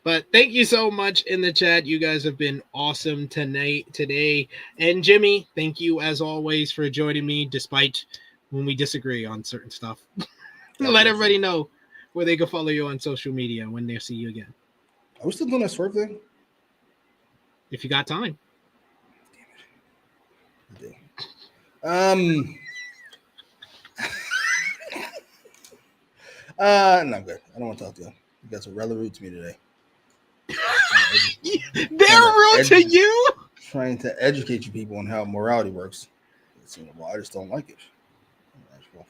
But thank you so much in the chat. You guys have been awesome today. And Jimmy, thank you as always for joining me, despite when we disagree on certain stuff. Let everybody know where they can follow you on social media when they see you again. Are we still doing that Swerve thing? If you got time. Damn it. I do. No, I'm good. I don't want to talk to you. You guys are rather rude to me today. They're rude to you? Trying to educate you people on how morality works. Well, I just don't like it. Well,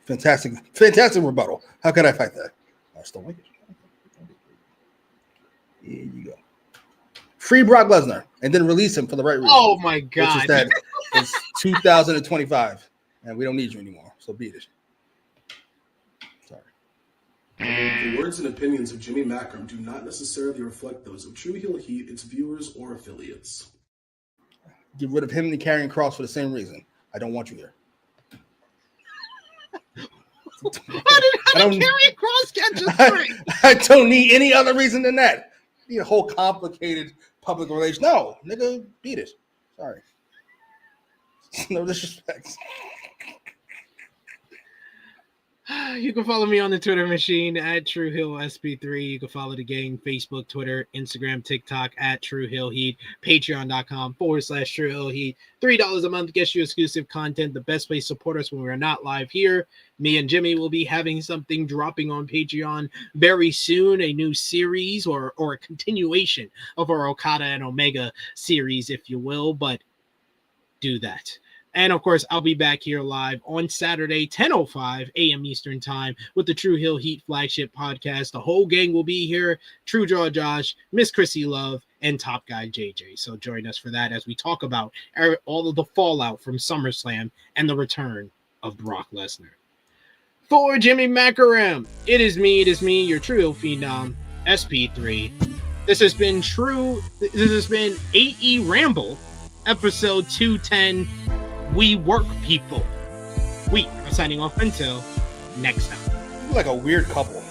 fantastic rebuttal. How could I fight that? I just don't like it. Here you go. Free Brock Lesnar and then release him for the right reason. Oh my God. Which is that it's 2025 and we don't need you anymore. So beat it. The words and opinions of Jimmy Macram do not necessarily reflect those of True Heel Heat, its viewers, or affiliates. Get rid of him and the Karrion Kross for the same reason. I don't want you here. How did Karrion Kross catch a straight? I don't need any other reason than that. I need a whole complicated public relation. No, nigga, beat it. Sorry. No disrespect. You can follow me on the Twitter machine at TrueHillSP3. You can follow the gang, Facebook, Twitter, Instagram, TikTok at TrueHillHeat, Patreon.com/TrueHillHeat. $3 a month gets you exclusive content. The best way to support us when we're not live here. Me and Jimmy will be having something dropping on Patreon very soon, a new series or a continuation of our Okada and Omega series, if you will, but do that. And, of course, I'll be back here live on Saturday, 10:05 a.m. Eastern Time with the True Heel Heat flagship podcast. The whole gang will be here. True Jaw Josh, Miss Chrissy Love, and Top Guy JJ. So join us for that as we talk about all of the fallout from SummerSlam and the return of Brock Lesnar. For Jimmy Macram, it is me, your True Heel Phenom, SP3. This has been AEWramble, episode 210. We work people. We are signing off until next time. You're like a weird couple.